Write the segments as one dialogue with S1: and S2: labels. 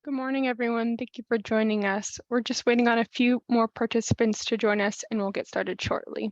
S1: Good morning, everyone. Thank you for joining us. We're just waiting on a few more participants to join us, and we'll get started shortly.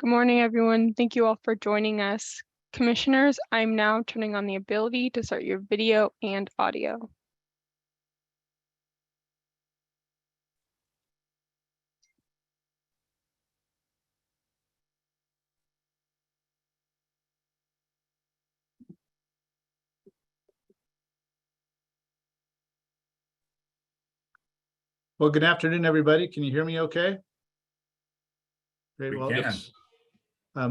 S1: Good morning, everyone. Thank you all for joining us. Commissioners, I'm now turning on the ability to start your video and audio.
S2: Well, good afternoon, everybody. Can you hear me okay? Great.
S3: We
S2: Well,
S3: can.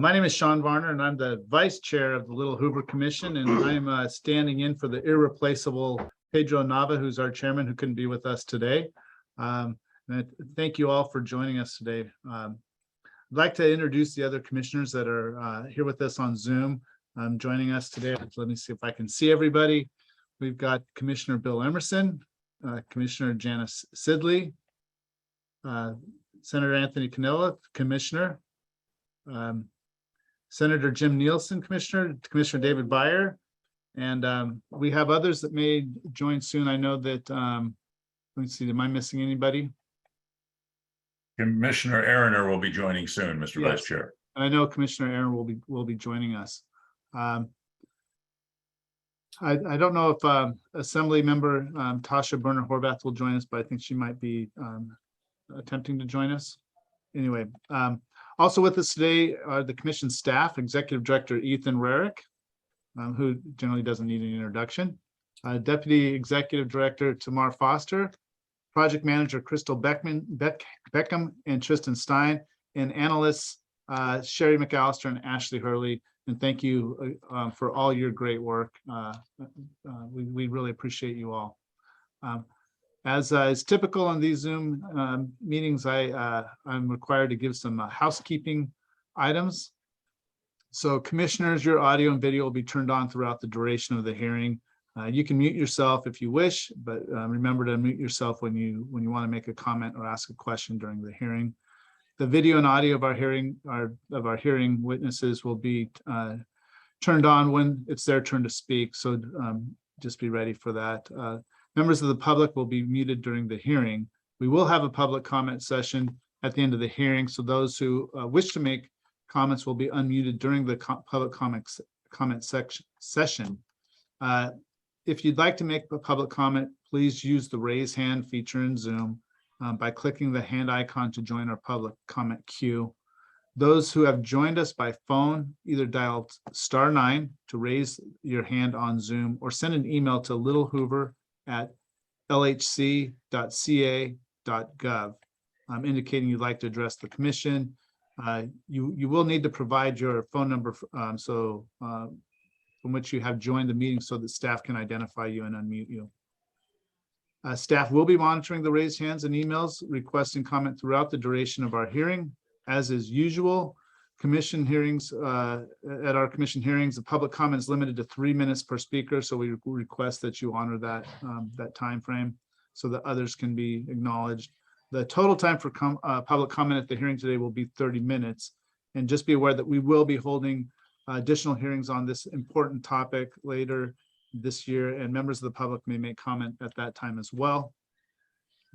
S2: my name is Sean Varner, and I'm the vice chair of the Little Hoover Commission, and I'm standing in for the irreplaceable Pedro Nava, who's our chairman, who couldn't be with us today. Thank you all for joining us today. I'd like to introduce the other commissioners that are here with us on Zoom. Joining us today. Let me see if I can see everybody. We've got Commissioner Bill Emerson, Commissioner Janice Sidley, Senator Anthony Canchola, Commissioner, Senator Jim Nielsen, Commissioner David Byer, and we have others that may join soon. I know that, let me see, am I missing anybody?
S3: Commissioner Aaroner will be joining soon, Mr.
S2: Yes.
S3: Vice Chair.
S2: I know Commissioner Aaron will be joining us. I don't know if Assembly Member Tasha Berner Horvath will join us, but I think she might be attempting to join us. Anyway, also with us today are the Commission staff, Executive Director Ethan Rarick, who generally doesn't need an introduction, Deputy Executive Director Tamar Foster, Project Manager Crystal Beckham and Tristan Stein, and analysts Sherry McAllister and Ashley Hurley. And thank you for all your great work. We really appreciate you all. As is typical on these Zoom meetings, I'm required to give some housekeeping items. So commissioners, your audio and video will be turned on throughout the duration of the hearing. You can mute yourself if you wish, but remember to mute yourself when you want to make a comment or ask a question during the hearing. The video and audio of our hearing witnesses will be turned on when it's their turn to speak. So just be ready for that. Members of the public will be muted during the hearing. We will have a public comment session at the end of the hearing. So those who wish to make comments will be unmuted during the public comment session. If you'd like to make a public comment, please use the raise hand feature in Zoom by clicking the hand icon to join our public comment queue. Those who have joined us by phone, either dial *9 to raise your hand on Zoom or send an email to littlehoover@lhc.ca.gov commission.gov, indicating you'd like to address the commission. You will need to provide your phone number from which you have joined the meeting so that staff can identify you and unmute you. Staff will be monitoring the raised hands and emails requesting comment throughout the duration of our hearing. As is usual, commission hearings, at our commission hearings, the public comment is limited to 3 minutes per speaker. So we request that you honor that, that time frame so that others can be acknowledged. The total time for public comment at the hearing today will be 30 minutes. And just be aware that we will be holding additional hearings on this important topic later this year, and members of the public may make comment at that time as well.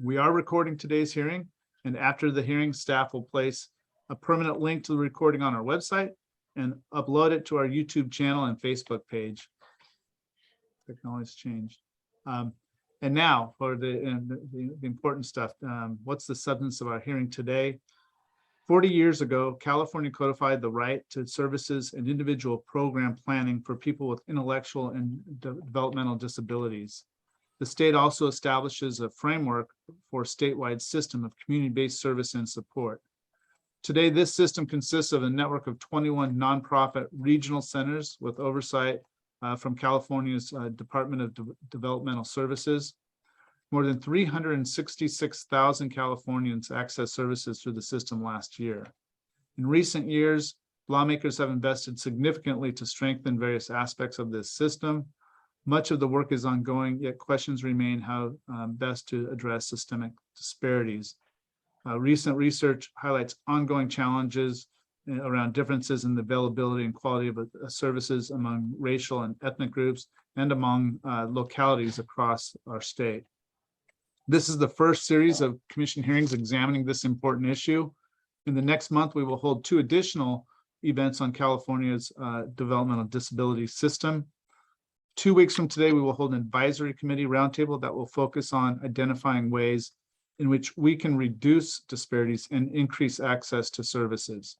S2: We are recording today's hearing, and after the hearing, staff will place a permanent link to the recording on our website and upload it to our YouTube channel and Facebook page. Technology's changed. And now for the important stuff. What's the substance of our hearing today? 40 years ago, California codified the right to services and individual program planning for people with intellectual and developmental disabilities. The state also establishes a framework for a statewide system of community-based service and support. Today, this system consists of a network of 21 nonprofit regional centers with oversight from California's Department of Developmental Services. More than 366,000 Californians access services through the system last year. In recent years, lawmakers have invested significantly to strengthen various aspects of this system. Much of the work is ongoing, yet questions remain how best to address systemic disparities. Recent research highlights ongoing challenges around differences in the availability and quality of services among racial and ethnic groups and among localities across our state. This is the first series of commission hearings examining this important issue. In the next month, we will hold 2 additional events on California's developmental disability system. 2 weeks from today, we will hold an advisory committee roundtable that will focus on identifying ways in which we can reduce disparities and increase access to services.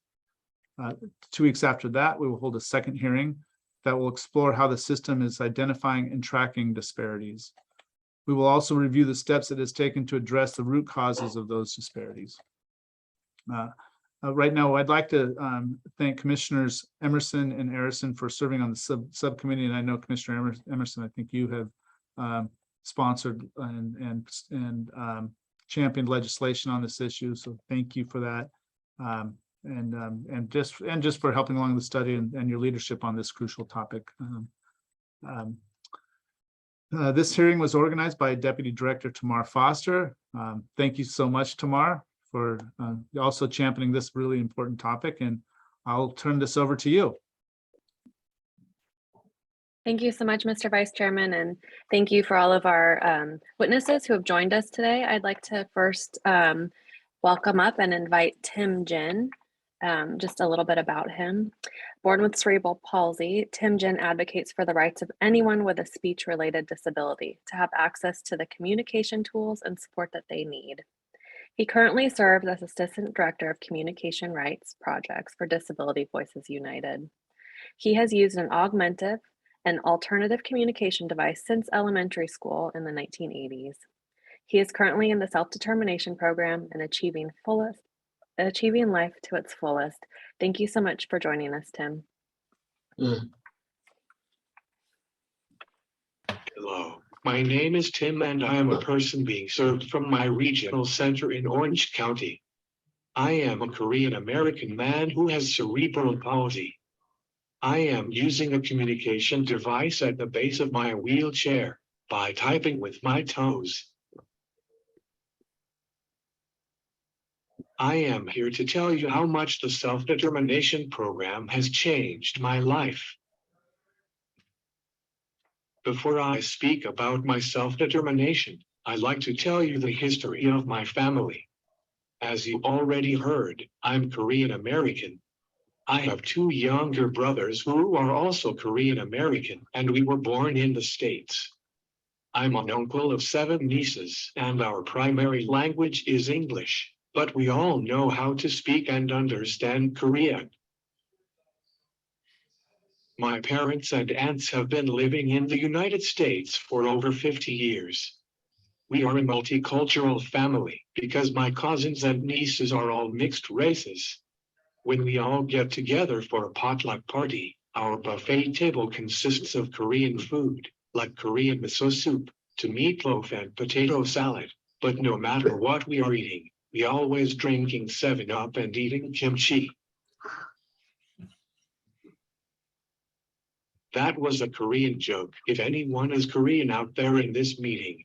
S2: 2 weeks after that, we will hold a second hearing that will explore how the system is identifying and tracking disparities. We will also review the steps it has taken to address the root causes of those disparities. Right now, I'd like to thank Commissioners Emerson and Arison for serving on the subcommittee. And I know Commissioner Emerson, I think you have sponsored and championed legislation on this issue. So thank you for that. And just for helping along the study and your leadership on this crucial topic. This hearing was organized by Deputy Director Tamar Foster. Thank you so much, Tamar, for also championing this really important topic. And I'll turn this over to you.
S4: Thank you so much, Mr. Vice Chairman, and thank you for all of our witnesses who have joined us today. I'd like to first welcome up and invite Tim Jin. Just a little bit about him. Born with cerebral palsy, Tim Jin advocates for the rights of anyone with a speech-related disability to have access to the communication tools and support that they need. He currently serves as Assistant Director of Communication Rights Projects for Disability Voices United. He has used an augmentative and alternative communication device since elementary school in the 1980s. He is currently in the self-determination program and achieving life to its fullest. Thank you so much for joining us, Tim.
S5: Hello, my name is Tim and I am a person being served from my regional center in Orange County. I am a Korean American man who has cerebral palsy. I am using a communication device at the base of my wheelchair by typing with my toes. I am here to tell you how much the self-determination program has changed my life. Before I speak about my self-determination, I'd like to tell you the history of my family. As you already heard, I'm Korean American. I have 2 younger brothers who are also Korean American, and we were born in the States. I'm an uncle of 7 nieces, and our primary language is English. But we all know how to speak and understand Korean. My parents and aunts have been living in the United States for over 50 years. We are a multicultural family because my cousins and nieces are all mixed races. When we all get together for a potluck party, our buffet table consists of Korean food, like Korean miso soup, to meatloaf and potato salad. But no matter what we are eating, we always drinking 7-Up and eating kimchi. That was a Korean joke, if anyone is Korean out there in this meeting.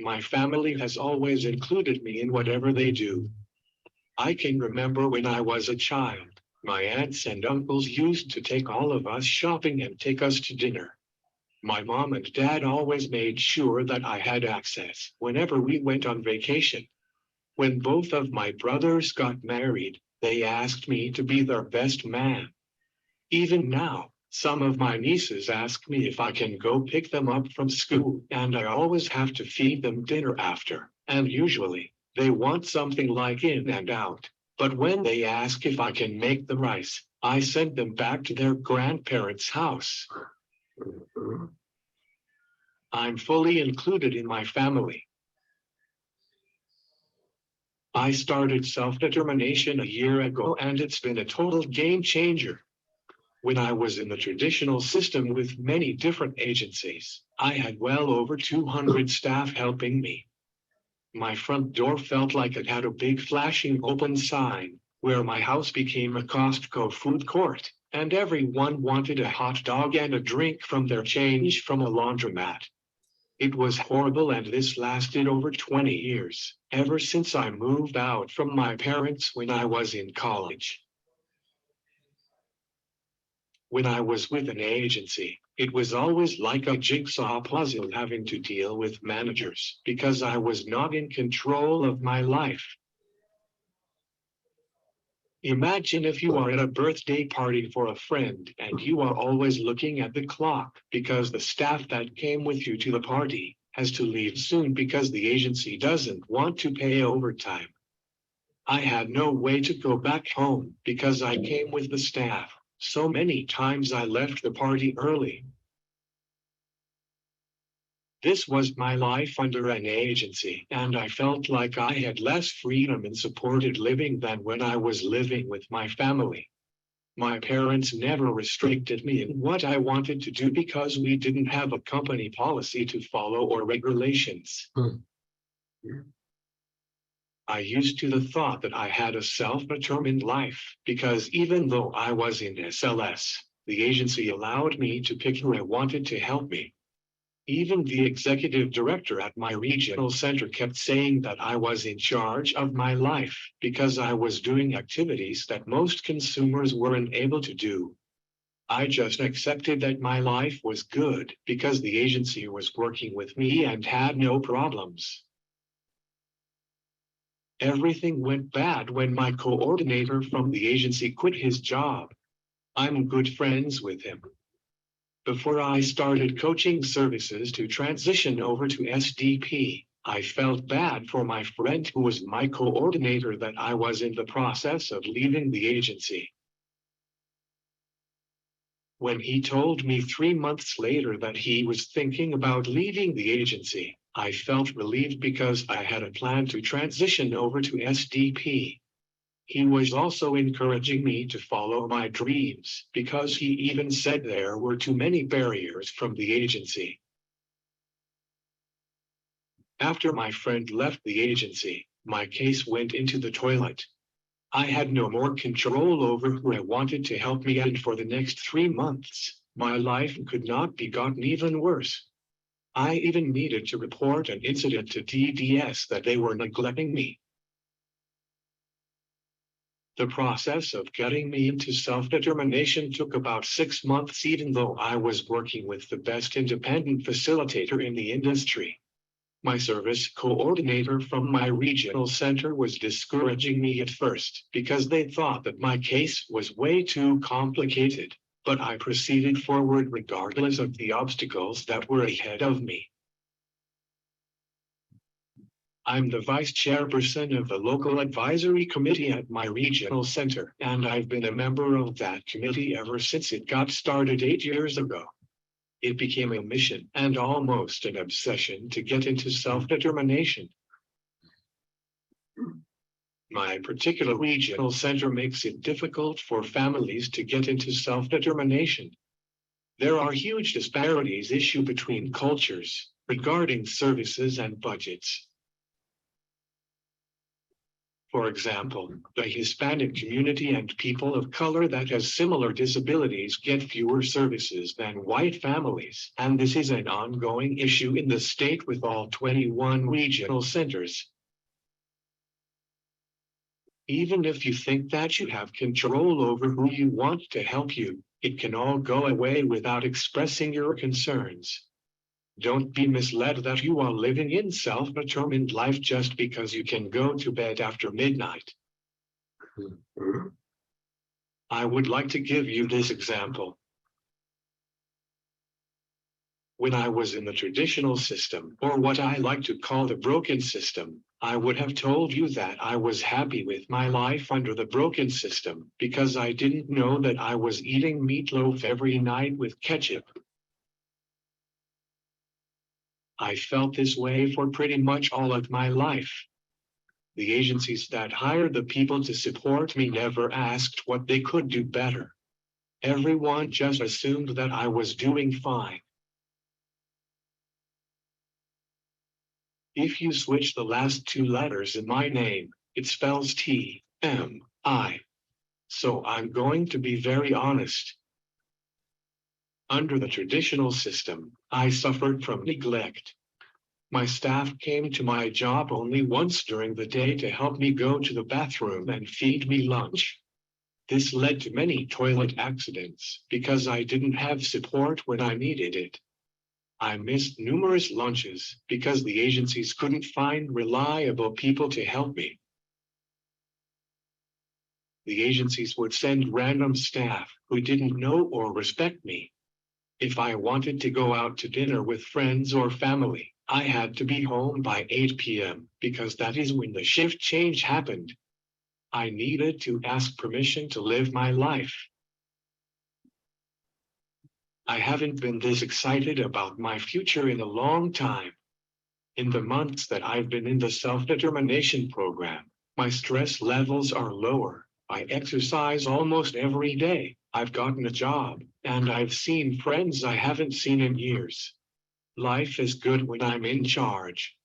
S5: My family has always included me in whatever they do. I can remember when I was a child, my aunts and uncles used to take all of us shopping and take us to dinner. My mom and dad always made sure that I had access whenever we went on vacation. When both of my brothers got married, they asked me to be their best man. Even now, some of my nieces ask me if I can go pick them up from school, and I always have to feed them dinner after, and usually, they want something like In and Out. But when they ask if I can make the rice, I send them back to their grandparents' house. I'm fully included in my family. I started self-determination a year ago, and it's been a total game changer. When I was in the traditional system with many different agencies, I had well over 200 staff helping me. My front door felt like it had a big flashing open sign, where my house became a Costco food court, and everyone wanted a hot dog and a drink from their change from a laundromat. It was horrible, and this lasted over 20 years, ever since I moved out from my parents when I was in college. When I was with an agency, it was always like a jigsaw puzzle having to deal with managers because I was not in control of my life. Imagine if you are at a birthday party for a friend and you are always looking at the clock because the staff that came with you to the party has to leave soon because the agency doesn't want to pay overtime. I had no way to go back home because I came with the staff. So many times I left the party early. This was my life under an agency, and I felt like I had less freedom in supported living than when I was living with my family. My parents never restricted me in what I wanted to do because we didn't have a company policy to follow or regulations. I used to the thought that I had a self-determined life because even though I was in SLS, the agency allowed me to pick who I wanted to help me. Even the executive director at my regional center kept saying that I was in charge of my life because I was doing activities that most consumers weren't able to do. I just accepted that my life was good because the agency was working with me and had no problems. Everything went bad when my coordinator from the agency quit his job. I'm good friends with him. Before I started coaching services to transition over to SDP, I felt bad for my friend who was my coordinator that I was in the process of leaving the agency. When he told me 3 months later that he was thinking about leaving the agency, I felt relieved because I had a plan to transition over to SDP. He was also encouraging me to follow my dreams because he even said there were too many barriers from the agency. After my friend left the agency, my case went into the toilet. I had no more control over who I wanted to help me, and for the next 3 months, my life could not be gotten even worse. I even needed to report an incident to DDS that they were neglecting me. The process of getting me into self-determination took about 6 months, even though I was working with the best independent facilitator in the industry. My service coordinator from my regional center was discouraging me at first because they thought that my case was way too complicated, but I proceeded forward regardless of the obstacles that were ahead of me. I'm the vice chairperson of the local advisory committee at my regional center, and I've been a member of that committee ever since it got started 8 years ago. It became a mission and almost an obsession to get into self-determination. My particular regional center makes it difficult for families to get into self-determination. There are huge disparities issued between cultures regarding services and budgets. For example, the Hispanic community and people of color that has similar disabilities get fewer services than white families, and this is an ongoing issue in the state with all 21 regional centers. Even if you think that you have control over who you want to help you, it can all go away without expressing your concerns. Don't be misled that you are living in self-determined life just because you can go to bed after midnight. I would like to give you this example. When I was in the traditional system, or what I like to call the broken system, I would have told you that I was happy with my life under the broken system because I didn't know that I was eating meatloaf every night with ketchup. I felt this way for pretty much all of my life. The agencies that hired the people to support me never asked what they could do better. Everyone just assumed that I was doing fine. If you switch the last two letters in my name, it spells T-M-I. So I'm going to be very honest. Under the traditional system, I suffered from neglect. My staff came to my job only once during the day to help me go to the bathroom and feed me lunch. This led to many toilet accidents because I didn't have support when I needed it. I missed numerous lunches because the agencies couldn't find reliable people to help me. The agencies would send random staff who didn't know or respect me. If I wanted to go out to dinner with friends or family, I had to be home by 8 p.m. because that is when the shift change happened. I needed to ask permission to live my life. I haven't been this excited about my future in a long time. In the months that I've been in the self-determination program, my stress levels are lower. I exercise almost every day. I've gotten a job, and I've seen friends I haven't seen in years. Life is good when I'm in charge.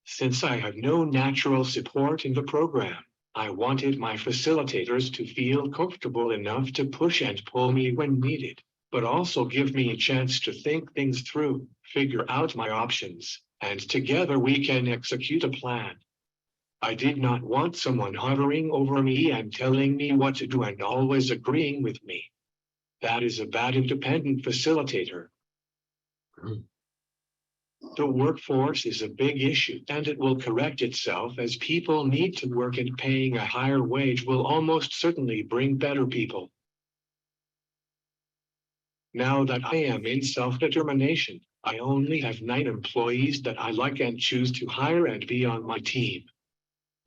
S5: Since I have no natural support in the program, I wanted my facilitators to feel comfortable enough to push and pull me when needed, but also give me a chance to think things through, figure out my options, and together we can execute a plan. I did not want someone hovering over me and telling me what to do and always agreeing with me. That is a bad independent facilitator. The workforce is a big issue, and it will correct itself as people need to work, and paying a higher wage will almost certainly bring better people. Now that I am in self-determination, I only have 9 employees that I like and choose to hire and be on my team.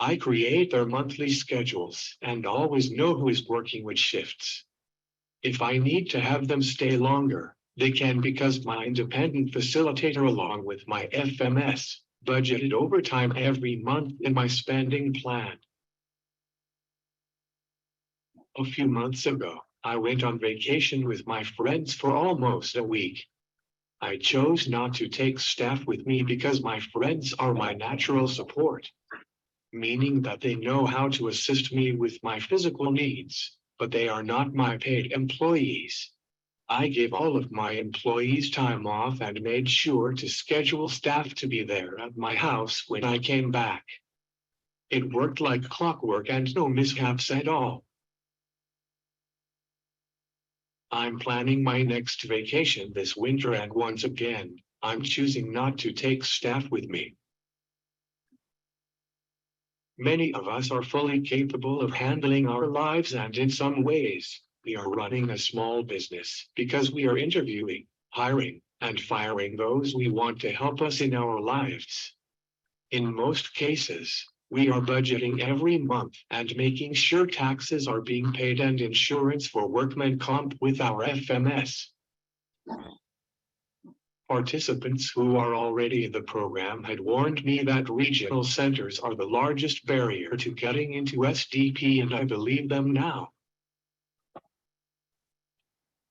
S5: I create their monthly schedules and always know who is working which shifts. If I need to have them stay longer, they can because my independent facilitator along with my FMS budgeted overtime every month in my spending plan. A few months ago, I went on vacation with my friends for almost a week. I chose not to take staff with me because my friends are my natural support, meaning that they know how to assist me with my physical needs, but they are not my paid employees. I gave all of my employees time off and made sure to schedule staff to be there at my house when I came back. It worked like clockwork and no mishaps at all. I'm planning my next vacation this winter, and once again, I'm choosing not to take staff with me. Many of us are fully capable of handling our lives, and in some ways, we are running a small business because we are interviewing, hiring, and firing those we want to help us in our lives. In most cases, We are budgeting every month and making sure taxes are being paid and insurance for workman comp with our FMS. Participants who are already in the program had warned me that regional centers are the largest barrier to getting into SDP, and I believe them now.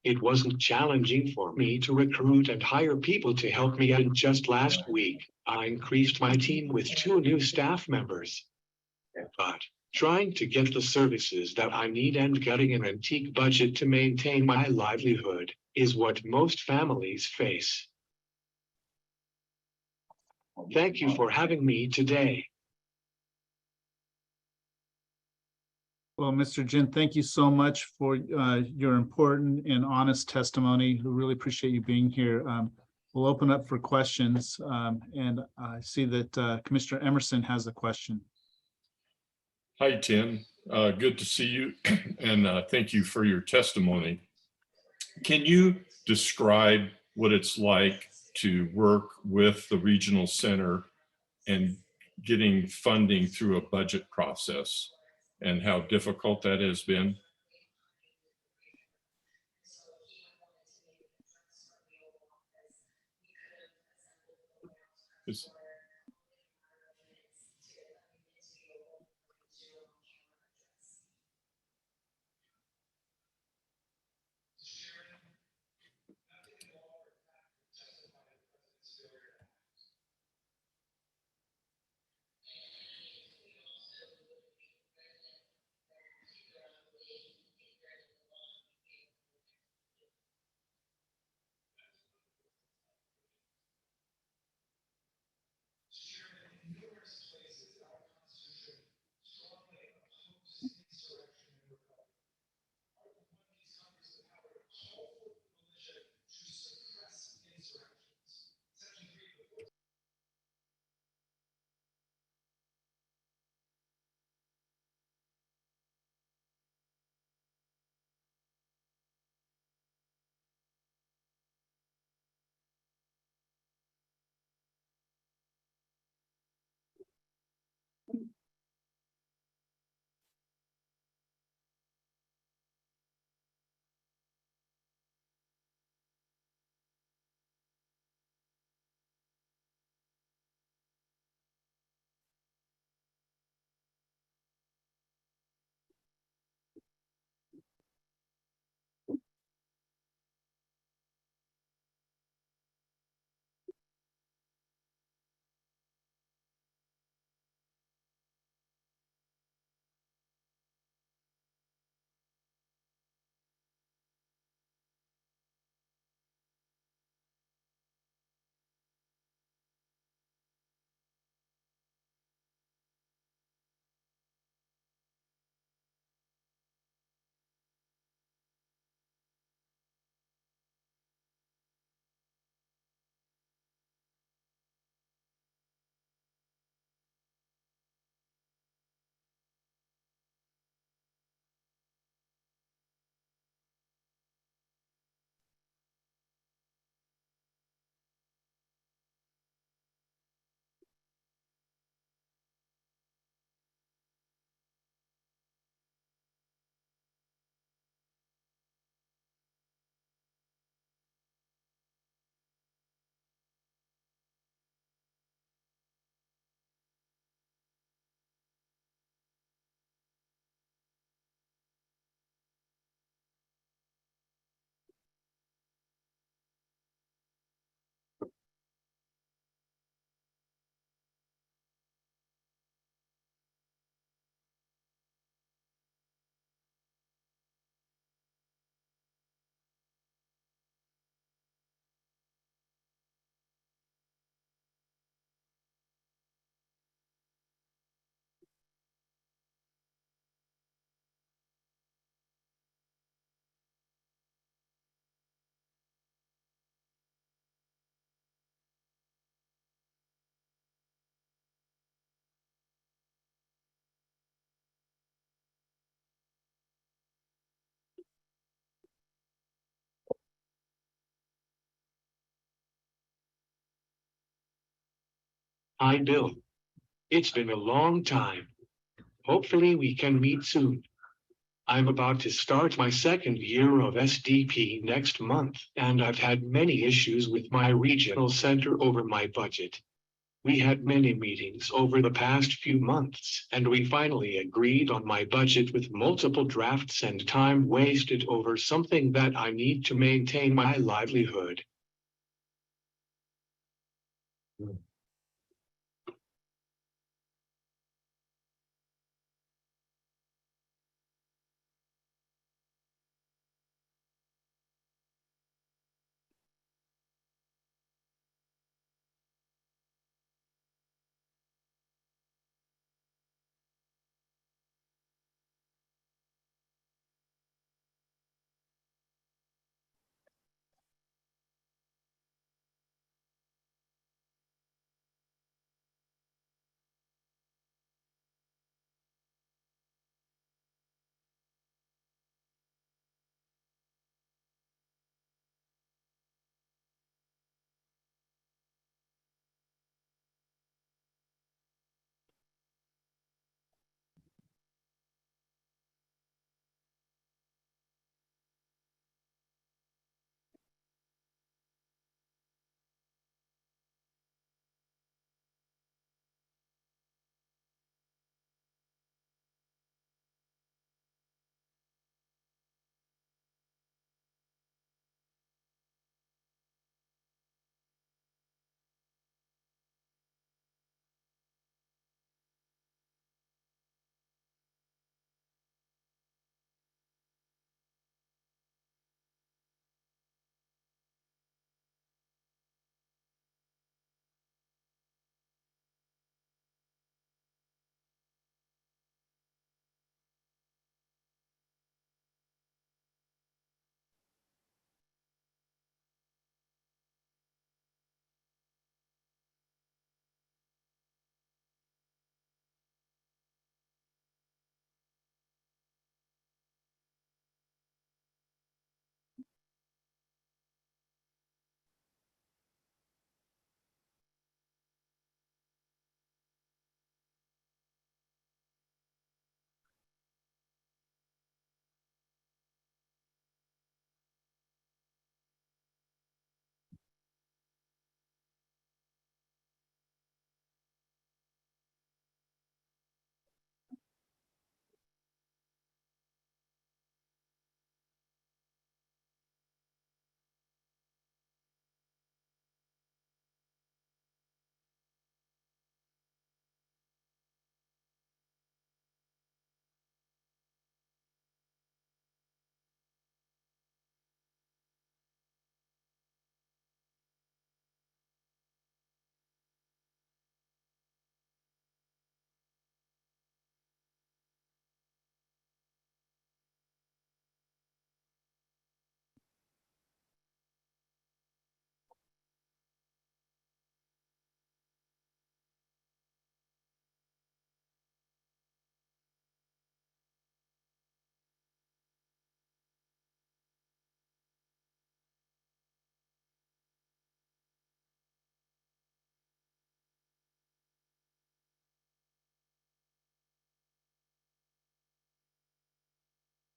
S5: It wasn't challenging for me to recruit and hire people to help me, and just last week, I increased my team with 2 new staff members. But trying to get the services that I need and getting an antique budget to maintain my livelihood is what most families face. Thank you for having me today.
S2: Well, Mr. Jin, thank you so much for your important and honest testimony. We really appreciate you being here. We'll open up for questions, and I see that Commissioner Emerson has a question.
S6: Hi, Tim. Good to see you, and thank you for your testimony. Can you describe what it's like to work with the regional center and getting funding through a budget process, and how difficult that has been?
S5: Hi, Bill. It's been a long time. Hopefully we can meet soon. I'm about to start my second year of SDP next month, and I've had many issues with my regional center over my budget. We had many meetings over the past few months, and we finally agreed on my budget with multiple drafts and time wasted over something that I need to maintain my livelihood.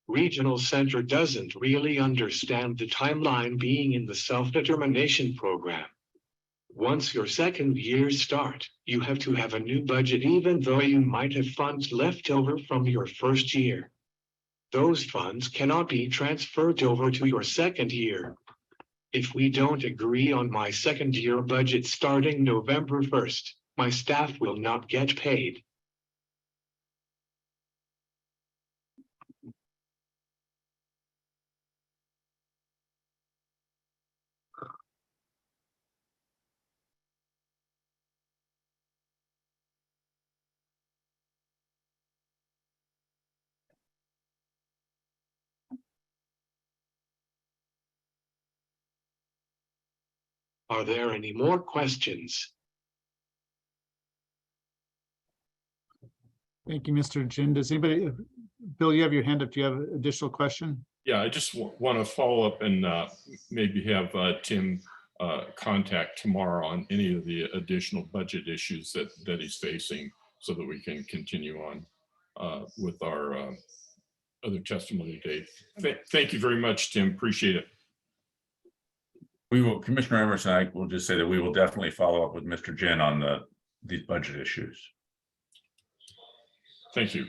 S5: Regional Center doesn't really understand the timeline being in the self-determination program. Once your second year start, you have to have a new budget even though you might have funds left over from your first year. Those funds cannot be transferred over to your second year. If we don't agree on my second year budget starting November 1st, my staff will not get paid. Are there any more questions?
S2: Thank you, Mr. Jin. Does anybody, Bill, you have your hand up. Do you have an additional question?
S6: Yeah, I just want to follow up and maybe have Tim contact tomorrow on any of the additional budget issues that he's facing. so that we can continue on with our other testimony today. Thank you very much, Tim. Appreciate it.
S3: We will, Commissioner Emerson, I will just say that we will definitely follow up with Mr. Jin on these budget issues.
S6: Thank you.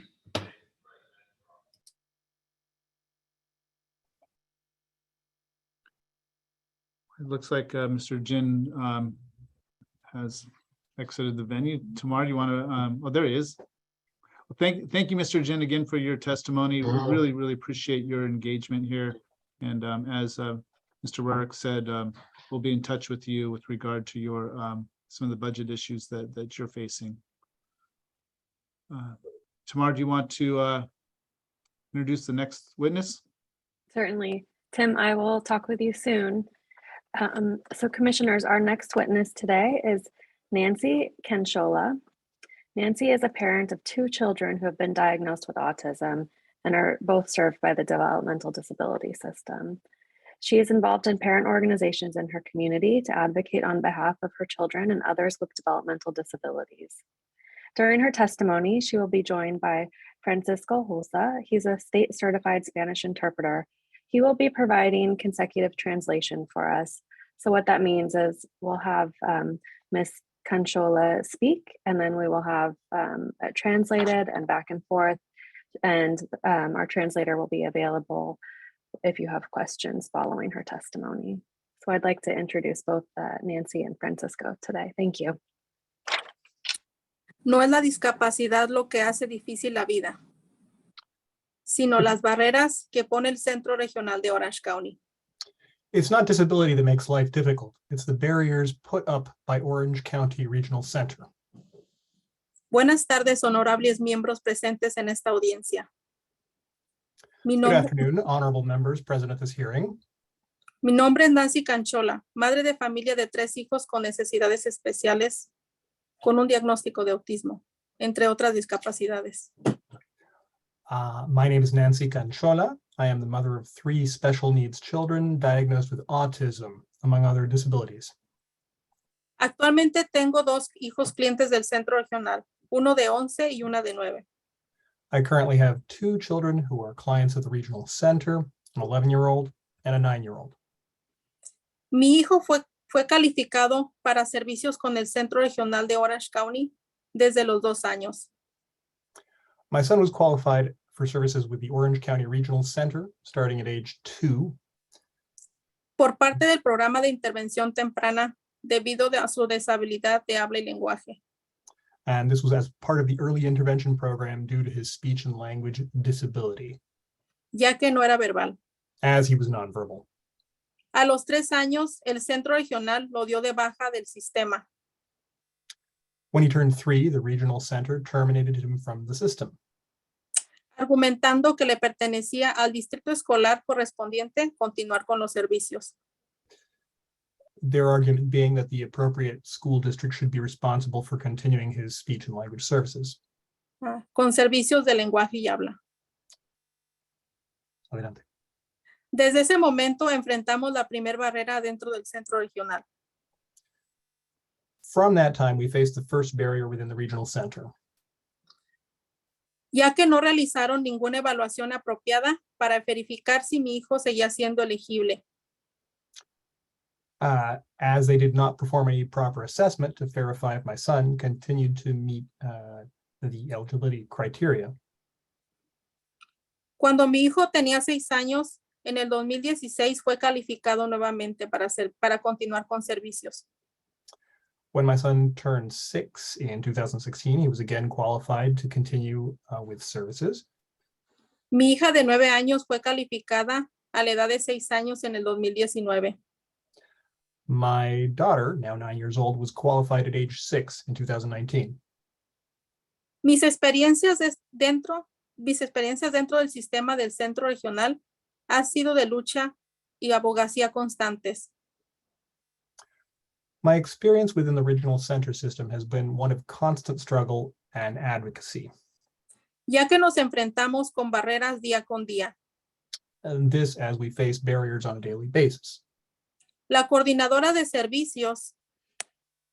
S2: It looks like Mr. Jin has exited the venue. Tamar, do you want to, oh, there he is. Well, thank you, Mr. Jin, again for your testimony. We really appreciate your engagement here. And as Mr. Rarick said, we'll be in touch with you with regard to your some of the budget issues that you're facing. Tamar, do you want to introduce the next witness?
S4: Certainly. Tim, I will talk with you soon. So commissioners, our next witness today is Nancy Canchola. Nancy is a parent of 2 children who have been diagnosed with autism and are both served by the Developmental Disabilities system. She is involved in parent organizations in her community to advocate on behalf of her children and others with developmental disabilities. During her testimony, she will be joined by Francisco Hulsa. He's a state certified Spanish interpreter. He will be providing consecutive translation for us. So what that means is we'll have Ms. Canchola speak, and then we will have it translated and back and forth. And our translator will be available if you have questions following her testimony. So I'd like to introduce both Nancy and Francisco today. Thank you.
S7: No es la discapacidad lo que hace difícil la vida, sino las barreras que pone el Centro Regional de Orange County.
S8: It's not disability that makes life difficult. It's the barriers put up by Orange County Regional Center.
S7: Buenas tardes, honorables miembros presentes en esta audiencia.
S8: Good afternoon, honorable members present at this hearing.
S7: Mi nombre es Nancy Canchola, madre de familia de 3 hijos con necesidades especiales con un diagnóstico de autismo, entre otras discapacidades.
S8: My name is Nancy Canchola. I am the mother of 3 special needs children diagnosed with autism, among other disabilities.
S7: Actualmente tengo 2 hijos clientes del centro regional, uno de 11 y una de 9.
S8: I currently have 2 children who are clients of the regional center, an 11-year-old and a 9-year-old.
S7: Mi hijo fue calificado para servicios con el Centro Regional de Orange County desde los 2 años.
S8: My son was qualified for services with the Orange County Regional Center starting at age 2.
S7: Por parte del programa de intervención temprana debido a su deshabilidad de habla y lenguaje.
S8: And this was as part of the early intervention program due to his speech and language disability,
S7: Ya que no era verbal.
S8: as he was nonverbal.
S7: A los 3 años, el centro regional lo dio de baja del sistema.
S8: When he turned 3, the regional center terminated him from the system,
S7: Argumentando que le pertenecía al distrito escolar correspondiente continuar con los servicios.
S8: their argument being that the appropriate school district should be responsible for continuing his speech and language services.
S7: Con servicios de lenguaje y habla.
S8: Adelante.
S7: Desde ese momento enfrentamos la primera barrera dentro del centro regional.
S8: From that time, we faced the first barrier within the regional center,
S7: Ya que no realizaron ninguna evaluación apropiada para verificar si mi hijo seguía siendo elegible.
S8: as they did not perform any proper assessment to verify if my son continued to meet the eligibility criteria.
S7: Cuando mi hijo tenía 6 años, en el 2016 fue calificado nuevamente para continuar con servicios.
S8: When my son turned 6 in 2016, he was again qualified to continue with services.
S7: Mi hija de 9 años fue calificada a la edad de 6 años en el 2019.
S8: My daughter, now 9 years old, was qualified at age 6 in 2019.
S7: Mis experiencias dentro del sistema del centro regional ha sido de lucha y abogacía constantes.
S8: My experience within the regional center system has been one of constant struggle and advocacy.
S7: Ya que nos enfrentamos con barreras día con día.
S8: And this as we face barriers on a daily basis.
S7: La coordinadora de servicios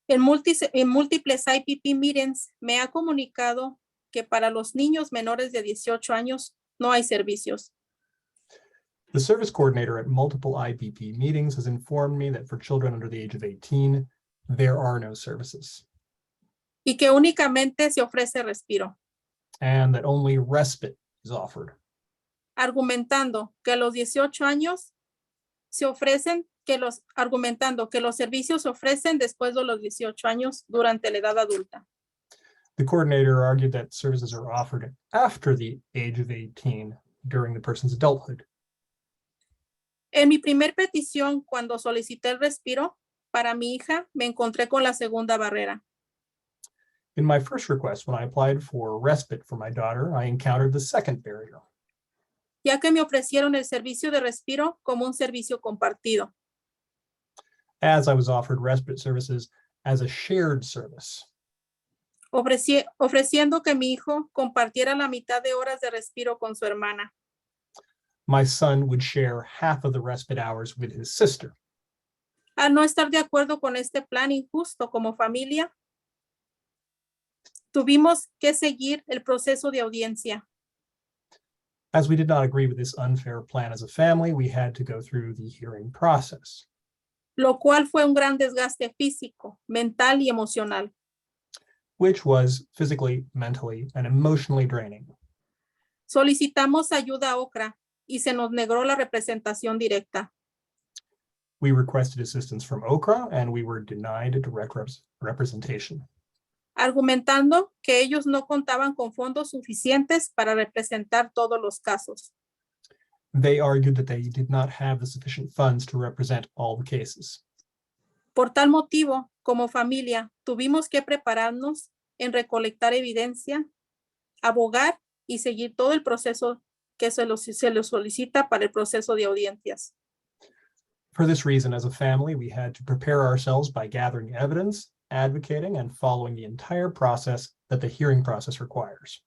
S7: En múltiples IPP meetings me ha comunicado que para los niños menores de 18 años no hay servicios.
S8: The service coordinator at multiple IPP meetings has informed me that for children under the age of 18, there are no services
S7: Y que únicamente se ofrece respiro,
S8: and that only respite is offered,
S7: argumentando que a los 18 años se ofrecen argumentando que los servicios se ofrecen después de los 18 años durante la edad adulta.
S8: The coordinator argued that services are offered after the age of 18 during the person's adulthood.
S7: En mi primer petición, cuando solicité el respiro para mi hija, me encontré con la segunda barrera.
S8: In my first request, when I applied for respite for my daughter, I encountered the second barrier,
S7: Ya que me ofrecieron el servicio de respiro como un servicio compartido.
S8: as I was offered respite services as a shared service,
S7: Ofreciendo que mi hijo compartiera la mitad de horas de respiro con su hermana.
S8: my son would share half of the respite hours with his sister.
S7: Al no estar de acuerdo con este plan injusto como familia, tuvimos que seguir el proceso de audiencia.
S8: As we did not agree with this unfair plan as a family, we had to go through the hearing process,
S7: Lo cual fue un gran desgaste físico, mental y emocional.
S8: which was physically, mentally, and emotionally draining.
S7: Solicitamos ayuda a OCRA y se nos negó la representación directa.
S8: We requested assistance from OCRA and we were denied direct representation,
S7: Argumentando que ellos no contaban con fondos suficientes para representar todos los casos.
S8: They argued that they did not have the sufficient funds to represent all the cases.
S7: Por tal motivo, como familia, tuvimos que prepararnos en recolectar evidencia, abogar y seguir todo el proceso que se los solicita para el proceso de audiencias.
S8: For this reason, as a family, we had to prepare ourselves by gathering evidence, advocating, and following the entire process that the hearing process requires.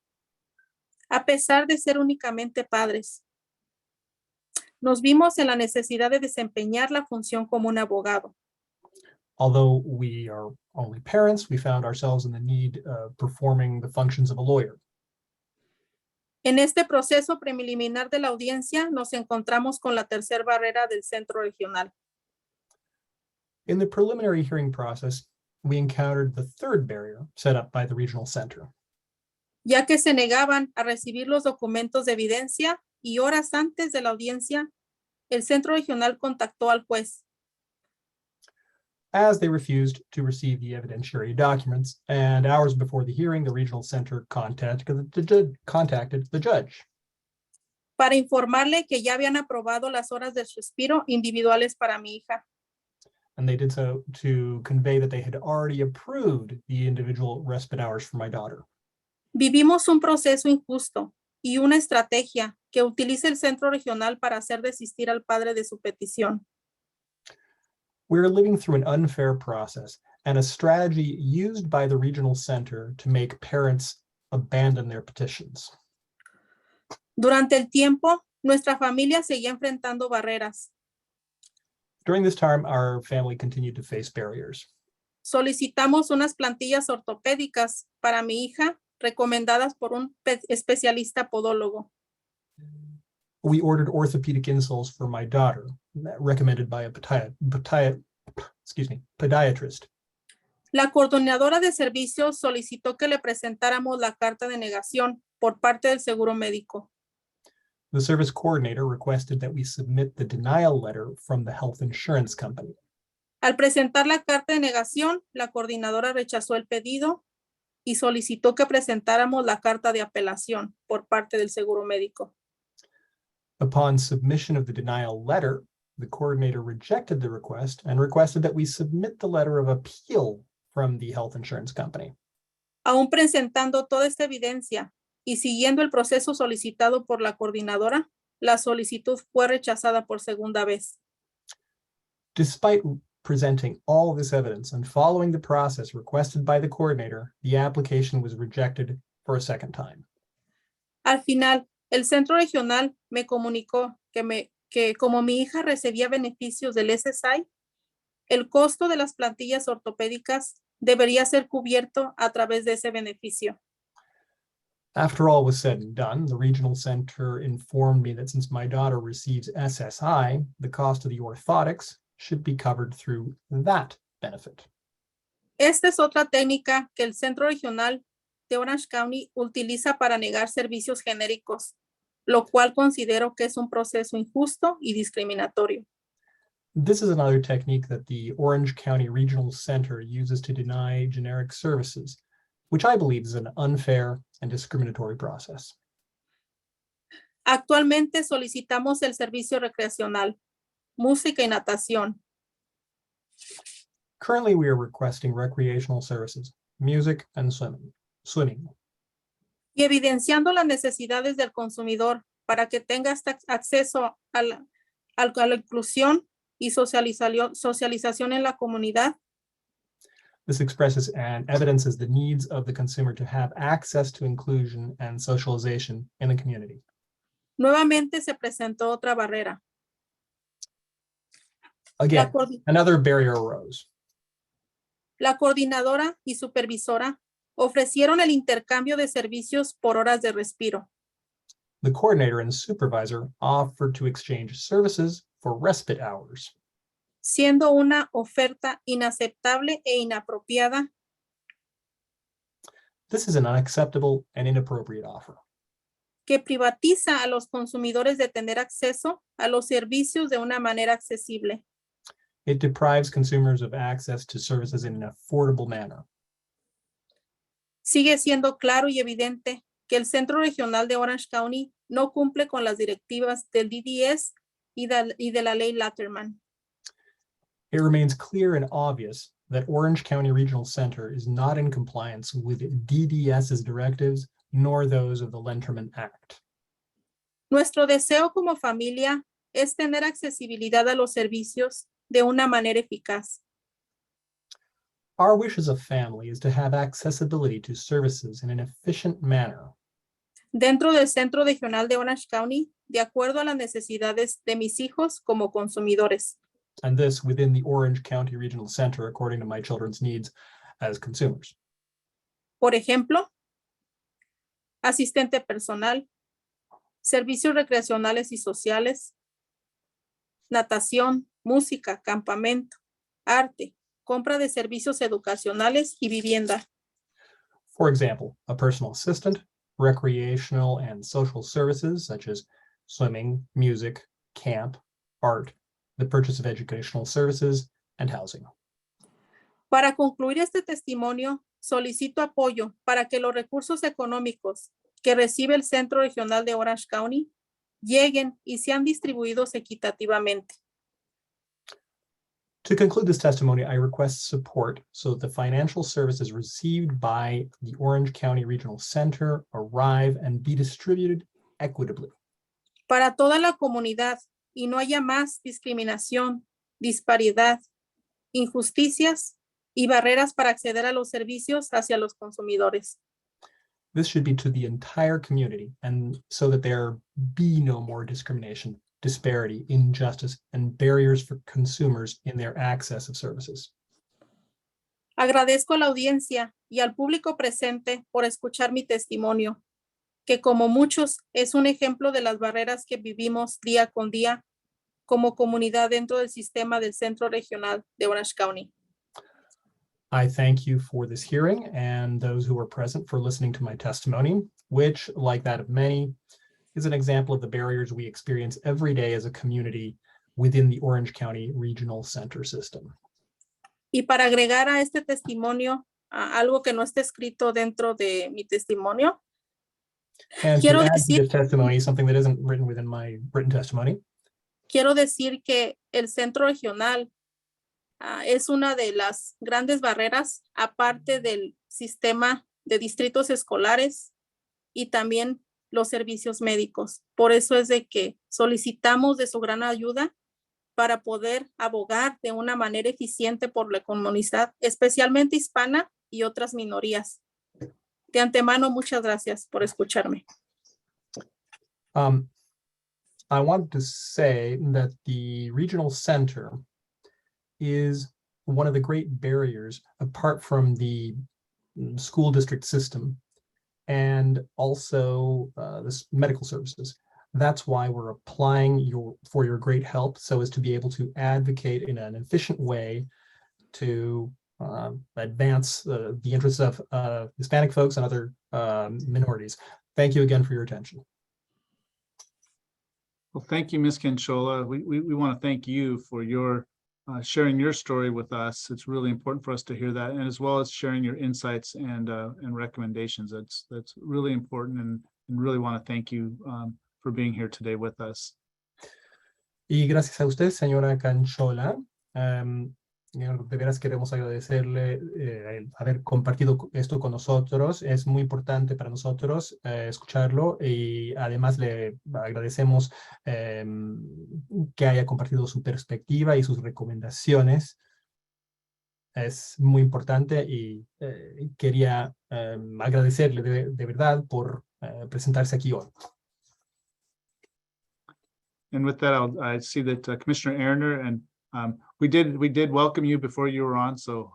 S7: A pesar de ser únicamente padres, nos vimos en la necesidad de desempeñar la función como un abogado.
S8: Although we are only parents, we found ourselves in the need of performing the functions of a lawyer.
S7: En este proceso preliminar de la audiencia, nos encontramos con la tercera barrera del centro regional.
S8: In the preliminary hearing process, we encountered the third barrier set up by the regional center,
S7: Ya que se negaban a recibir los documentos de evidencia y horas antes de la audiencia, el centro regional contactó al juez.
S8: as they refused to receive the evidentiary documents, and hours before the hearing, the regional center contacted the judge
S7: Para informarle que ya habían aprobado las horas de respiro individuales para mi hija.
S8: and they did so to convey that they had already approved the individual respite hours for my daughter.
S7: Vivimos un proceso injusto y una estrategia que utiliza el centro regional para hacer desistir al padre de su petición.
S8: We're living through an unfair process and a strategy used by the regional center to make parents abandon their petitions.
S7: Durante el tiempo, nuestra familia seguía enfrentando barreras.
S8: During this time, our family continued to face barriers.
S7: Solicitamos unas plantillas ortopédicas para mi hija recomendadas por un especialista podólogo.
S8: We ordered orthopedic insoles for my daughter, recommended by a podiatrist.
S7: La coordinadora de servicios solicitó que le presentáramos la carta de negación por parte del seguro médico.
S8: The service coordinator requested that we submit the denial letter from the health insurance company.
S7: Al presentar la carta de negación, la coordinadora rechazó el pedido y solicitó que presentáramos la carta de apelación por parte del seguro médico.
S8: Upon submission of the denial letter, the coordinator rejected the request and requested that we submit the letter of appeal from the health insurance company.
S7: Aún presentando toda esta evidencia y siguiendo el proceso solicitado por la coordinadora, la solicitud fue rechazada por segunda vez.
S8: Despite presenting all this evidence and following the process requested by the coordinator, the application was rejected for a second time.
S7: Al final, el centro regional me comunicó que como mi hija recibía beneficios del SSI, el costo de las plantillas ortopédicas debería ser cubierto a través de ese beneficio.
S8: After all was said and done, the regional center informed me that since my daughter receives SSI, the cost of the orthotics should be covered through that benefit.
S7: Esta es otra técnica que el Centro Regional de Orange County utiliza para negar servicios genéricos, lo cual considero que es un proceso injusto y discriminatorio.
S8: This is another technique that the Orange County Regional Center uses to deny generic services, which I believe is an unfair and discriminatory process.
S7: Actualmente solicitamos el servicio recreacional, música y natación.
S8: Currently, we are requesting recreational services, music and swimming.
S7: Y evidenciando las necesidades del consumidor para que tenga acceso a la inclusión y socialización en la comunidad.
S8: This expresses and evidences the needs of the consumer to have access to inclusion and socialization in the community.
S7: Nuevamente se presentó otra barrera.
S8: Again, another barrier arose.
S7: La coordinadora y supervisora ofrecieron el intercambio de servicios por horas de respiro.
S8: The coordinator and supervisor offered to exchange services for respite hours,
S7: siendo una oferta inaceptable e inapropiada.
S8: This is an unacceptable and inappropriate offer
S7: Que privatiza a los consumidores de tener acceso a los servicios de una manera accesible.
S8: It deprives consumers of access to services in an affordable manner.
S7: Sigue siendo claro y evidente que el Centro Regional de Orange County no cumple con las directivas del DDS y de la ley Latterman.
S8: It remains clear and obvious that Orange County Regional Center is not in compliance with DDS's directives nor those of the Lenterman Act.
S7: Nuestro deseo como familia es tener accesibilidad a los servicios de una manera eficaz.
S8: Our wish as a family is to have accessibility to services in an efficient manner
S7: Dentro del Centro Regional de Orange County, de acuerdo a las necesidades de mis hijos como consumidores.
S8: and this within the Orange County Regional Center according to my children's needs as consumers.
S7: Por ejemplo, asistente personal, servicios recreacionales y sociales, natación, música, campamento, arte, compra de servicios educacionales y vivienda.
S8: For example, a personal assistant, recreational and social services such as swimming, music, camp, art, the purchase of educational services, and housing.
S7: Para concluir este testimonio, solicito apoyo para que los recursos económicos que recibe el Centro Regional de Orange County lleguen y sean distribuidos equitativamente.
S8: To conclude this testimony, I request support so that the financial services received by the Orange County Regional Center arrive and be distributed equitably
S7: Para toda la comunidad y no haya más discriminación, disparidad, injusticias y barreras para acceder a los servicios hacia los consumidores.
S8: This should be to the entire community and so that there be no more discrimination, disparity, injustice, and barriers for consumers in their access of services.
S7: Agradezco a la audiencia y al público presente por escuchar mi testimonio, que como muchos es un ejemplo de las barreras que vivimos día con día como comunidad dentro del sistema del Centro Regional de Orange County.
S8: I thank you for this hearing and those who were present for listening to my testimony, which, like that of many, is an example of the barriers we experience every day as a community within the Orange County Regional Center system.
S7: Y para agregar a este testimonio algo que no está escrito dentro de mi testimonio,
S8: And to
S7: Quiero
S8: add to
S7: decir-
S8: this testimony, something that isn't written within my written testimony,
S7: quiero decir que el Centro Regional es una de las grandes barreras, aparte del sistema de distritos escolares y también los servicios médicos. Por eso es de que solicitamos de su gran ayuda para poder abogar de una manera eficiente por la comunidad, especialmente hispana y otras minorías. De antemano, muchas gracias por escucharme.
S8: I want to say that the regional center is one of the great barriers, apart from the school district system and also the medical services. That's why we're applying for your great help, so as to be able to advocate in an efficient way to advance the interests of Hispanic folks and other minorities. Thank you again for your attention.
S2: Well, thank you, Ms. Canchola. We want to thank you for your sharing your story with us. It's really important for us to hear that, and as well as sharing your insights and recommendations. That's really important, and really want to thank you for being here today with us.
S8: Y gracias a usted, señora Canchola. De veras queremos agradecerle el haber compartido esto con nosotros. Es muy importante para nosotros escucharlo, y además le agradecemos que haya compartido su perspectiva y sus recomendaciones. Es muy importante, y quería agradecerle de verdad por presentarse aquí hoy.
S2: And with that, I see that Commissioner Erner, and we did welcome you before you were on, so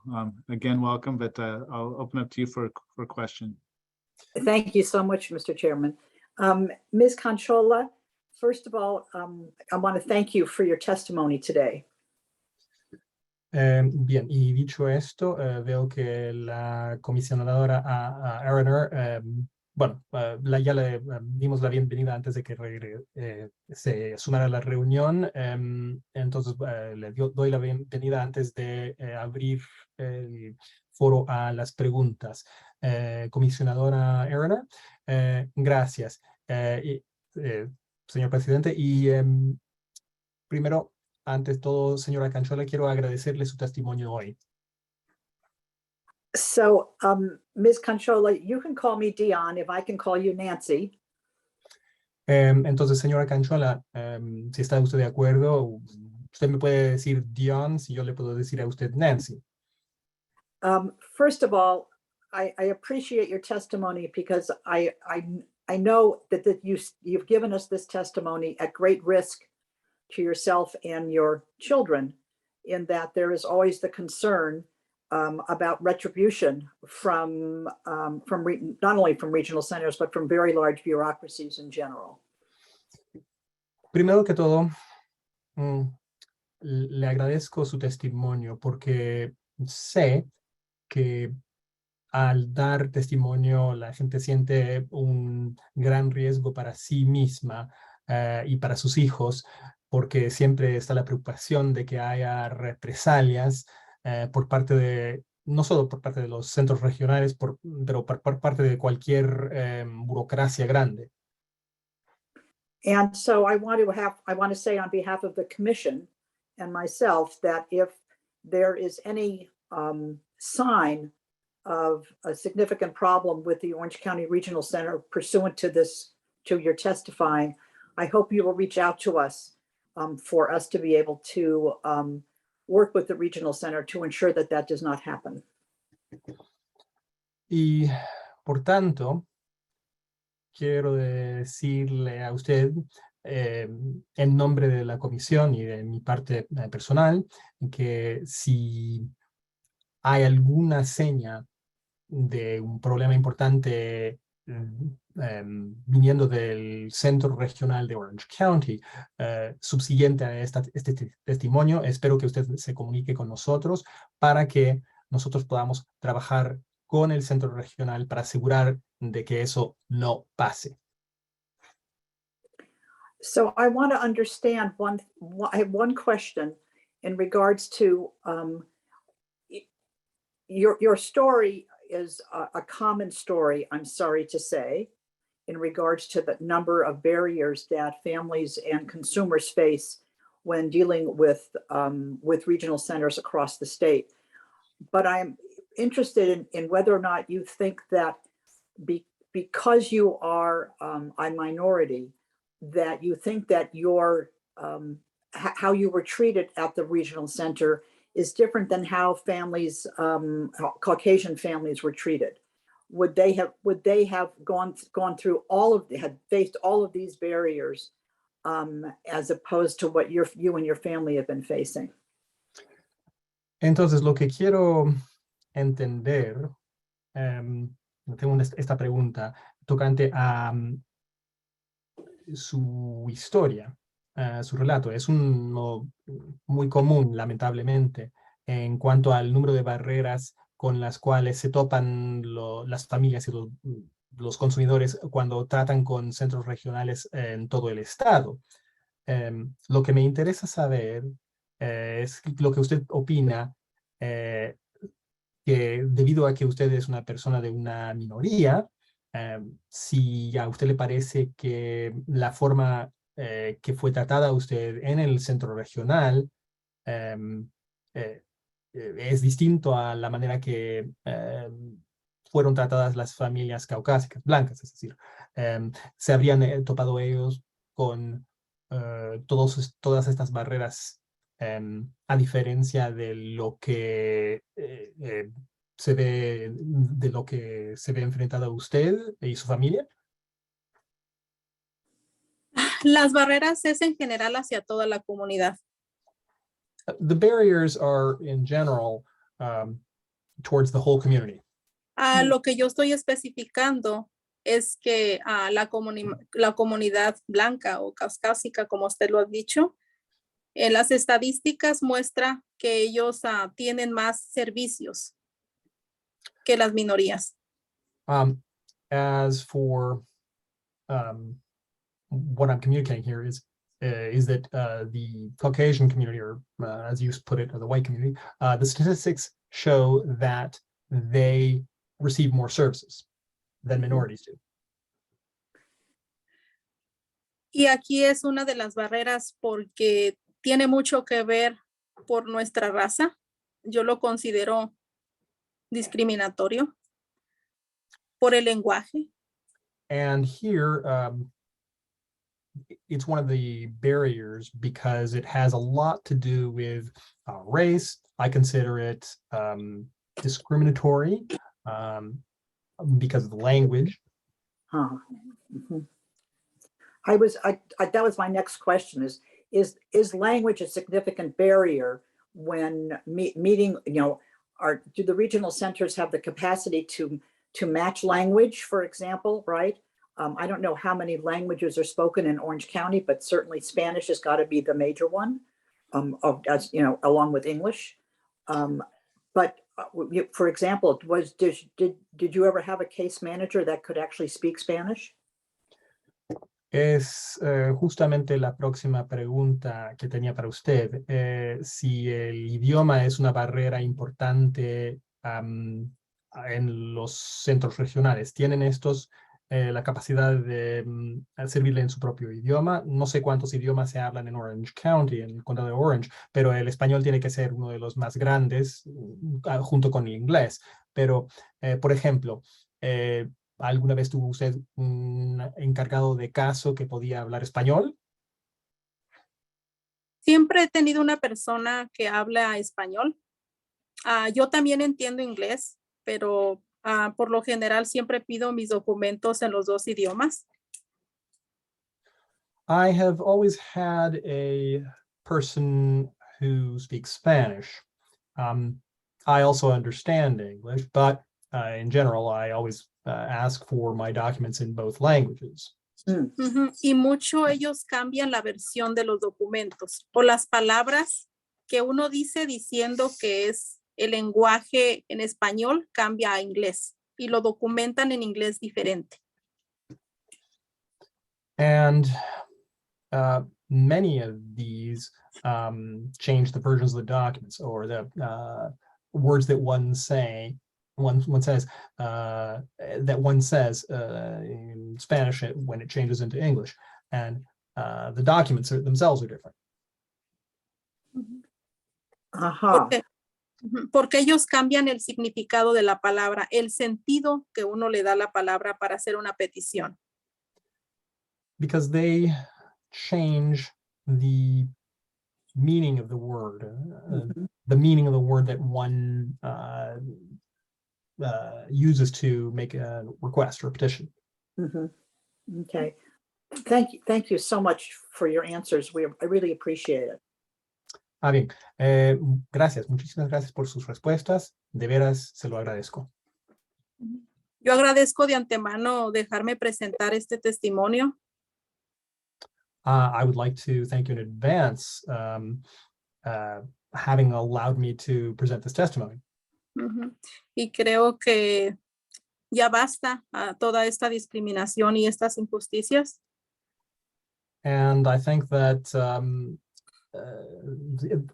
S2: again, welcome, but I'll open up to you for a question.
S9: Thank you so much, Mr. Chairman. Ms. Canchola, first of all, I want to thank you for your testimony today.
S8: Bien, y dicho esto, veo que la comisionadora Erner, bueno, ya le dimos la bienvenida antes de que se sumara a la reunión, entonces le doy la bienvenida antes de abrir el foro a las preguntas. Comisionadora Erner, gracias, señor presidente, y primero, antes de todo, señora Canchola, quiero agradecerle su testimonio hoy.
S9: So, Ms. Canchola, you can call me Dion if I can call you Nancy.
S8: Entonces, señora Canchola, si está usted de acuerdo, usted me puede decir Dion, si yo le puedo decir a usted Nancy.
S9: First of all, I appreciate your testimony, because I know that you've given us this testimony at great risk to yourself and your children, in that there is always the concern about retribution from not only from regional centers, but from very large bureaucracies in general.
S8: Primero que todo, le agradezco su testimonio, porque sé que al dar testimonio la gente siente un gran riesgo para sí misma y para sus hijos, porque siempre está la preocupación de que haya represalias por parte de, no solo por parte de los centros regionales, pero por parte de cualquier burocracia grande.
S9: And so I want to say on behalf of the commission and myself that if there is any sign of a significant problem with the Orange County Regional Center pursuant to your testifying, I hope you will reach out to us for us to be able to work with the regional center to ensure that that does not happen.
S8: Y por tanto, quiero decirle a usted, en nombre de la comisión y de mi parte personal, que si hay alguna seña de un problema importante viniendo del centro regional de Orange County, subsiguiente a este testimonio, espero que usted se comunique con nosotros para que nosotros podamos trabajar con el centro regional para asegurar de que eso no pase.
S9: So I want to understand I have one question in regards to your story is a common story, I'm sorry to say, in regards to the number of barriers that families and consumers face when dealing with regional centers across the state. But I'm interested in whether or not you think that because you are a minority, that you think that your how you were treated at the regional center is different than how families, Caucasian families were treated. Would they have gone through had faced all of these barriers as opposed to what you and your family have been facing?
S8: Entonces, lo que quiero entender, tengo esta pregunta tocante a su historia, su relato. Es uno muy común, lamentablemente, en cuanto al número de barreras con las cuales se topan las familias y los consumidores cuando tratan con centros regionales en todo el estado. Lo que me interesa saber es lo que usted opina, que debido a que usted es una persona de una minoría, si a usted le parece que la forma que fue tratada usted en el centro regional es distinto a la manera que fueron tratadas las familias caucásicas, blancas, es decir, se habrían topado ellos con todas estas barreras, a diferencia de lo que se ve, de lo que se ve enfrentada usted y su familia.
S7: Las barreras es en general hacia toda la comunidad.
S8: The barriers are in general towards the whole community.
S7: Lo que yo estoy especificando es que la comunidad blanca o caucásica, como usted lo ha dicho, en las estadísticas muestra que ellos tienen más servicios que las minorías.
S8: As for what I'm communicating here is that the Caucasian community, or as you put it, the white community, the statistics show that they receive more services than minorities do.
S7: Y aquí es una de las barreras porque tiene mucho que ver por nuestra raza. Yo lo considero discriminatorio por el lenguaje.
S8: And here, it's one of the barriers because it has a lot to do with race. I consider it discriminatory because of the language.
S9: Mhm. That was my next question is language a significant barrier when meeting, do the regional centers have the capacity to match language, for example, right? I don't know how many languages are spoken in Orange County, but certainly Spanish has got to be the major one, along with English. But for example, did you ever have a case manager that could actually speak Spanish?
S8: Es justamente la próxima pregunta que tenía para usted. Si el idioma es una barrera importante en los centros regionales, ¿tienen estos la capacidad de servirle en su propio idioma? No sé cuántos idiomas se hablan en Orange County, en el condado de Orange, pero el español tiene que ser uno de los más grandes junto con el inglés. Pero, por ejemplo, ¿alguna vez tuvo usted un encargado de caso que podía hablar español?
S7: Siempre he tenido una persona que habla español. Yo también entiendo inglés, pero por lo general siempre pido mis documentos en los dos idiomas.
S8: I have always had a person who speaks Spanish. I also understand English, but in general, I always ask for my documents in both languages.
S7: Y mucho ellos cambian la versión de los documentos o las palabras que uno dice diciendo que es el lenguaje en español cambia a inglés y lo documentan en inglés diferente.
S8: And many of these change the versions of the documents or the words that one says in Spanish when it changes into English, and the documents themselves are different.
S7: Porque ellos cambian el significado de la palabra, el sentido que uno le da a la palabra para hacer una petición.
S8: Because they change the meaning of the word, the meaning of the word that one uses to make a request or a petition.
S9: Okay. Thank you so much for your answers. I really appreciate it.
S8: Bien. Gracias. Muchísimas gracias por sus respuestas. De veras, se lo agradezco.
S7: Yo agradezco de antemano dejarme presentar este testimonio.
S8: I would like to thank you in advance having allowed me to present this testimony.
S7: Ujú. Y creo que ya basta a toda esta discriminación y estas injusticias.
S8: And I think that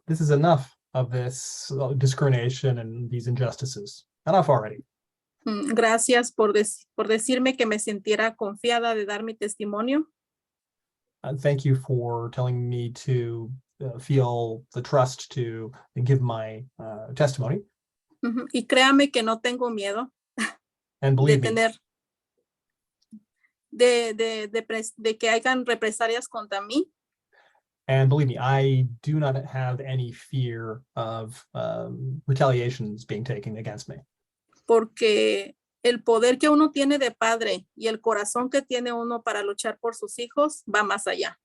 S8: this is enough of this discrimination and these injustices. Enough already.
S7: Gracias por decirme que me sintiera confiada de dar mi testimonio.
S8: Thank you for telling me to feel the trust to give my testimony.
S7: Ujú. Y créame que no tengo miedo
S8: And
S7: de
S8: believe me,
S7: tener, de que hagan represalias contra mí.
S8: and believe me, I do not have any fear of retaliations being taken against me.
S7: Porque el poder que uno tiene de padre y el corazón que tiene uno para luchar por sus hijos va más allá.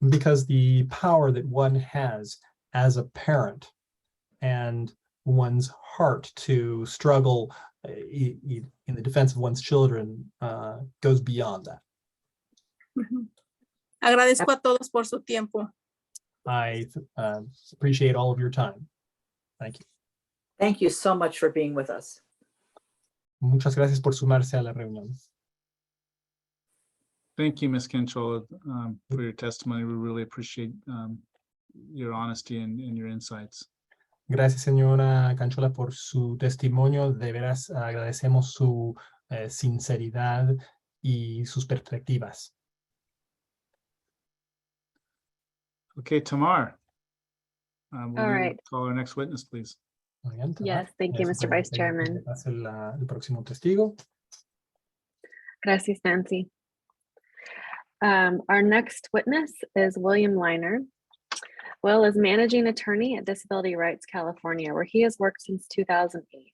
S8: Because the power that one has as a parent and one's heart to struggle in the defense of one's children goes beyond that.
S7: Ujú. Agradezco a todos por su tiempo.
S8: I appreciate all of your time. Thank you.
S9: Thank you so much for being with us.
S8: Muchas gracias por sumarse a la reunión.
S2: Thank you, Ms. Canchola, for your testimony. We really appreciate your honesty and your insights.
S8: Gracias, señora Canchola, por su testimonio. De veras agradecemos su sinceridad y sus perspectivas.
S2: Okay, Tamar. Will
S4: All
S2: you
S4: right.
S2: call our next witness, please?
S8: Muy bien,
S4: Yes, thank you, Mr. Vice Chairman.
S8: El próximo testigo.
S4: Gracias, Nancy. Our next witness is William Leiner. Will is managing attorney at Disability Rights California, where he has worked since 2008.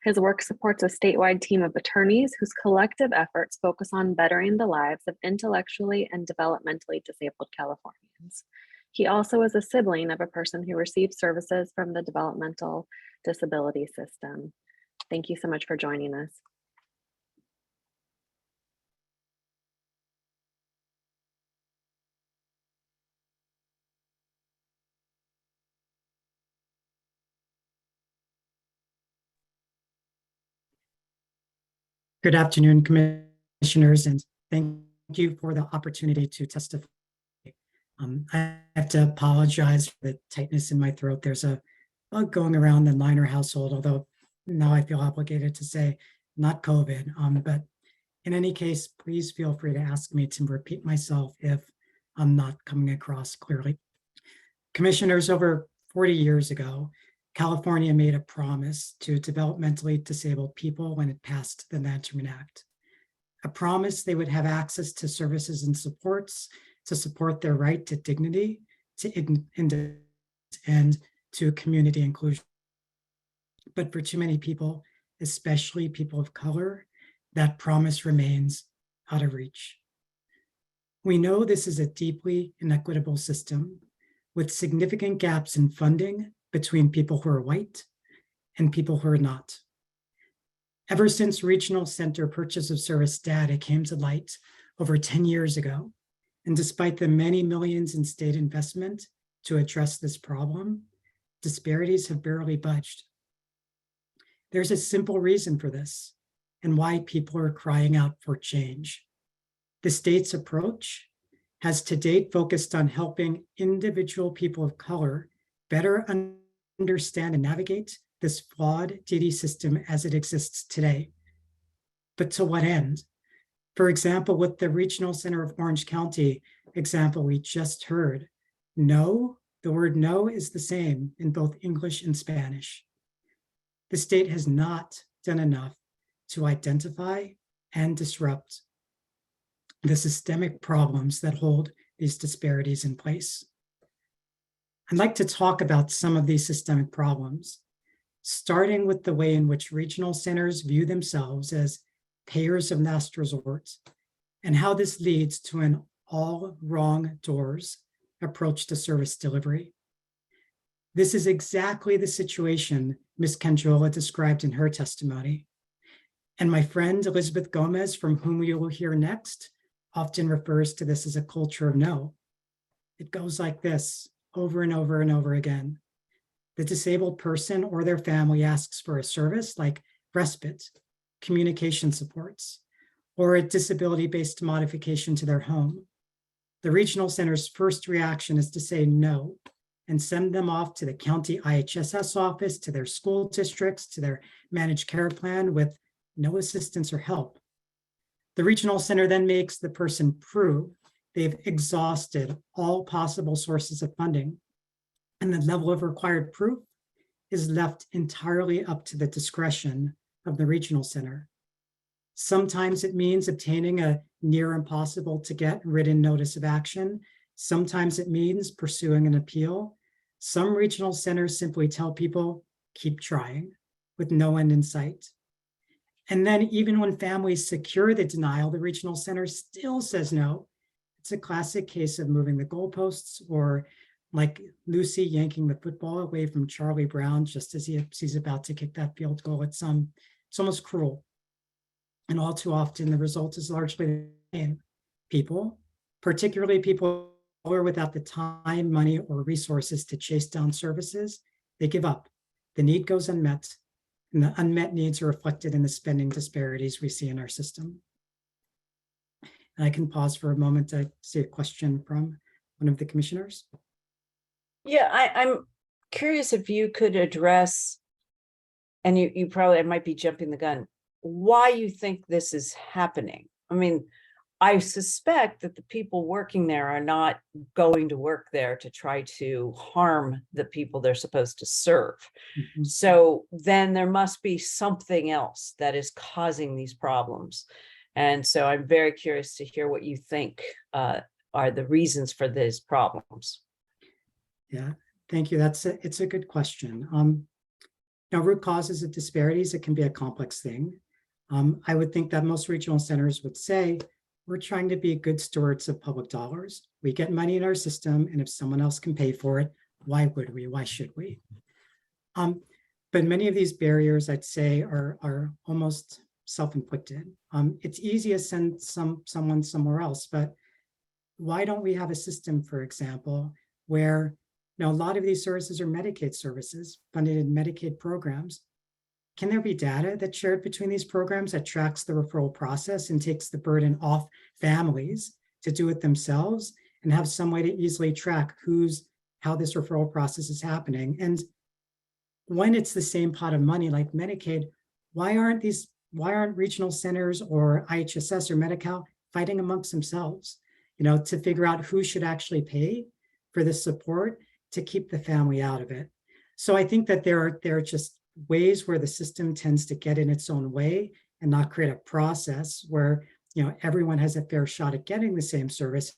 S4: His work supports a statewide team of attorneys whose collective efforts focus on bettering the lives of intellectually and developmentally disabled Californians. He also is a sibling of a person who receives services from the Developmental Disability System. Thank you so much for joining us.
S10: Good afternoon, commissioners, and thank you for the opportunity to testify. I have to apologize for the tightness in my throat. There's a bug going around the Leiner household, although now I feel obligated to say not COVID. But in any case, please feel free to ask me to repeat myself if I'm not coming across clearly. Commissioners, over 40 years ago, California made a promise to developmentally disabled people when it passed the Management Act. A promise they would have access to services and supports to support their right to dignity, to independence, and to community inclusion. But for too many people, especially people of color, that promise remains out of reach. We know this is a deeply inequitable system with significant gaps in funding between people who are white and people who are not. Ever since Regional Center Purchase of Service data came to light over 10 years ago, and despite the many millions in state investment to address this problem, disparities have barely budged. There's a simple reason for this and why people are crying out for change. The state's approach has to date focused on helping individual people of color better understand and navigate this flawed DD system as it exists today. But to what end? For example, with the Regional Center of Orange County example we just heard, no, the word no is the same in both English and Spanish. The state has not done enough to identify and disrupt the systemic problems that hold these disparities in place. I'd like to talk about some of these systemic problems, starting with the way in which regional centers view themselves as payers of last resort, and how this leads to an all wrong doors approach to service delivery. This is exactly the situation Ms. Canchola described in her testimony. And my friend Elizabeth Gomez, from whom we will hear next, often refers to this as a culture of no. It goes like this over and over and over again. The disabled person or their family asks for a service like respite, communication supports, or a disability-based modification to their home. The regional center's first reaction is to say no and send them off to the county IHSS office, to their school districts, to their managed care plan with no assistance or help. The regional center then makes the person prove they've exhausted all possible sources of funding, and the level of required proof is left entirely up to the discretion of the regional center. Sometimes it means obtaining a near impossible to get written notice of action. Sometimes it means pursuing an appeal. Some regional centers simply tell people, keep trying, with no end in sight. And then even when families secure the denial, the regional center still says no. It's a classic case of moving the goalposts, or like Lucy yanking the football away from Charlie Brown just as he's about to kick that field goal. It's almost cruel. And all too often, the result is largely the same. People, particularly people who are without the time, money, or resources to chase down services, they give up. The need goes unmet, and the unmet needs are reflected in the spending disparities we see in our system. And I can pause for a moment to see a question from one of the commissioners.
S11: Yeah, I'm curious if you could address, and you probably, I might be jumping the gun, why you think this is happening. I mean, I suspect that the people working there are not going to work there to try to harm the people they're supposed to serve.
S10: Mm-hmm.
S11: So then there must be something else that is causing these problems. And so I'm very curious to hear what you think are the reasons for these problems.
S10: Yeah, thank you. It's a good question. Now, root causes of disparities, it can be a complex thing. I would think that most regional centers would say, we're trying to be good stewards of public dollars. We get money in our system, and if someone else can pay for it, why would we? Why should we? But many of these barriers, I'd say, are almost self-inflicted. It's easy to send someone somewhere else, but why don't we have a system, for example, where now a lot of these services are Medicaid services funded in Medicaid programs? Can there be data that's shared between these programs that tracks the referral process and takes the burden off families to do it themselves, and have some way to easily track how this referral process is happening? And when it's the same pot of money like Medicaid, why aren't regional centers or IHSS or Medi-Cal fighting amongst themselves, to figure out who should actually pay for this support to keep the family out of it? So I think that there are just ways where the system tends to get in its own way and not create a process where everyone has a fair shot at getting the same service.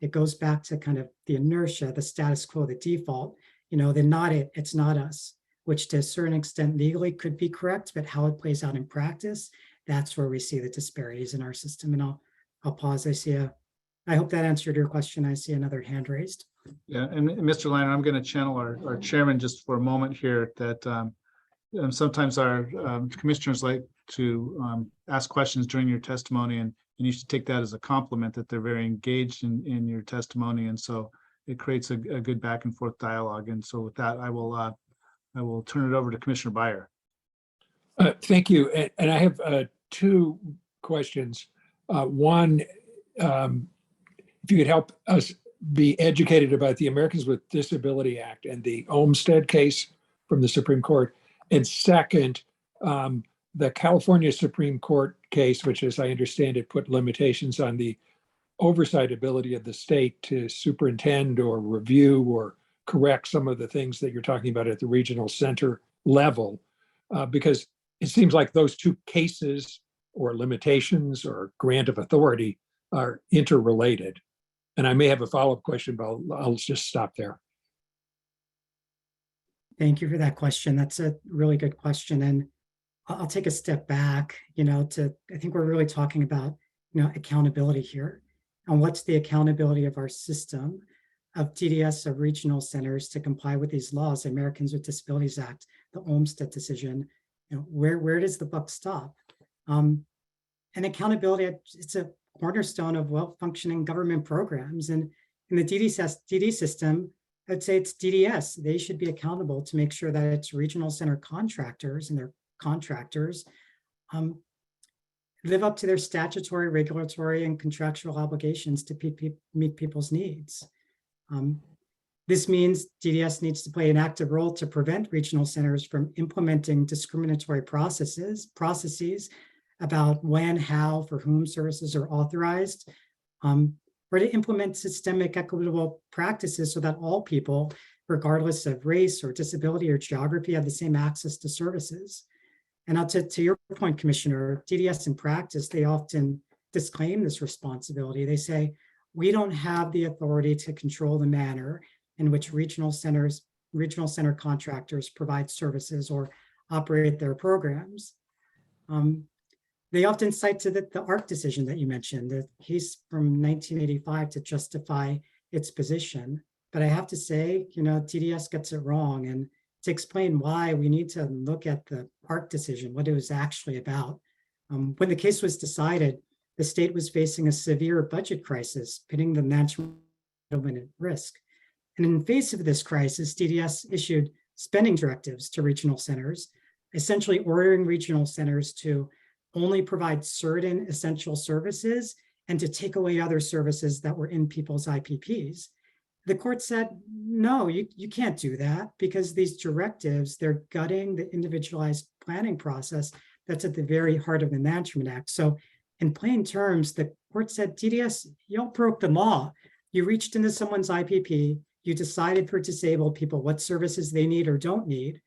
S10: It goes back to kind of the inertia, the status quo, the default, the not it, it's not us, which to a certain extent legally could be correct, but how it plays out in practice, that's where we see the disparities in our system. And I'll pause. I hope that answered your question. I see another hand raised.
S2: Yeah, and Mr. Leiner, I'm going to channel our chairman just for a moment here, that sometimes our commissioners like to ask questions during your testimony, and you should take that as a compliment that they're very engaged in your testimony. And so it creates a good back and forth dialogue. And so with that, I will turn it over to Commissioner Byer.
S12: Thank you. And I have two questions. One, if you could help us be educated about the Americans with Disability Act and the Olmstead case from the Supreme Court. And second, the California Supreme Court case, which, as I understand it, put limitations on the oversight ability of the state to superintend or review or correct some of the things that you're talking about at the regional center level, because it seems like those two cases or limitations or grant of authority are interrelated. And I may have a follow-up question, but I'll just stop there.
S10: Thank you for that question. That's a really good question. And I'll take a step back, I think we're really talking about, accountability here. And what's the accountability of our system of TDS of regional centers to comply with these laws, the Americans with Disabilities Act, the Olmstead decision, where does the buck stop? And accountability, it's a cornerstone of well-functioning government programs. And in the DD system, I'd say it's DDS. They should be accountable to make sure that it's regional center contractors and their contractors live up to their statutory, regulatory, and contractual obligations to meet people's needs. This means DDS needs to play an active role to prevent regional centers from implementing discriminatory processes about when, how, for whom services are authorized, or to implement systemic equitable practices so that all people, regardless of race or disability or geography, have the same access to services. And now to your point, Commissioner, DDS in practice, they often disclaim this responsibility. They say, we don't have the authority to control the manner in which regional center contractors provide services or operate their programs. They often cite to the ARC decision that you mentioned, the case from 1985 to justify its position. But I have to say, TDS gets it wrong. And to explain why, we need to look at the ARC decision, what it was actually about. When the case was decided, the state was facing a severe budget crisis, pitting the national government at risk. And in the face of this crisis, DDS issued spending directives to regional centers, essentially ordering regional centers to only provide certain essential services and to take away other services that were in people's IPPs. The court said, no, you can't do that because these directives, they're gutting the individualized planning process that's at the very heart of the Management Act. So in plain terms, the court said, TDS, you all broke the law. You reached into someone's IPP, you decided for disabled people what services they need or don't need.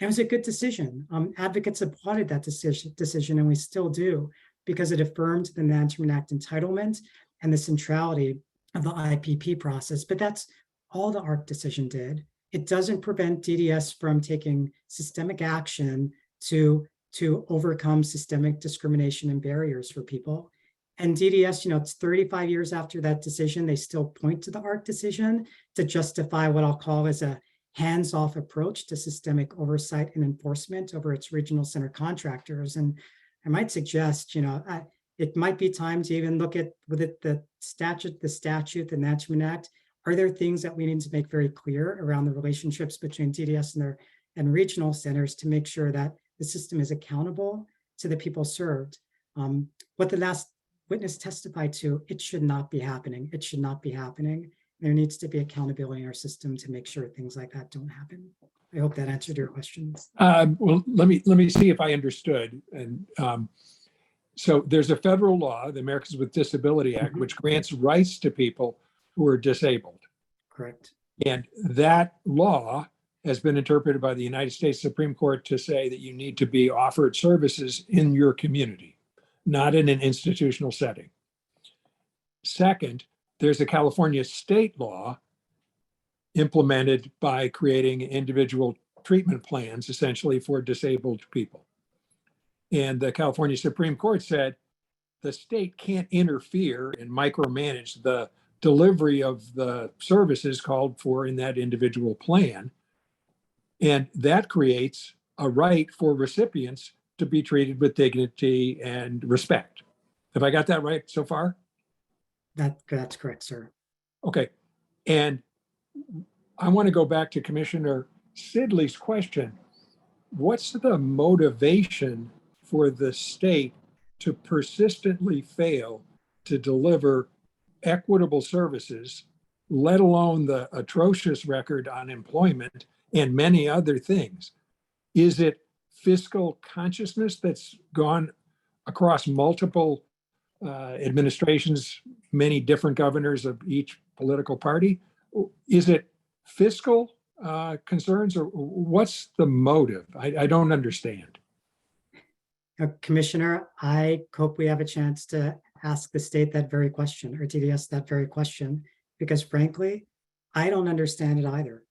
S10: It was a good decision. Advocates applauded that decision, and we still do, because it affirmed the Management Act entitlement and the centrality of the IPP process. But that's all the ARC decision did. It doesn't prevent DDS from taking systemic action to overcome systemic discrimination and barriers for people. And DDS, it's 35 years after that decision, they still point to the ARC decision to justify what I'll call as a hands-off approach to systemic oversight and enforcement over its regional center contractors. And I might suggest, it might be time to even look at the statute, the Management Act. Are there things that we need to make very clear around the relationships between DDS and regional centers to make sure that the system is accountable to the people served? What the last witness testified to, it should not be happening. It should not be happening. There needs to be accountability in our system to make sure things like that don't happen. I hope that answered your questions.
S12: Well, let me see if I understood. And so there's a federal law, the Americans with Disability Act, which grants rights to people who are disabled.
S10: Correct.
S12: And that law has been interpreted by the United States Supreme Court to say that you need to be offered services in your community, not in an institutional setting. Second, there's a California state law implemented by creating individual treatment plans, essentially for disabled people. And the California Supreme Court said the state can't interfere and micromanage the delivery of the services called for in that individual plan. And that creates a right for recipients to be treated with dignity and respect. Have I got that right so far?
S10: That's correct, sir.
S12: Okay. And I want to go back to Commissioner Sidley's question. What's the motivation for the state to persistently fail to deliver equitable services, let alone the atrocious record on employment and many other things? Is it fiscal consciousness that's gone across multiple administrations, many different governors of each political party? Is it fiscal concerns, or what's the motive? I don't understand.
S10: Commissioner, I hope we have a chance to ask the state that very question, or TDS that very question, because frankly, I don't understand it either.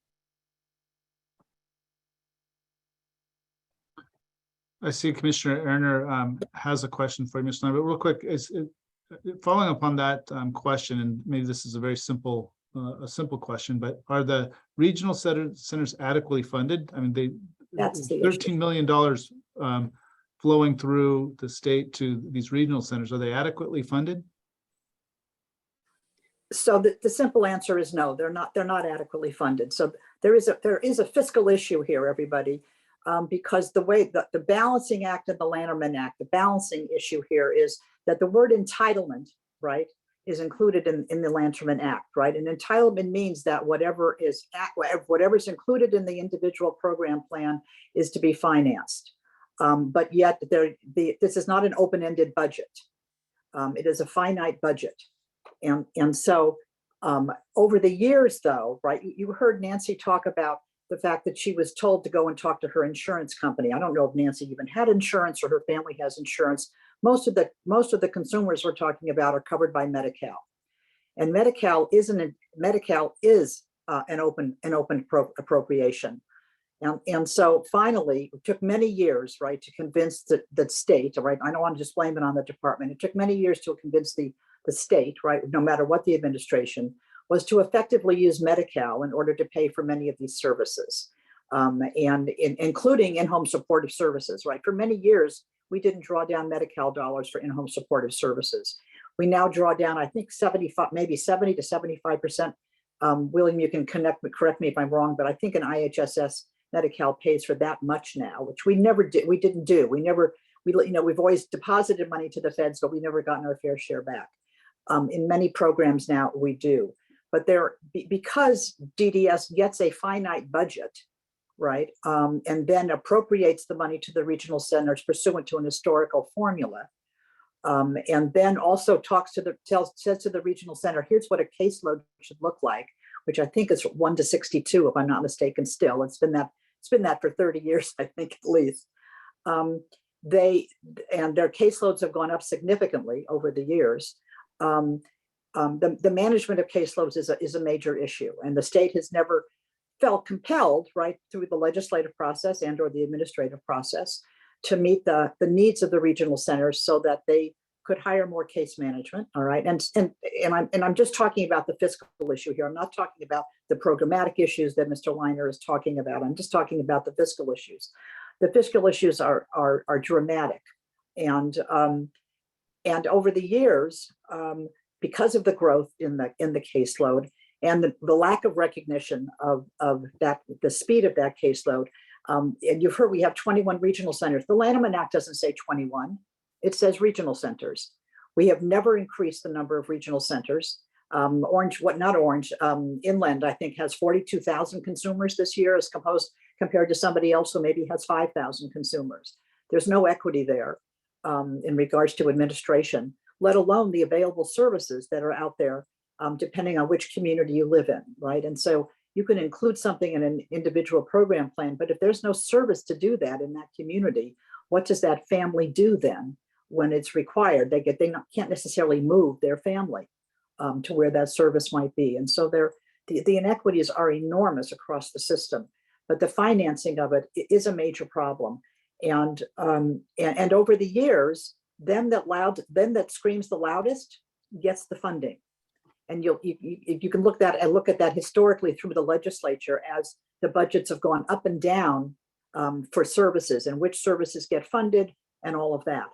S2: I see Commissioner Erner has a question for you, Mr. Leiner, but real quick, following up on that question, and maybe this is a very simple a simple question, but are the regional centers adequately funded? I mean,
S9: That's the issue.
S2: $13 million flowing through the state to these regional centers. Are they adequately funded?
S9: So the simple answer is no, they're not adequately funded. So there is a fiscal issue here, everybody, because the way the Balancing Act and the Leiner Act, the balancing issue here is that the word entitlement, right, is included in the Lanterman Act, right? And entitlement means that whatever is included in the individual program plan is to be financed. But yet this is not an open-ended budget. It is a finite budget. And so over the years, though, right, you heard Nancy talk about the fact that she was told to go and talk to her insurance company. I don't know if Nancy even had insurance or her family has insurance. Most of the consumers we're talking about are covered by Medi-Cal, and Medi-Cal is an open appropriation. And so finally, it took many years, right, to convince the state, right? I don't want to just blame it on the department. It took many years to convince the state, right, no matter what the administration, was to effectively use Medi-Cal in order to pay for many of these services, including in-home supportive services, right? For many years, we didn't draw down Medi-Cal dollars for in-home supportive services. We now draw down, I think, 75, maybe 70 to 75%. William, you can correct me if I'm wrong, but I think an IHSS Medi-Cal pays for that much now, which we never did. We didn't do. We've always deposited money to the feds, but we never gotten our fair share back. In many programs now we do, but because DDS gets a finite budget, right, and then appropriates the money to the regional centers pursuant to an historical formula, and then also says to the regional center, here's what a caseload should look like, which I think is 1 to 62, if I'm not mistaken. Still, it's been that for 30 years, I think, at least. Their caseloads have gone up significantly over the years. The management of caseloads is a major issue, and the state has never felt compelled, right, through the legislative process and or the administrative process, to meet the needs of the regional centers so that they could hire more case management. All right, and I'm just talking about the fiscal issue here. I'm not talking about the programmatic issues that Mr. Leiner is talking about. I'm just talking about the fiscal issues. The fiscal issues are dramatic, and over the years, because of the growth in the caseload and the lack of recognition of that, the speed of that caseload, and you've heard we have 21 regional centers. The Lanterman Act doesn't say 21; it says regional centers. We have never increased the number of regional centers. Inland, I think, has 42,000 consumers this year, as compared to somebody else who maybe has 5,000 consumers. There's no equity there in regards to administration, let alone the available services that are out there, depending on which community you live in, right? And so you can include something in an individual program plan, but if there's no service to do that in that community, what does that family do then when it's required? They can't necessarily move their family to where that service might be. And so the inequities are enormous across the system, but the financing of it is a major problem. And over the years, them that screams the loudest gets the funding. And you can look at that historically through the legislature as the budgets have gone up and down for services and which services get funded and all of that.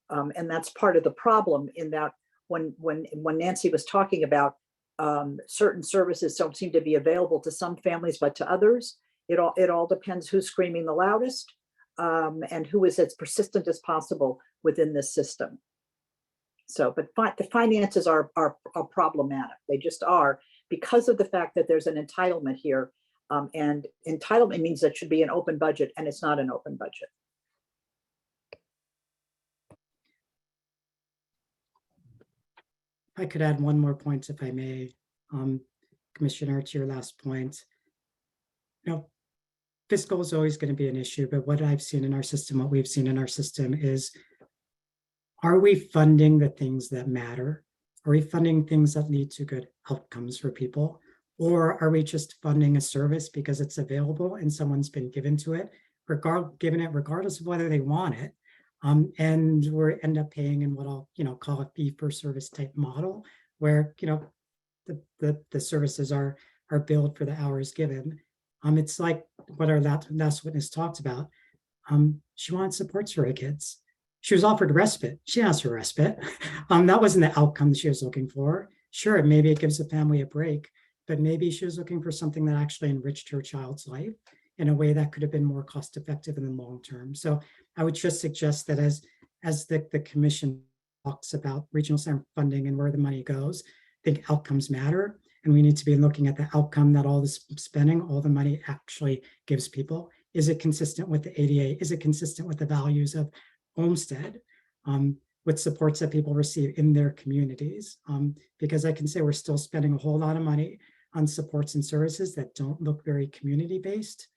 S9: And that's part of the problem, in that when Nancy was talking about certain services don't seem to be available to some families, but to others, it all depends who's screaming the loudest and who is as persistent as possible within this system. So, but the finances are problematic. They just are, because of the fact that there's an entitlement here, and entitlement means that should be an open budget, and it's not an open budget.
S10: I could add one more point, if I may, Commissioner, to your last point. Fiscal is always going to be an issue, but what I've seen in our system, what we've seen in our system is, are we funding the things that matter? Are we funding things that lead to good outcomes for people? Or are we just funding a service because it's available and someone's been given it regardless of whether they want it? And we end up paying in what I'll call a fee for service type model, where the services are billed for the hours given. It's like what our last witness talked about. She wanted supports for her kids. She was offered respite. She asked for respite. That wasn't the outcome she was looking for. Sure, maybe it gives the family a break, but maybe she was looking for something that actually enriched her child's life in a way that could have been more cost effective in the long term. So I would just suggest that as the commission talks about regional center funding and where the money goes, I think outcomes matter. And we need to be looking at the outcome that all this spending, all the money actually gives people. Is it consistent with the ADA? Is it consistent with the values of Olmsted? With supports that people receive in their communities? Because I can say we're still spending a whole lot of money on supports and services that don't look very community-based.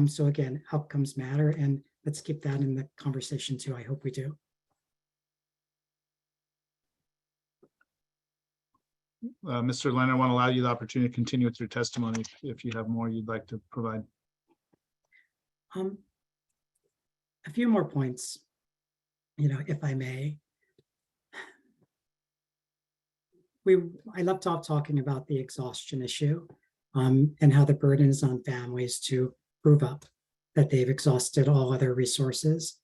S10: So again, outcomes matter, and let's keep that in the conversation too. I hope we do.
S2: Mr. Leiner, I want to allow you the opportunity to continue with your testimony if you have more you'd like to provide.
S10: A few more points, if I may. I left off talking about the exhaustion issue and how the burden is on families to prove up that they've exhausted all other resources.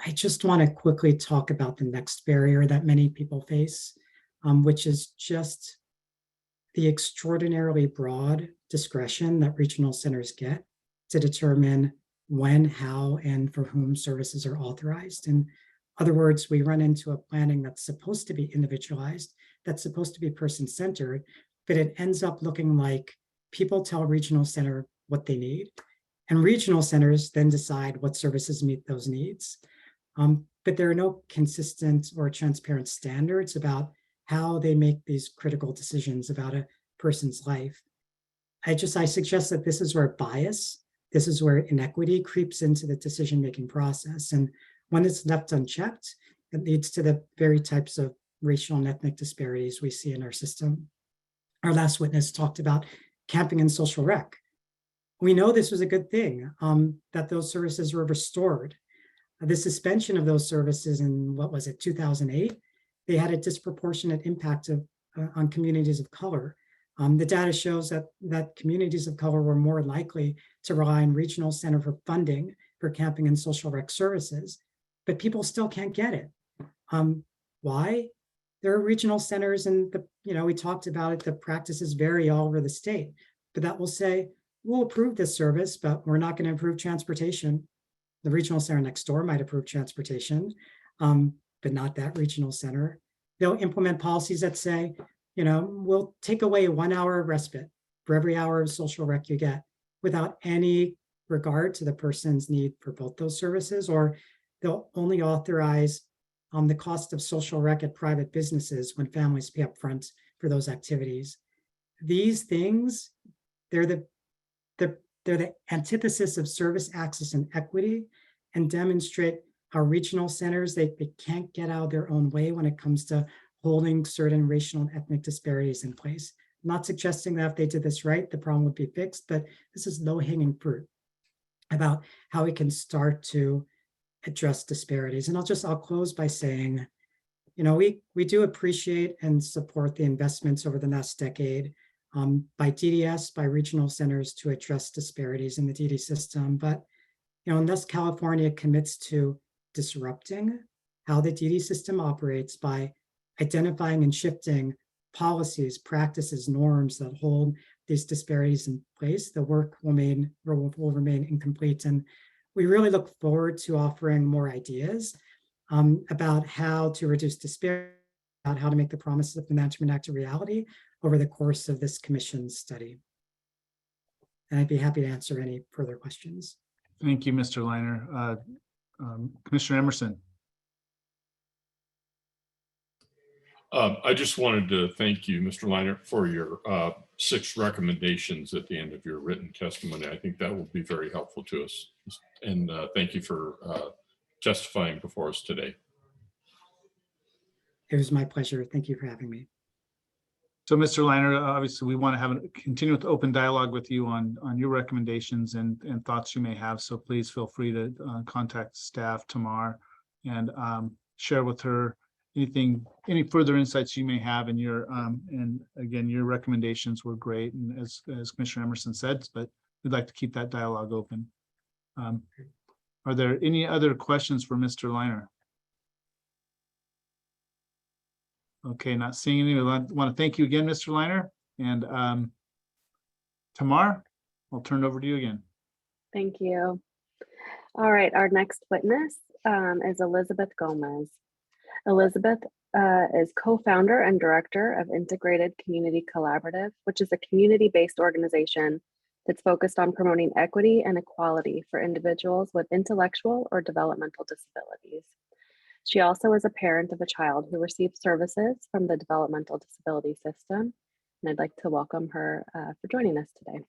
S10: I just want to quickly talk about the next barrier that many people face, which is just the extraordinarily broad discretion that regional centers get to determine when, how, and for whom services are authorized. In other words, we run into a planning that's supposed to be individualized, that's supposed to be person-centered, but it ends up looking like people tell regional center what they need, and regional centers then decide what services meet those needs. But there are no consistent or transparent standards about how they make these critical decisions about a person's life. I suggest that this is where bias, this is where inequity creeps into the decision-making process. And when it's left unchecked, it leads to the very types of racial and ethnic disparities we see in our system. Our last witness talked about camping and social rec. We know this was a good thing, that those services were restored. The suspension of those services in, 2008, they had a disproportionate impact on communities of color. The data shows that communities of color were more likely to rely on regional center for funding for camping and social rec services, but people still can't get it. Why? There are regional centers, and we talked about it, the practices vary all over the state, but that will say, we'll approve this service, but we're not going to approve transportation. The regional center next door might approve transportation, but not that regional center. They'll implement policies that say, we'll take away 1 hour of respite for every hour of social rec you get, without any regard to the person's need for both those services, or they'll only authorize the cost of social rec at private businesses when families pay up front for those activities. These things, they're the antithesis of service access and equity, and demonstrate how regional centers, they can't get out of their own way when it comes to holding certain racial and ethnic disparities in place. I'm not suggesting that if they did this right, the problem would be fixed, but this is low-hanging fruit about how we can start to address disparities. And I'll close by saying, we do appreciate and support the investments over the last decade by DDS, by regional centers to address disparities in the DD system. But unless California commits to disrupting how the DD system operates by identifying and shifting policies, practices, norms that hold these disparities in place, the work will remain incomplete. And we really look forward to offering more ideas about how to reduce disparity, about how to make the promises of the Management Act a reality over the course of this commission's study. And I'd be happy to answer any further questions.
S2: Thank you, Mr. Leiner. Commissioner Emerson.
S6: I just wanted to thank you, Mr. Leiner, for your 6 recommendations at the end of your written testimony. I think that will be very helpful to us. And thank you for testifying before us today.
S10: It was my pleasure. Thank you for having me.
S2: So, Mr. Leiner, obviously, we want to continue with open dialogue with you on your recommendations and thoughts you may have. So please feel free to contact staff tomorrow and share with her any further insights you may have, and and again, your recommendations were great, and as Commissioner Emerson said, but we'd like to keep that dialogue open. Are there any other questions for Mr. Leiner? Okay, not seeing any. I want to thank you again, Mr. Leiner, and Tamar, I'll turn it over to you again.
S4: Thank you. All right, our next witness is Elizabeth Gomez. Elizabeth is co-founder and director of Integrated Community Collaborative, which is a community-based organization that's focused on promoting equity and equality for individuals with intellectual or developmental disabilities. She also is a parent of a child who received services from the Developmental Disability System, and I'd like to welcome her for joining us today.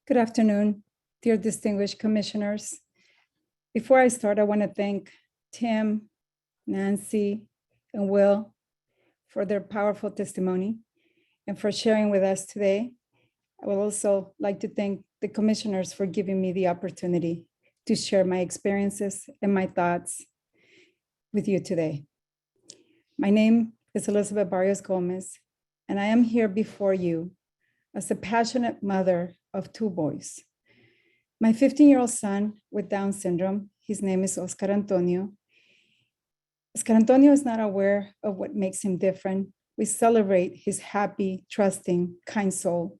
S13: Good afternoon, dear distinguished commissioners. Before I start, I want to thank Tim, Nancy, and Will for their powerful testimony and for sharing with us today. I would also like to thank the commissioners for giving me the opportunity to share my experiences and my thoughts with you today. My name is Elizabeth Barrios Gomez, and I am here before you as a passionate mother of 2 boys. My 15-year-old son with Down syndrome, his name is Oscar Antonio. Oscar Antonio is not aware of what makes him different. We celebrate his happy, trusting, kind soul.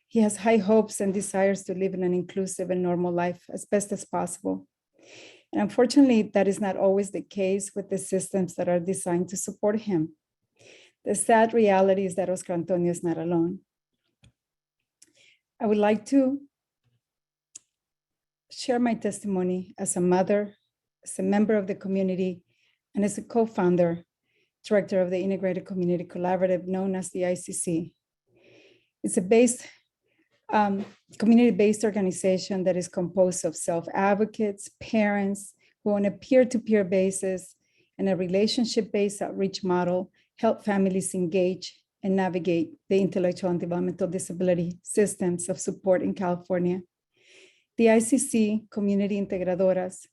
S13: He has high hopes and desires to live in an inclusive and normal life as best as possible. And unfortunately, that is not always the case with the systems that are designed to support him. The sad reality is that Oscar Antonio is not alone. I would like to share my testimony as a mother, as a member of the community, and as a co-founder, director of the Integrated Community Collaborative, known as the ICC. It's a community-based organization that is composed of self-advocates, parents, who on a peer-to-peer basis and a relationship-based outreach model help families engage and navigate the intellectual and developmental disability systems of support in California. The ICC, Community Integradoras,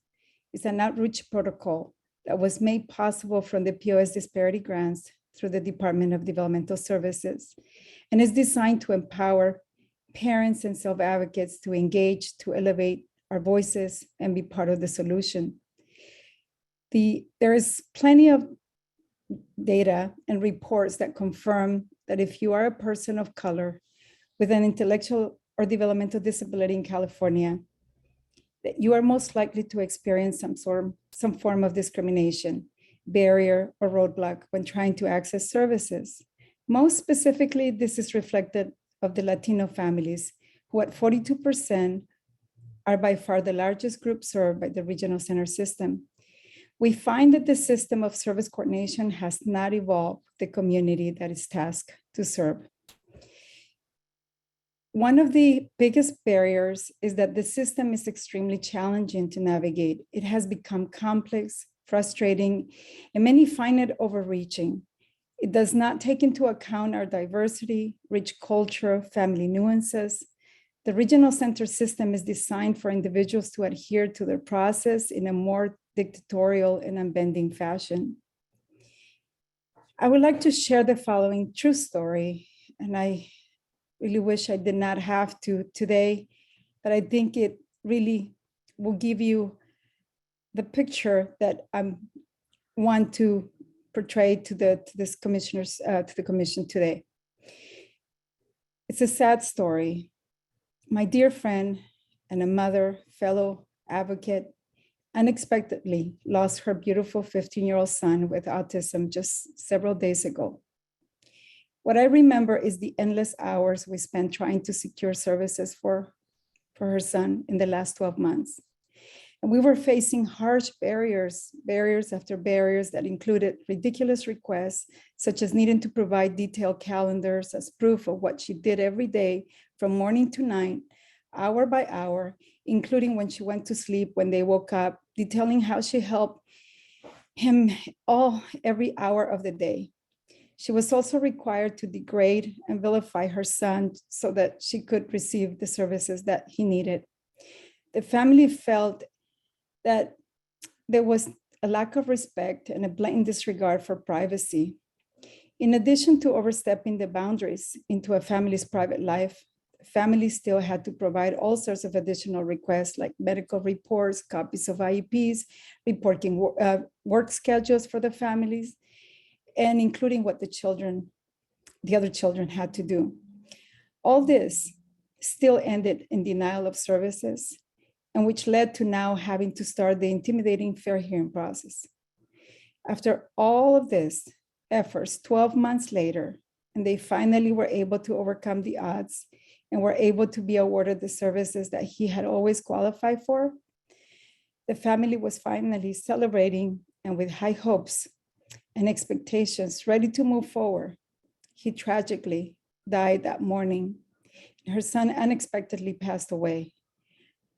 S13: is an outreach protocol that was made possible from the POS disparity grants through the Department of Developmental Services, and is designed to empower parents and self-advocates to engage, to elevate our voices and be part of the solution. There is plenty of data and reports that confirm that if you are a person of color with an intellectual or developmental disability in California, that you are most likely to experience some form of discrimination, barrier, or roadblock when trying to access services. Most specifically, this is reflected of the Latino families, who at 42% are by far the largest group served by the regional center system. We find that the system of service coordination has not evolved the community that is tasked to serve. One of the biggest barriers is that the system is extremely challenging to navigate. It has become complex, frustrating, and many find it overreaching. It does not take into account our diversity, rich culture, family nuances. The regional center system is designed for individuals to adhere to their process in a more dictatorial and unbending fashion. I would like to share the following true story, and I really wish I did not have to today, but I think it really will give you the picture that I want to portray to the commission today. It's a sad story. My dear friend and a mother, fellow advocate, unexpectedly lost her beautiful 15-year-old son with autism just several days ago. What I remember is the endless hours we spent trying to secure services for her son in the last 12 months. And we were facing harsh barriers after barriers that included ridiculous requests, such as needing to provide detailed calendars as proof of what she did every day from morning to night, hour by hour, including when she went to sleep, when they woke up, detailing how she helped him every hour of the day. She was also required to degrade and vilify her son so that she could receive the services that he needed. The family felt that there was a lack of respect and a blatant disregard for privacy. In addition to overstepping the boundaries into a family's private life, families still had to provide all sorts of additional requests like medical reports, copies of IEPs, reporting work schedules for the families, and including what the other children had to do. All this still ended in denial of services, and which led to now having to start the intimidating fair hearing process. After all of this efforts, 12 months later, and they finally were able to overcome the odds and were able to be awarded the services that he had always qualified for, the family was finally celebrating and with high hopes and expectations, ready to move forward. He tragically died that morning. Her son unexpectedly passed away.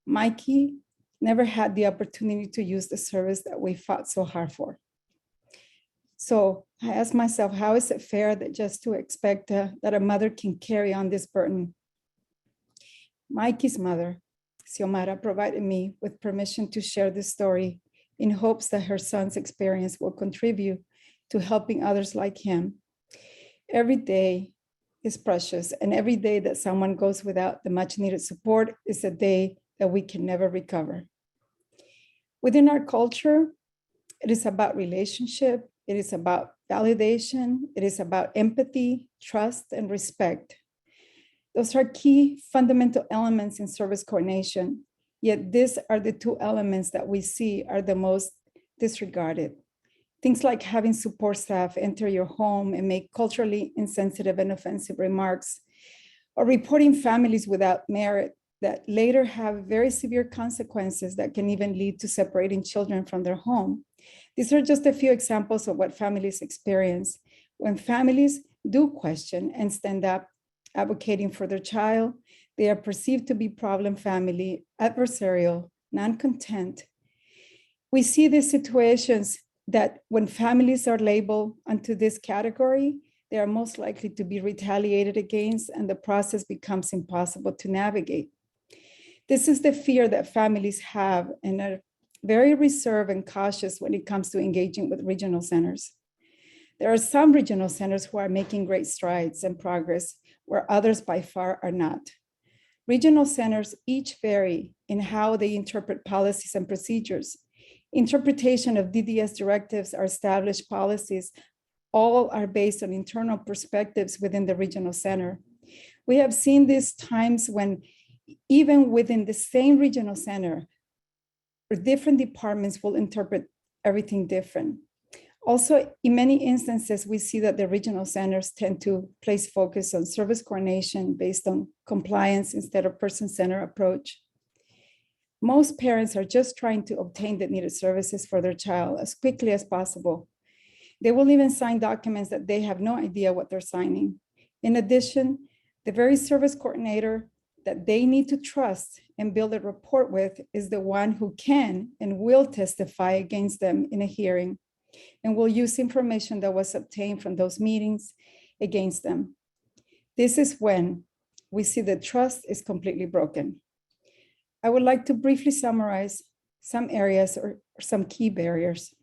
S13: Mikey never had the opportunity to use the service that we fought so hard for. So I asked myself, how is it fair that just to expect that a mother can carry on this burden? Mikey's mother, Xiomara, provided me with permission to share this story in hopes that her son's experience will contribute to helping others like him. Every day is precious, and every day that someone goes without the much needed support is a day that we can never recover. Within our culture, it is about relationship, it is about validation, it is about empathy, trust, and respect. Those are key fundamental elements in service coordination, yet these are the two elements that we see are the most disregarded. Things like having support staff enter your home and make culturally insensitive and offensive remarks, or reporting families without merit that later have very severe consequences that can even lead to separating children from their home. These are just a few examples of what families experience when families do question and stand up advocating for their child. They are perceived to be problem family, adversarial, non-content. We see these situations that when families are labeled onto this category, they are most likely to be retaliated against, and the process becomes impossible to navigate. This is the fear that families have and are very reserved and cautious when it comes to engaging with regional centers. There are some regional centers who are making great strides and progress, where others by far are not. Regional centers each vary in how they interpret policies and procedures. Interpretation of DDS directives or established policies all are based on internal perspectives within the regional center. We have seen these times when even within the same regional center, different departments will interpret everything different. Also, in many instances, we see that the regional centers tend to place focus on service coordination based on compliance instead of person-centered approach. Most parents are just trying to obtain the needed services for their child as quickly as possible. They will even sign documents that they have no idea what they're signing. In addition, the very service coordinator that they need to trust and build a rapport with is the one who can and will testify against them in a hearing and will use information that was obtained from those meetings against them. This is when we see that trust is completely broken. I would like to briefly summarize some areas or some key barriers.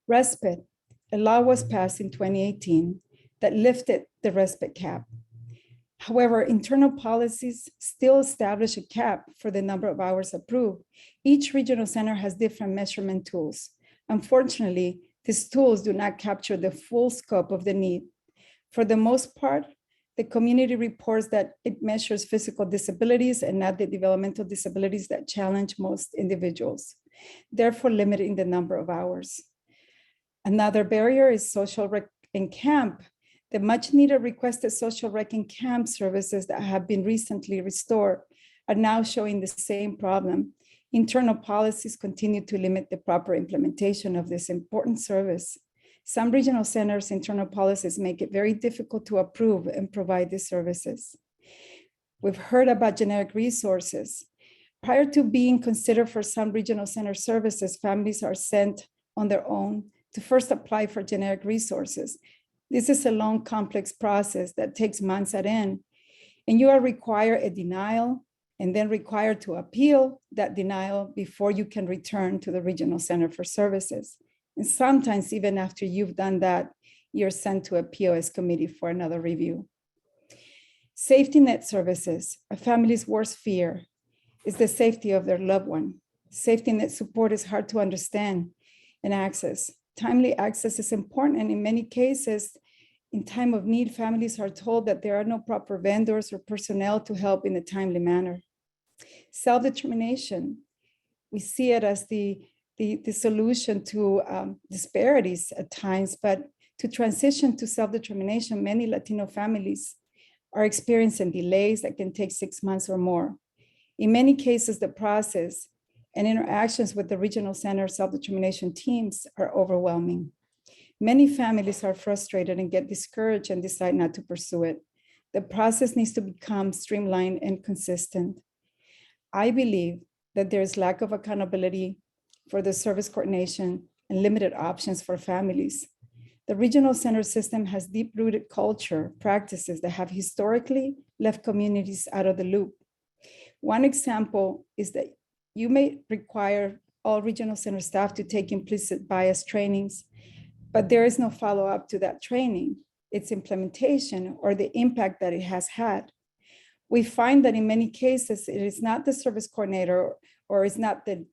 S13: Respite. A law was passed in 2018 that lifted the respite cap. However, internal policies still establish a cap for the number of hours approved. Each regional center has different measurement tools. Unfortunately, these tools do not capture the full scope of the need. For the most part, the community reports that it measures physical disabilities and not the developmental disabilities that challenge most individuals, therefore limiting the number of hours. Another barrier is social rec and camp. The much needed requested social rec and camp services that have been recently restored are now showing the same problem. Internal policies continue to limit the proper implementation of this important service. Some regional centers' internal policies make it very difficult to approve and provide these services. We've heard about generic resources. Prior to being considered for some regional center services, families are sent on their own to first apply for generic resources. This is a long, complex process that takes months at end, and you are required a denial and then required to appeal that denial before you can return to the Regional Center for Services. And sometimes even after you've done that, you're sent to a POS committee for another review. Safety net services, a family's worst fear is the safety of their loved one. Safety net support is hard to understand and access. Timely access is important, and in many cases, in time of need, families are told that there are no proper vendors or personnel to help in a timely manner. Self-determination, we see it as the solution to disparities at times, but to transition to self-determination, many Latino families are experiencing delays that can take 6 months or more. In many cases, the process and interactions with the Regional Center self-determination teams are overwhelming. Many families are frustrated and get discouraged and decide not to pursue it. The process needs to become streamlined and consistent. I believe that there is lack of accountability for the service coordination and limited options for families. The Regional Center system has deep-rooted culture practices that have historically left communities out of the loop. One example is that you may require all Regional Center staff to take implicit bias trainings, but there is no follow-up to that training, its implementation, or the impact that it has had. We find that in many cases, it is not the service coordinator or it's not the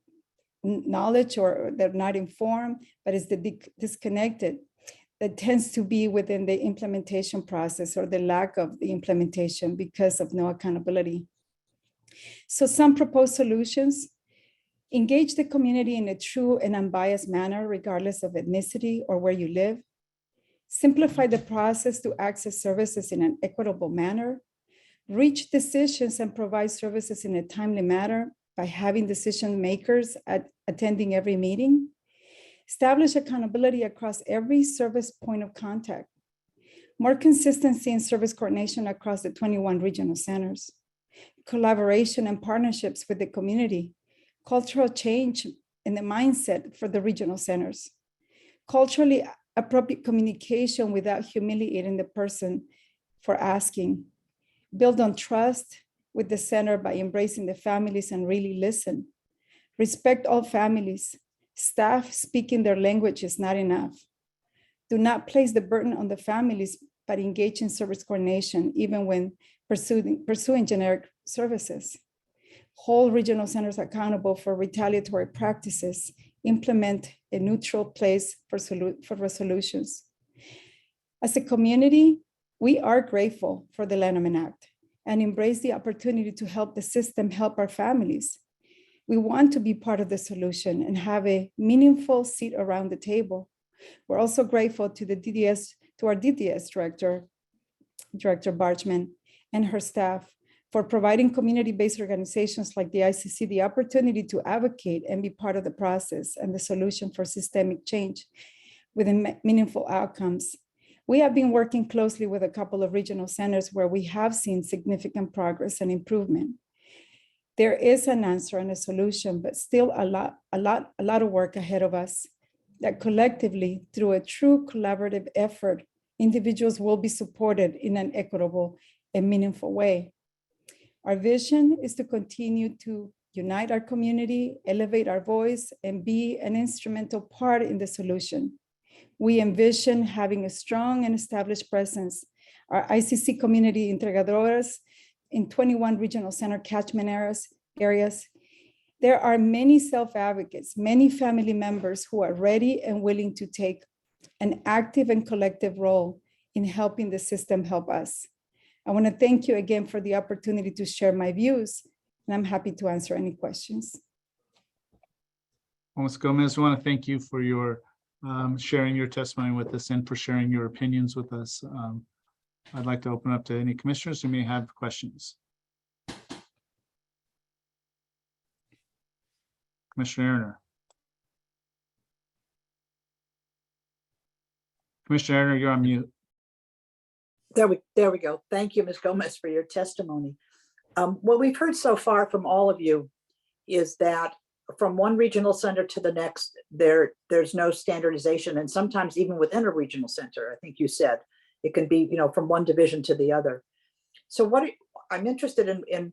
S13: knowledge or they're not informed, but it's the disconnected that tends to be within the implementation process or the lack of the implementation because of no accountability. So some proposed solutions: engage the community in a true and unbiased manner, regardless of ethnicity or where you live. Simplify the process to access services in an equitable manner. Reach decisions and provide services in a timely manner by having decision makers attending every meeting. Establish accountability across every service point of contact. More consistency in service coordination across the 21 regional centers. Collaboration and partnerships with the community. Cultural change in the mindset for the regional centers. Culturally appropriate communication without humiliating the person for asking. Build on trust with the center by embracing the families and really listen. Respect all families. Staff speaking their language is not enough. Do not place the burden on the families, but engage in service coordination, even when pursuing generic services. Hold regional centers accountable for retaliatory practices. Implement a neutral place for resolutions. As a community, we are grateful for the Lanham Act and embrace the opportunity to help the system help our families. We want to be part of the solution and have a meaningful seat around the table. We're also grateful to our DDS director, Director Barchman, and her staff for providing community-based organizations like the ICC the opportunity to advocate and be part of the process and the solution for systemic change with meaningful outcomes. We have been working closely with a couple of regional centers where we have seen significant progress and improvement. There is an answer and a solution, but still a lot of work ahead of us that collectively, through a true collaborative effort, individuals will be supported in an equitable and meaningful way. Our vision is to continue to unite our community, elevate our voice, and be an instrumental part in the solution. We envision having a strong and established presence. Our ICC community entregadoras in 21 regional center catchment areas. There are many self-advocates, many family members who are ready and willing to take an active and collective role in helping the system help us. I want to thank you again for the opportunity to share my views, and I'm happy to answer any questions.
S2: Ms. Gomez, I want to thank you for your sharing your testimony with us and for sharing your opinions with us. I'd like to open up to any commissioners who may have questions. Commissioner Erner. Commissioner Erner, you're on mute.
S9: There we go. Thank you, Ms. Gomez, for your testimony. What we've heard so far from all of you is that from one regional center to the next, there's no standardization. And sometimes even within a regional center, I think you said, it can be, from one division to the other. So I'm interested in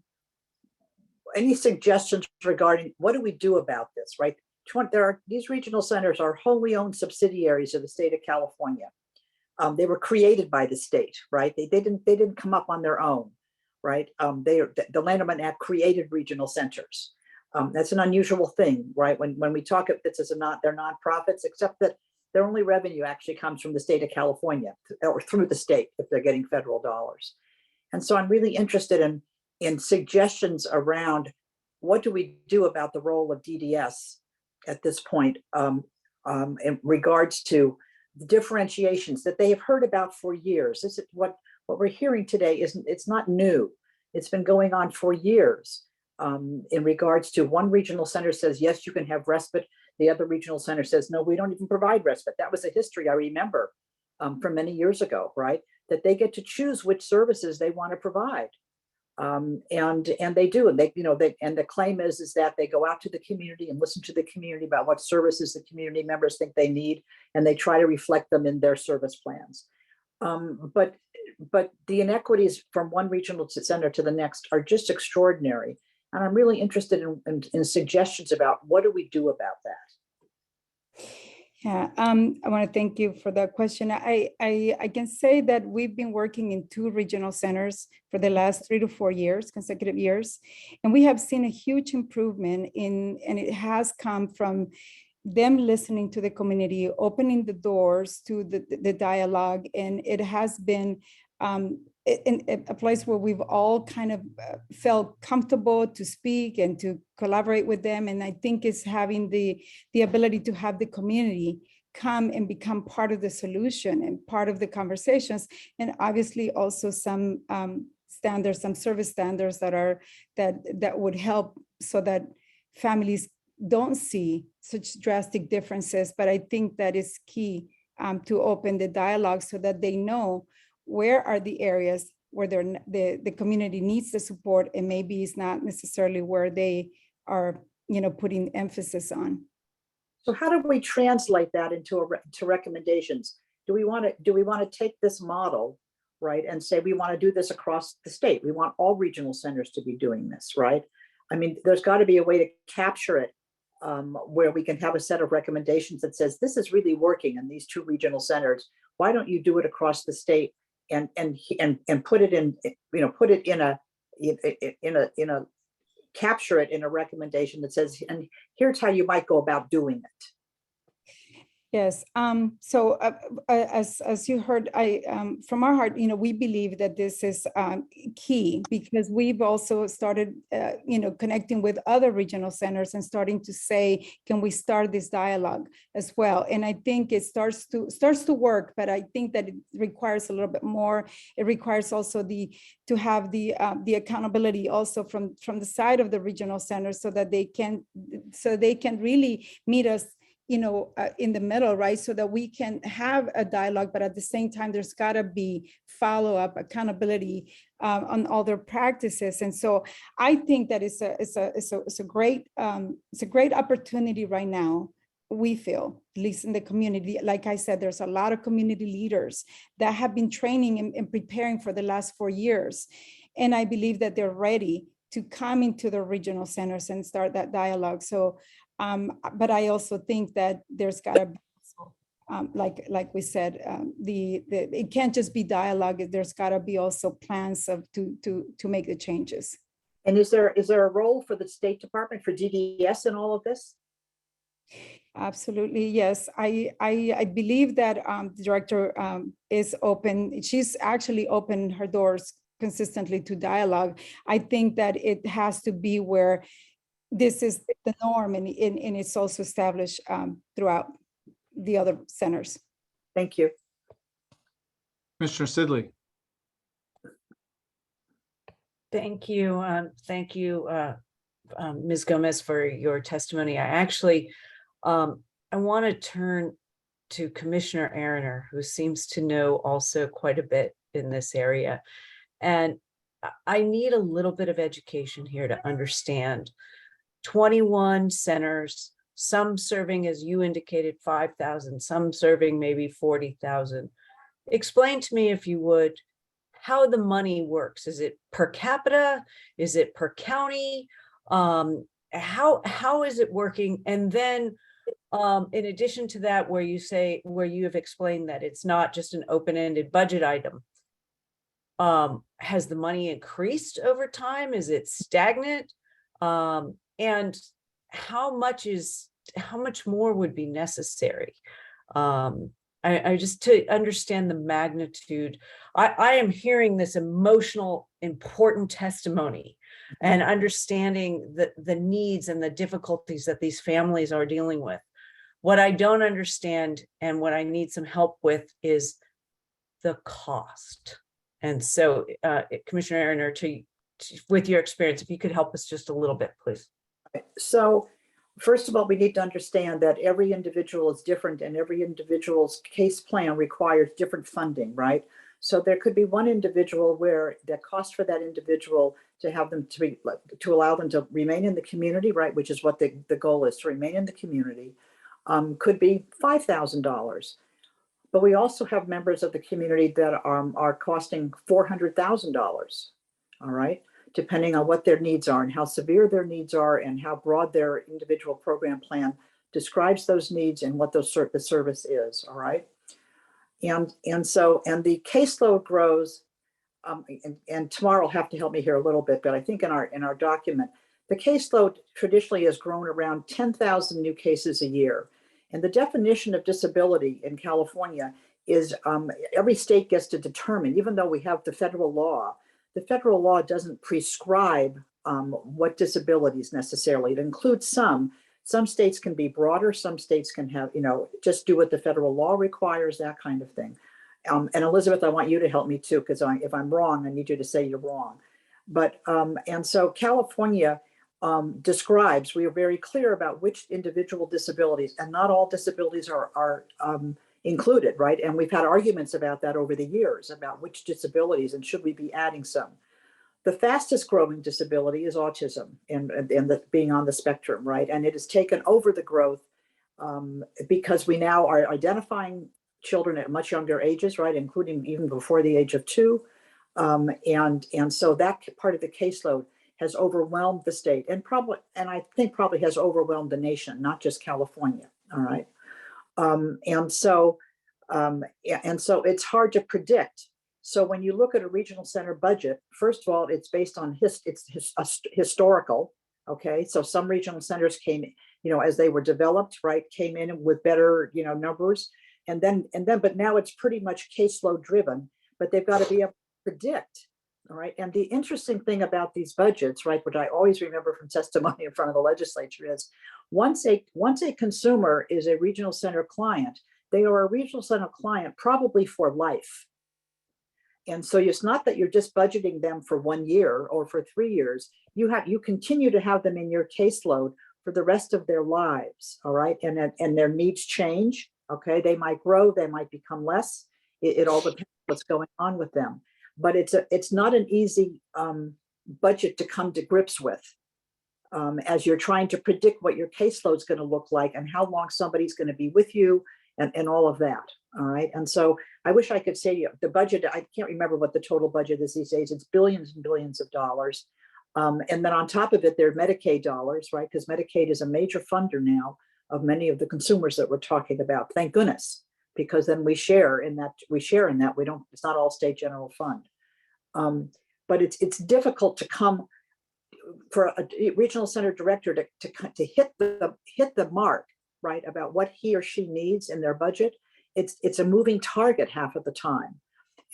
S9: any suggestions regarding what do we do about this, right? These regional centers are wholly owned subsidiaries of the state of California. They were created by the state, right? They didn't come up on their own, right? The Lanterman Act created regional centers. That's an unusual thing, right? When we talk of this as they're nonprofits, except that their only revenue actually comes from the state of California or through the state if they're getting federal dollars. And so I'm really interested in suggestions around what do we do about the role of DDS at this point in regards to the differentiations that they have heard about for years. This is what we're hearing today it's not new. It's been going on for years in regards to one regional center says, yes, you can have respite. The other regional center says, no, we don't even provide respite. That was a history I remember from many years ago, right? That they get to choose which services they want to provide. And they do, and and the claim is that they go out to the community and listen to the community about what services the community members think they need, and they try to reflect them in their service plans. But the inequities from one regional center to the next are just extraordinary, and I'm really interested in suggestions about what do we do about that.
S13: Yeah, I want to thank you for that question. I can say that we've been working in 2 regional centers for the last 3 to 4 years, consecutive years, and we have seen a huge improvement and it has come from them listening to the community, opening the doors to the dialogue, and it has been in a place where we've all kind of felt comfortable to speak and to collaborate with them. And I think it's having the ability to have the community come and become part of the solution and part of the conversations. And obviously also some standards, some service standards that would help so that families don't see such drastic differences. But I think that is key to open the dialogue so that they know where are the areas where the community needs the support, and maybe it's not necessarily where they are, putting emphasis on.
S9: So how do we translate that into recommendations? Do we want to take this model, right, and say we want to do this across the state? We want all regional centers to be doing this, right? I mean, there's got to be a way to capture it where we can have a set of recommendations that says this is really working in these 2 regional centers. Why don't you do it across the state? And put it in, capture it in a recommendation that says, and here's how you might go about doing it.
S13: Yes. So as you heard, from our heart, we believe that this is key because we've also started, connecting with other regional centers and starting to say, can we start this dialogue as well? And I think it starts to work, but I think that it requires a little bit more. It requires also to have the accountability also from the side of the regional centers so that they can really meet us in the middle, right? So that we can have a dialogue, but at the same time, there's gotta be follow-up accountability on all their practices. And so I think that it's a great opportunity right now. We feel, at least in the community, like I said, there's a lot of community leaders that have been training and preparing for the last 4 years. And I believe that they're ready to come into the regional centers and start that dialogue. So but I also think that there's got to be, like we said, it can't just be dialogue. There's got to be also plans to make the changes.
S9: And is there a role for the State Department for DDS in all of this?
S13: Absolutely, yes. I believe that the director is open. She's actually opened her doors consistently to dialogue. I think that it has to be where this is the norm, and it's also established throughout the other centers.
S9: Thank you.
S2: Commissioner Sidley.
S11: Thank you. Thank you, Ms. Gomez, for your testimony. I want to turn to Commissioner Aroner, who seems to know also quite a bit in this area. And I need a little bit of education here to understand 21 centers, some serving, as you indicated, 5,000, some serving maybe 40,000. Explain to me, if you would, how the money works. Is it per capita? Is it per county? How is it working? And then in addition to that, where you have explained that it's not just an open-ended budget item, has the money increased over time? Is it stagnant? And how much more would be necessary? I just, to understand the magnitude, I am hearing this emotional, important testimony and understanding the needs and the difficulties that these families are dealing with. What I don't understand and what I need some help with is the cost. And so, Commissioner Leiner, with your experience, if you could help us just a little bit, please.
S9: So first of all, we need to understand that every individual is different and every individual's case plan requires different funding, right? So there could be one individual where the cost for that individual to have them to allow them to remain in the community, right, which is what the goal is, to remain in the community, could be $5,000. But we also have members of the community that are costing $400,000, all right, depending on what their needs are and how severe their needs are and how broad their individual program plan describes those needs and what the service is, all right? And the caseload grows, and Tamara will have to help me here a little bit, but I think in our document, the caseload traditionally has grown around 10,000 new cases a year. And the definition of disability in California is every state gets to determine, even though we have the federal law doesn't prescribe what disabilities necessarily. It includes some states can be broader, some states can have, just do what the federal law requires, that kind of thing. And Elizabeth, I want you to help me too, because if I'm wrong, I need you to say you're wrong. But, and so California describes, we are very clear about which individual disabilities, and not all disabilities are included, right? And we've had arguments about that over the years, about which disabilities and should we be adding some. The fastest growing disability is autism and being on the spectrum, right? And it has taken over the growth because we now are identifying children at much younger ages, right? Including even before the age of 2. And so that part of the caseload has overwhelmed the state and I think probably has overwhelmed the nation, not just California. All right. And so it's hard to predict. So when you look at a regional center budget, first of all, it's based on historical. Okay. So some regional centers came, as they were developed, right, came in with better, numbers. But now it's pretty much caseload driven, but they've got to be able to predict. All right. And the interesting thing about these budgets, right, which I always remember from testimony in front of the legislature is once a consumer is a regional center client, they are a regional center client probably for life. And so it's not that you're just budgeting them for 1 year or for 3 years. You continue to have them in your caseload for the rest of their lives. All right. And their needs change. Okay. They might grow, they might become less. It all depends what's going on with them. But it's not an easy budget to come to grips with as you're trying to predict what your caseload is going to look like and how long somebody's going to be with you and all of that. All right. And so I wish I could say the budget, I can't remember what the total budget is these days. It's billions and billions of dollars. And then on top of it, there are Medicaid dollars, right? Because Medicaid is a major funder now of many of the consumers that we're talking about. Thank goodness. Because then we share in that. We don't. It's not all state general fund, but it's difficult to come for a regional center director to hit the mark, right, about what he or she needs in their budget. It's a moving target half of the time,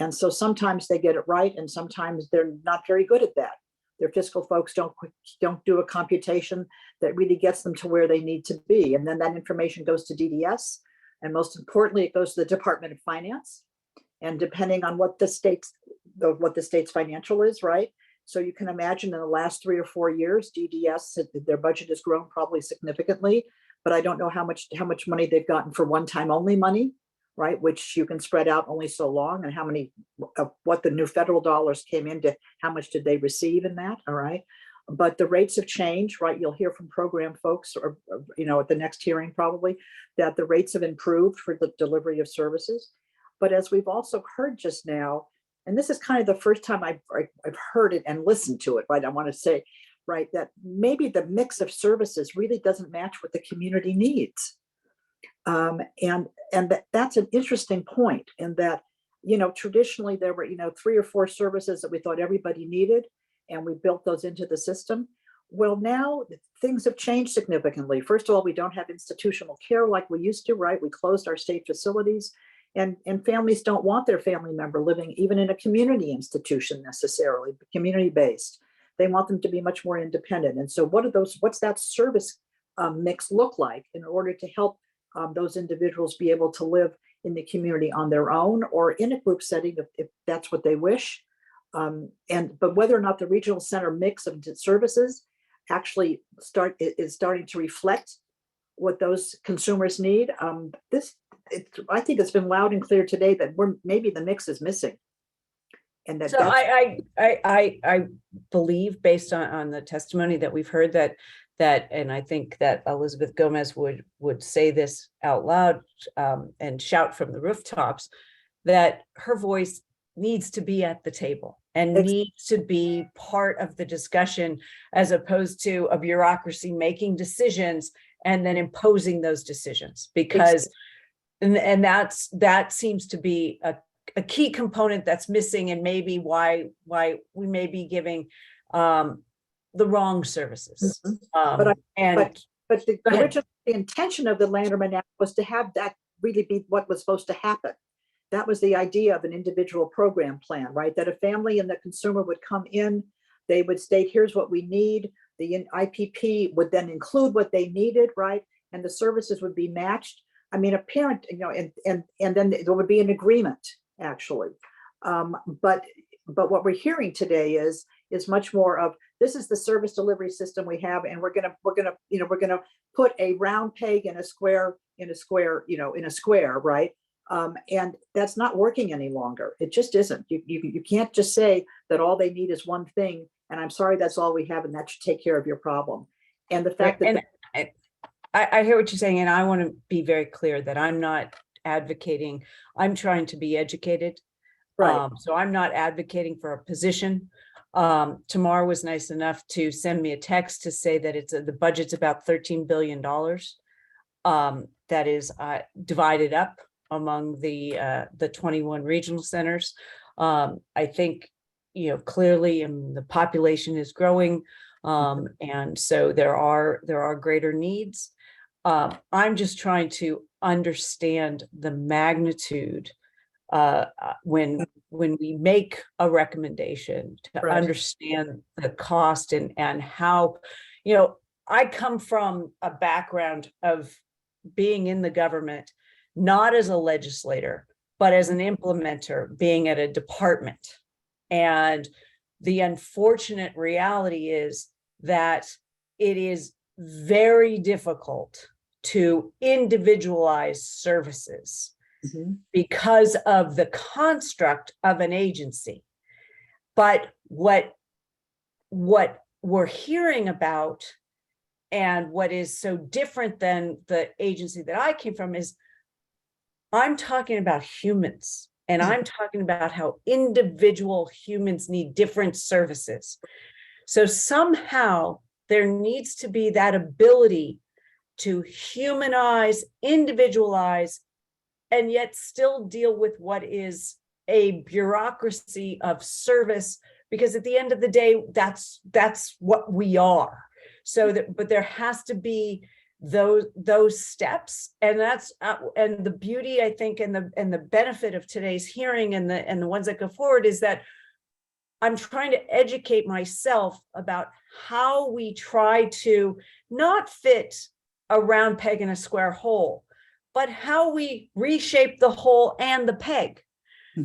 S9: and so sometimes they get it right, and sometimes they're not very good at that. Their fiscal folks don't do a computation that really gets them to where they need to be, and then that information goes to DDS. And most importantly, it goes to the Department of Finance. And depending on what the state's financial is, right? So you can imagine in the last 3 or 4 years, DDS, their budget has grown probably significantly, but I don't know how much money they've gotten for one-time only money, right? Which you can spread out only so long, and how many of what the new federal dollars came into, how much did they receive in that, all right? But the rates have changed, right? You'll hear from program folks or at the next hearing probably that the rates have improved for the delivery of services. But as we've also heard just now, and this is kind of the first time I've heard it and listened to it, right? I want to say, right, that maybe the mix of services really doesn't match what the community needs. And that's an interesting point in that, traditionally there were, 3 or 4 services that we thought everybody needed, and we built those into the system. Well, now things have changed significantly. First of all, we don't have institutional care like we used to, right? We closed our state facilities, and families don't want their family member living even in a community institution necessarily, community-based. They want them to be much more independent. And so what's that service mix look like in order to help those individuals be able to live in the community on their own or in a group setting if that's what they wish? But whether or not the regional center mix of services actually is starting to reflect what those consumers need. I think it's been loud and clear today that maybe the mix is missing. And that
S11: so I believe based on the testimony that we've heard that and I think that Elizabeth Gomez would say this out loud and shout from the rooftops that her voice needs to be at the table and needs to be part of the discussion as opposed to a bureaucracy making decisions and then imposing those decisions, because and that seems to be a key component that's missing, and maybe why we may be giving the wrong services.
S9: But the intention of the Leiner Act was to have that really be what was supposed to happen. That was the idea of an individual program plan, right? That a family and the consumer would come in, they would state, here's what we need. The IPP would then include what they needed, right? And the services would be matched. I mean, a parent, and then there would be an agreement, actually. But what we're hearing today is much more of, this is the service delivery system we have, and we're gonna put a round peg in a square, right? And that's not working any longer. It just isn't. You can't just say that all they need is one thing, and I'm sorry, that's all we have, and that should take care of your problem. And the fact that
S11: I hear what you're saying, and I want to be very clear that I'm not advocating. I'm trying to be educated.
S9: Right.
S11: So I'm not advocating for a position. Tamar was nice enough to send me a text to say that the budget's about $13 billion. That is divided up among the 21 regional centers. I think, clearly the population is growing. And so there are greater needs. I'm just trying to understand the magnitude when we make a recommendation to understand the cost and how, I come from a background of being in the government, not as a legislator, but as an implementer, being at a department. And the unfortunate reality is that it is very difficult to individualize services because of the construct of an agency. But what we're hearing about and what is so different than the agency that I came from is I'm talking about humans, and I'm talking about how individual humans need different services. So somehow there needs to be that ability to humanize, individualize, and yet still deal with what is a bureaucracy of service, because at the end of the day, that's what we are. So but there has to be those steps, and that's and the beauty, I think, and the benefit of today's hearing and the ones that go forward is that I'm trying to educate myself about how we try to not fit a round peg in a square hole, but how we reshape the hole and the peg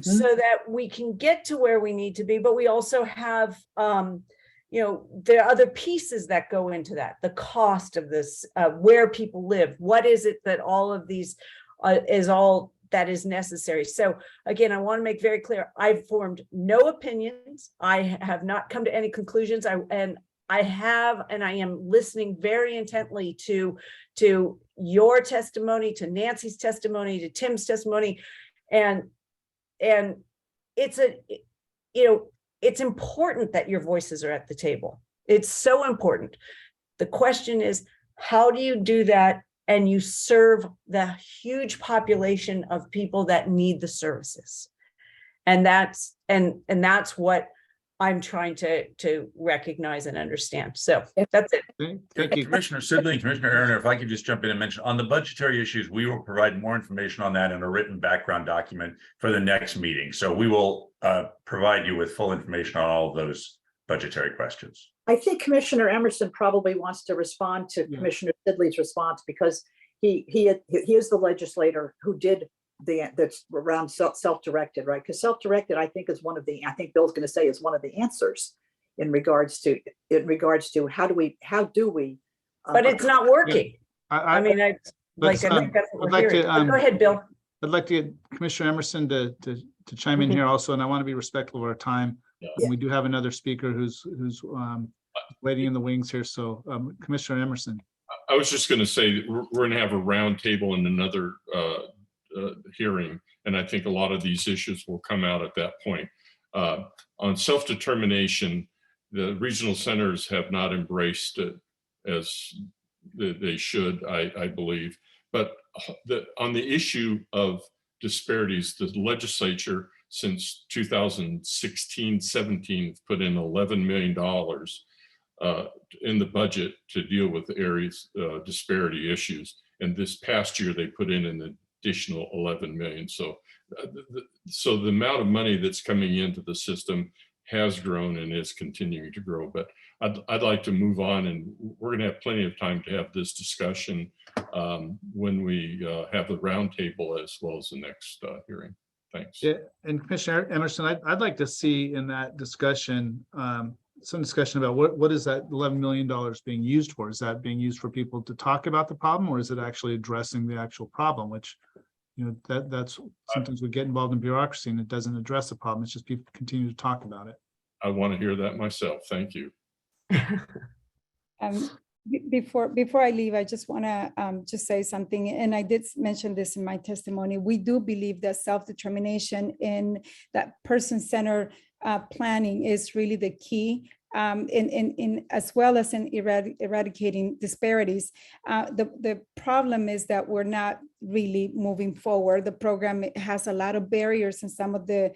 S11: so that we can get to where we need to be. But we also have, there are other pieces that go into that, the cost of this, where people live, what is it that all of these is all that is necessary. So again, I want to make very clear, I've formed no opinions. I have not come to any conclusions. I have, and I am listening very intently to your testimony, to Nancy's testimony, to Tim's testimony, and it's it's important that your voices are at the table. It's so important. The question is, how do you do that and you serve the huge population of people that need the services? And that's what I'm trying to recognize and understand. So that's it.
S2: Thank you.
S3: Commissioner Sidley, Commissioner Erner, if I could just jump in and mention on the budgetary issues, we will provide more information on that in a written background document for the next meeting. So we will provide you with full information on all of those budgetary questions.
S9: I think Commissioner Emerson probably wants to respond to Commissioner Sidley's response, because he is the legislator who did that's around self-directed, right? Because self-directed, I think, is one of the, I think Bill's going to say, is one of the answers in regards to how do we
S11: but it's not working.
S2: I
S11: think that's what we're hearing. Go ahead, Bill.
S2: I'd like to get Commissioner Emerson to chime in here also, and I want to be respectful of our time. And we do have another speaker who's waiting in the wings here. So Commissioner Emerson.
S6: I was just going to say we're going to have a round table in another hearing, and I think a lot of these issues will come out at that point. On self-determination, the regional centers have not embraced it as they should, I believe. But on the issue of disparities, the legislature since 2016-17 put in $11 million in the budget to deal with areas disparity issues. And this past year, they put in an additional 11 million. So the amount of money that's coming into the system has grown and is continuing to grow. But I'd like to move on, and we're going to have plenty of time to have this discussion when we have the roundtable as well as the next hearing. Thanks.
S2: Yeah, and Commissioner Emerson, I'd like to see in that discussion some discussion about what is that $11 million being used for? Is that being used for people to talk about the problem, or is it actually addressing the actual problem? Which, that's sometimes we get involved in bureaucracy and it doesn't address the problem. It's just people continue to talk about it.
S6: I want to hear that myself. Thank you.
S13: Before I leave, I just want to just say something, and I did mention this in my testimony. We do believe that self-determination in that person-centered planning is really the key, in as well as in eradicating disparities. The problem is that we're not really moving forward. The program has a lot of barriers, and some of the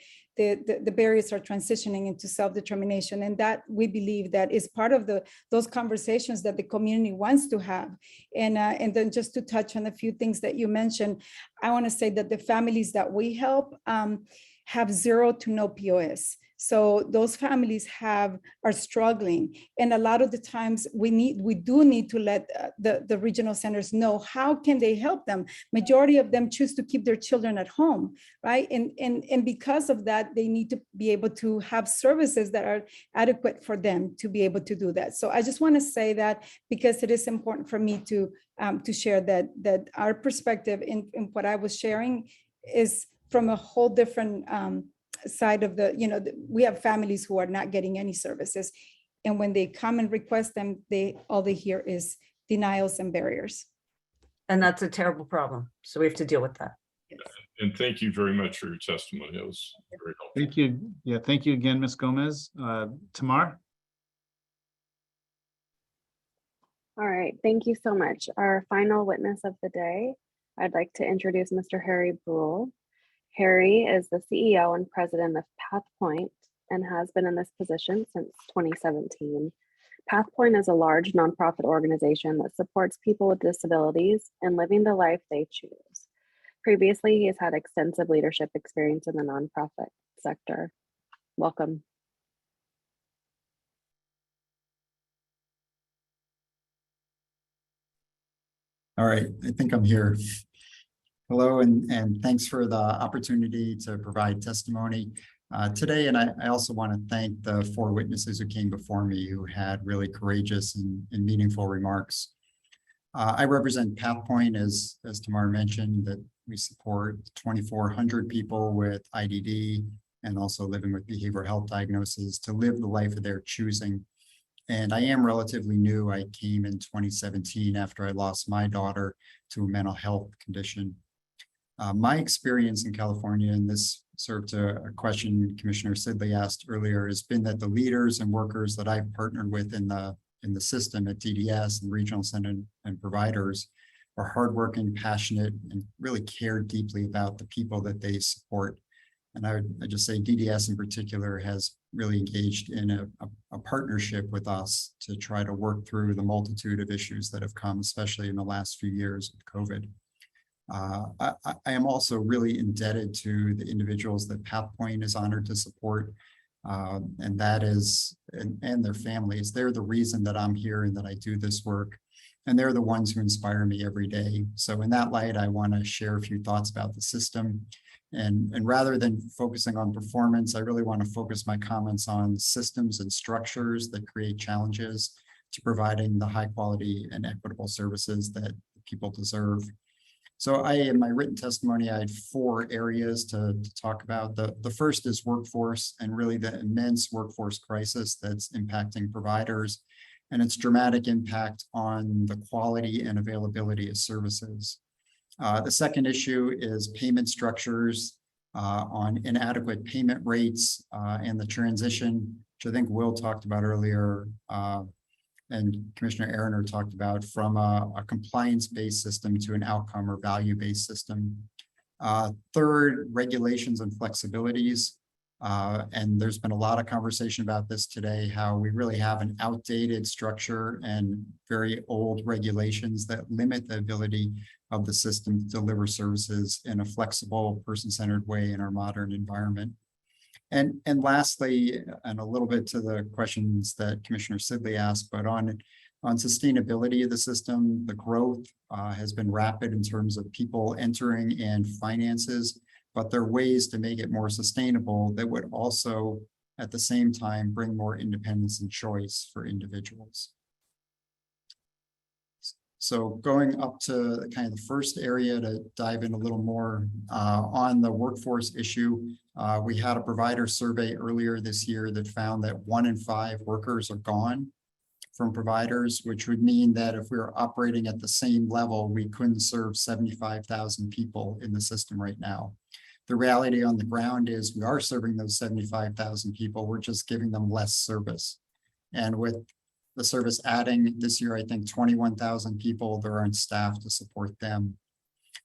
S13: barriers are transitioning into self-determination, and that we believe that is part of those conversations that the community wants to have. And then just to touch on a few things that you mentioned, I want to say that the families that we help have 0 to no POS. So those families are struggling, and a lot of the times we do need to let the regional centers know how can they help them. Majority of them choose to keep their children at home, right? And because of that, they need to be able to have services that are adequate for them to be able to do that. So I just want to say that, because it is important for me to share that our perspective in what I was sharing is from a whole different side of we have families who are not getting any services, and when they come and request them, all they hear is denials and barriers,
S11: and that's a terrible problem. So we have to deal with that.
S13: Yes.
S6: And thank you very much for your testimony. It was very helpful.
S2: Thank you. Yeah, thank you again, Ms. Gomez. Tamar.
S4: All right, thank you so much. Our final witness of the day, I'd like to introduce Mr. Harry Bruell. Harry is the CEO and president of PathPoint and has been in this position since 2017. PathPoint is a large nonprofit organization that supports people with disabilities in living the life they choose. Previously, he has had extensive leadership experience in the nonprofit sector. Welcome.
S14: All right, I think I'm here. Hello, and thanks for the opportunity to provide testimony today. And I also want to thank the 4 witnesses who came before me who had really courageous and meaningful remarks. I represent PathPoint, as Tamar mentioned, that we support 2,400 people with IDD and also living with behavioral health diagnoses to live the life of their choosing. And I am relatively new. I came in 2017 after I lost my daughter to a mental health condition. My experience in California, and this served to a question Commissioner Sidley asked earlier, has been that the leaders and workers that I've partnered with in the system at DDS and regional center and providers are hardworking, passionate, and really care deeply about the people that they support. And I just say DDS in particular has really engaged in a partnership with us to try to work through the multitude of issues that have come, especially in the last few years with COVID. I am also really indebted to the individuals that PathPoint is honored to support, and that is, and their families. They're the reason that I'm here and that I do this work, and they're the ones who inspire me every day. So in that light, I want to share a few thoughts about the system. And rather than focusing on performance, I really want to focus my comments on systems and structures that create challenges to providing the high quality and equitable services that people deserve. So in my written testimony, I had 4 areas to talk about. The first is workforce, and really the immense workforce crisis that's impacting providers and its dramatic impact on the quality and availability of services. The second issue is payment structures on inadequate payment rates and the transition, which I think Will talked about earlier, and Commissioner Eriner talked about, from a compliance-based system to an outcome or value-based system. Third, regulations and flexibilities. And there's been a lot of conversation about this today, how we really have an outdated structure and very old regulations that limit the ability of the system to deliver services in a flexible, person-centered way in our modern environment. And lastly, and a little bit to the questions that Commissioner Sidley asked, but on sustainability of the system, the growth has been rapid in terms of people entering and finances, but there are ways to make it more sustainable that would also, at the same time, bring more independence and choice for individuals. So going up to kind of the first area to dive in a little more on the workforce issue, we had a provider survey earlier this year that found that 1 in 5 workers are gone from providers, which would mean that if we were operating at the same level, we couldn't serve 75,000 people in the system right now. The reality on the ground is we are serving those 75,000 people, we're just giving them less service. And with the service adding this year, I think 21,000 people, there aren't staff to support them.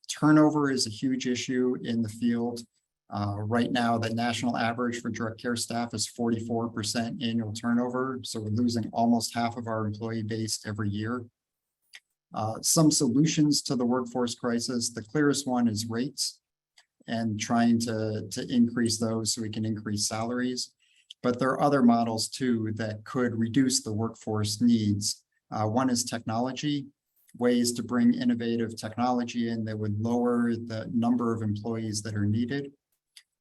S14: Turnover is a huge issue in the field. Right now, the national average for direct care staff is 44% annual turnover. So we're losing almost half of our employee base every year. Some solutions to the workforce crisis, the clearest one is rates and trying to increase those so we can increase salaries. But there are other models too that could reduce the workforce needs. One is technology, ways to bring innovative technology in that would lower the number of employees that are needed.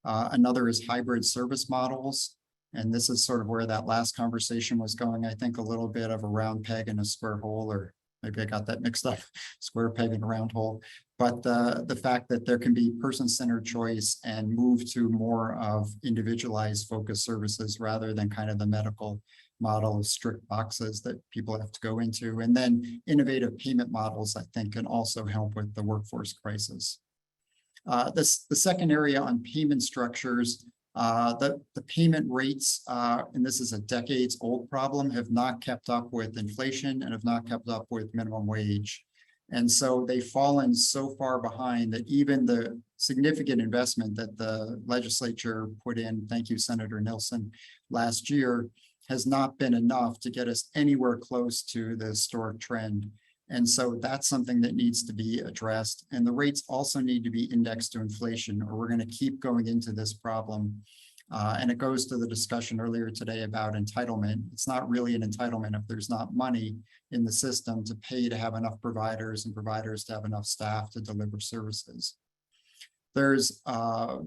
S14: Another is hybrid service models. And this is sort of where that last conversation was going. I think a little bit of a round peg in a square hole, or maybe I got that mixed up, square peg in a round hole. But the fact that there can be person-centered choice and move to more of individualized focused services rather than kind of the medical model of strict boxes that people have to go into. And then innovative payment models, I think, can also help with the workforce crisis. The second area on payment structures, the payment rates, and this is a decades old problem, have not kept up with inflation and have not kept up with minimum wage. And so they've fallen so far behind that even the significant investment that the legislature put in, thank you, Senator Nelson, last year, has not been enough to get us anywhere close to the historic trend. And so that's something that needs to be addressed. And the rates also need to be indexed to inflation, or we're going to keep going into this problem. And it goes to the discussion earlier today about entitlement. It's not really an entitlement if there's not money in the system to pay to have enough providers and providers to have enough staff to deliver services. There's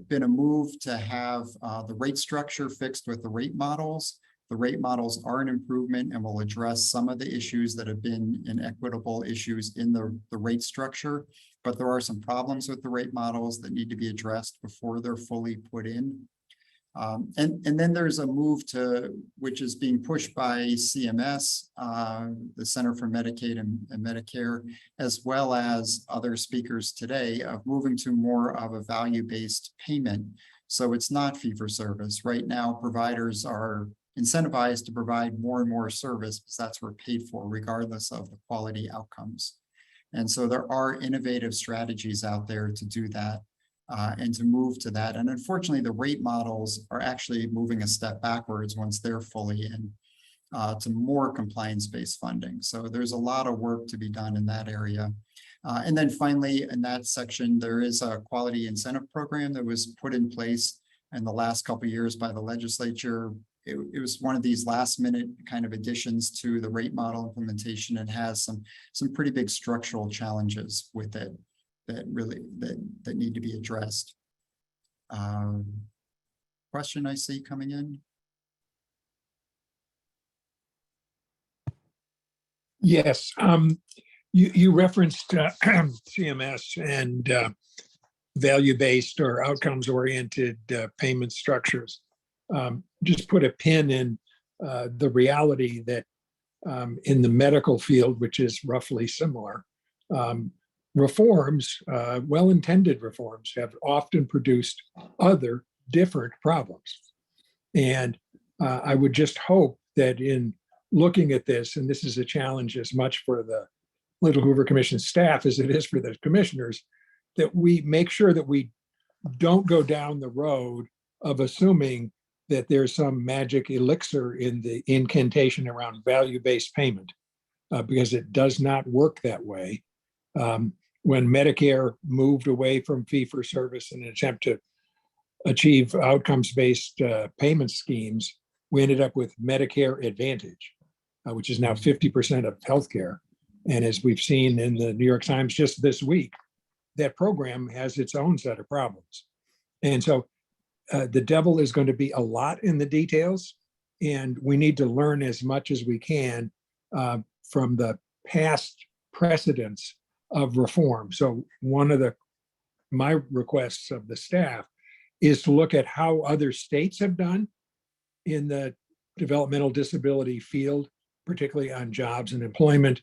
S14: been a move to have the rate structure fixed with the rate models. The rate models are an improvement and will address some of the issues that have been inequitable issues in the rate structure, but there are some problems with the rate models that need to be addressed before they're fully put in. And then there's a move which is being pushed by CMS, the Center for Medicaid and Medicare, as well as other speakers today, of moving to more of a value-based payment. So it's not fee-for-service. Right now, providers are incentivized to provide more and more service because that's what we're paid for, regardless of the quality outcomes. And so there are innovative strategies out there to do that. And to move to that. And unfortunately, the rate models are actually moving a step backwards once they're fully in to more compliance-based funding. So there's a lot of work to be done in that area. And then finally, in that section, there is a quality incentive program that was put in place in the last couple of years by the legislature. It was one of these last minute kind of additions to the rate model implementation, and has some pretty big structural challenges with it that need to be addressed. Question I see coming in.
S12: Yes, you referenced CMS and value-based or outcomes-oriented payment structures. Just put a pin in the reality that in the medical field, which is roughly similar, reforms, well-intended reforms, have often produced other different problems. And I would just hope that in looking at this, and this is a challenge as much for the Little Hoover Commission staff as it is for the commissioners, that we make sure that we don't go down the road of assuming that there's some magic elixir in the incantation around value-based payment, because it does not work that way. When Medicare moved away from fee-for-service in an attempt to achieve outcomes-based payment schemes, we ended up with Medicare Advantage, which is now 50% of healthcare. And as we've seen in the New York Times just this week, that program has its own set of problems. And so the devil is going to be a lot in the details, and we need to learn as much as we can from the past precedents of reform. So one of my requests of the staff is to look at how other states have done in the developmental disability field, particularly on jobs and employment,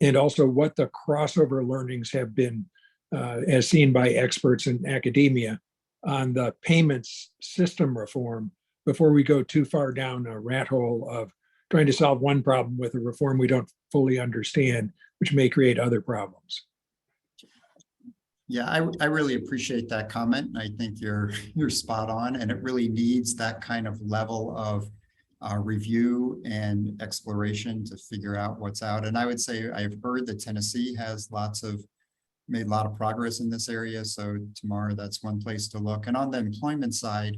S12: and also what the crossover learnings have been as seen by experts in academia on the payments system reform, before we go too far down a rat hole of trying to solve one problem with a reform we don't fully understand, which may create other problems.
S14: Yeah, I really appreciate that comment. I think you're spot on, and it really needs that kind of level of review and exploration to figure out what's out. And I would say I've heard that Tennessee has made a lot of progress in this area. So tomorrow, that's one place to look. And on the employment side,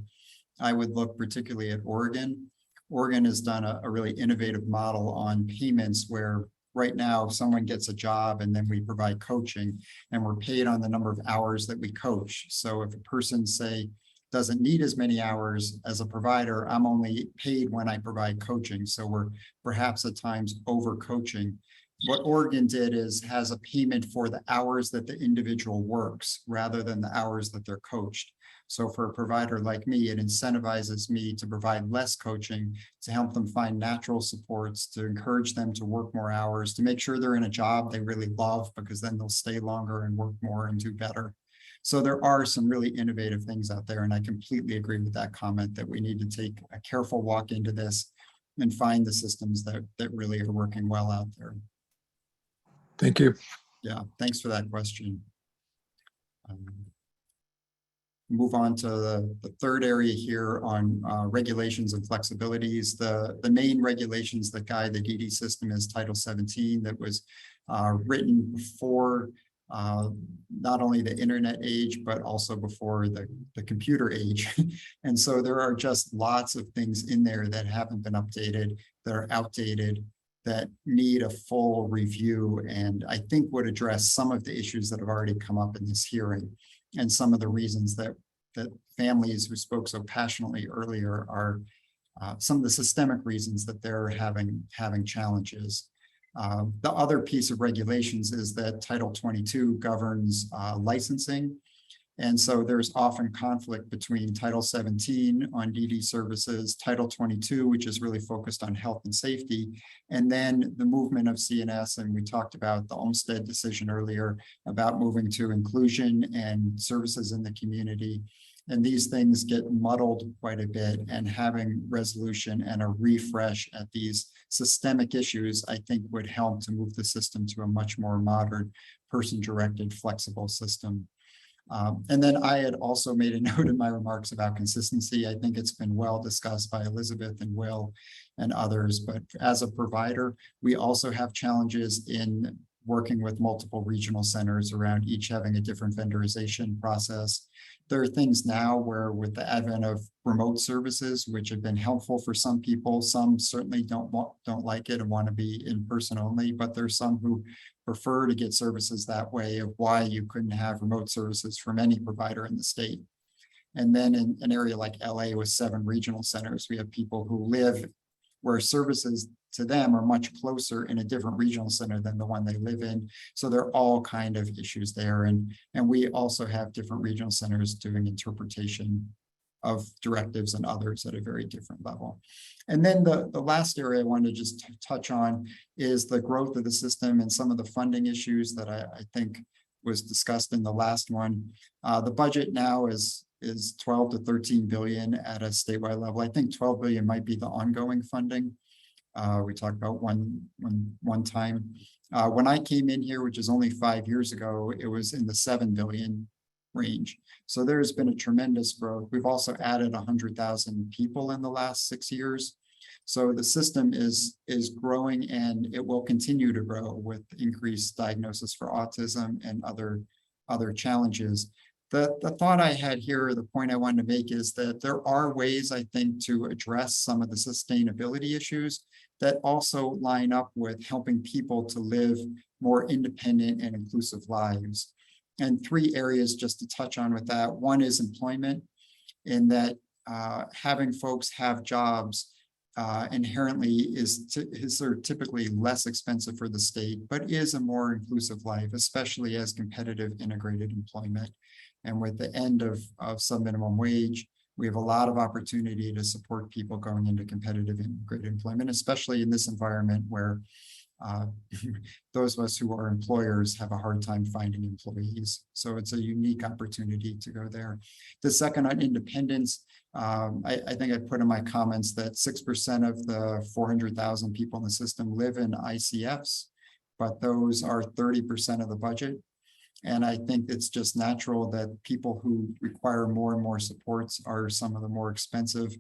S14: I would look particularly at Oregon. Oregon has done a really innovative model on payments where right now someone gets a job and then we provide coaching, and we're paid on the number of hours that we coach. So if a person, say, doesn't need as many hours as a provider, I'm only paid when I provide coaching. So we're perhaps at times over coaching. What Oregon did is has a payment for the hours that the individual works rather than the hours that they're coached. So for a provider like me, it incentivizes me to provide less coaching, to help them find natural supports, to encourage them to work more hours, to make sure they're in a job they really love, because then they'll stay longer and work more and do better. So there are some really innovative things out there. And I completely agree with that comment that we need to take a careful walk into this and find the systems that really are working well out there.
S12: Thank you.
S14: Yeah, thanks for that question. Move on to the third area here on regulations and flexibilities. The main regulations that guide the DD system is Title 17 that was written before not only the internet age, but also before the computer age. And so there are just lots of things in there that haven't been updated, that are outdated, that need a full review, and I think would address some of the issues that have already come up in this hearing, and some of the reasons that families who spoke so passionately earlier are some of the systemic reasons that they're having challenges. The other piece of regulations is that Title 22 governs licensing, And so there's often conflict between Title 17 on DD services, Title 22, which is really focused on health and safety, and then the movement of CNS. And we talked about the Olmsted decision earlier about moving to inclusion and services in the community. And these things get muddled quite a bit, and having resolution and a refresh at these systemic issues, I think, would help to move the system to a much more modern, person-directed, flexible system. And then I had also made a note in my remarks about consistency. I think it's been well discussed by Elizabeth and Will and others, but as a provider, we also have challenges in working with multiple regional centers around each having a different vendorization process. There are things now where, with the advent of remote services, which have been helpful for some people, some certainly don't like it and want to be in person only, but there's some who prefer to get services that way, of why you couldn't have remote services from any provider in the state. And then in an area like LA with 7 regional centers, we have people who live where services to them are much closer in a different regional center than the one they live in. So there are all kind of issues there. And we also have different regional centers doing interpretation of directives and others at a very different level. And then the last area I wanted to just touch on is the growth of the system and some of the funding issues that I think was discussed in the last one. The budget now is 12 to 13 billion at a statewide level. I think 12 billion might be the ongoing funding. We talked about one time. When I came in here, which is only 5 years ago, it was in the 7 billion range. So there's been a tremendous growth. We've also added 100,000 people in the last 6 years. So the system is growing, and it will continue to grow with increased diagnosis for autism and other challenges. The thought I had here, the point I wanted to make, is that there are ways, I think, to address some of the sustainability issues that also line up with helping people to live more independent and inclusive lives. And 3 areas just to touch on with that. One is employment, in that having folks have jobs inherently is typically less expensive for the state, but is a more inclusive life, especially as competitive integrated employment. And with the end of sub-minimum wage, we have a lot of opportunity to support people going into competitive integrated employment, especially in this environment where those of us who are employers have a hard time finding employees. So it's a unique opportunity to go there. The second, on independence, I think I put in my comments that 6% of the 400,000 people in the system live in ICFs, but those are 30% of the budget. And I think it's just natural that people who require more and more supports are some of the more expensive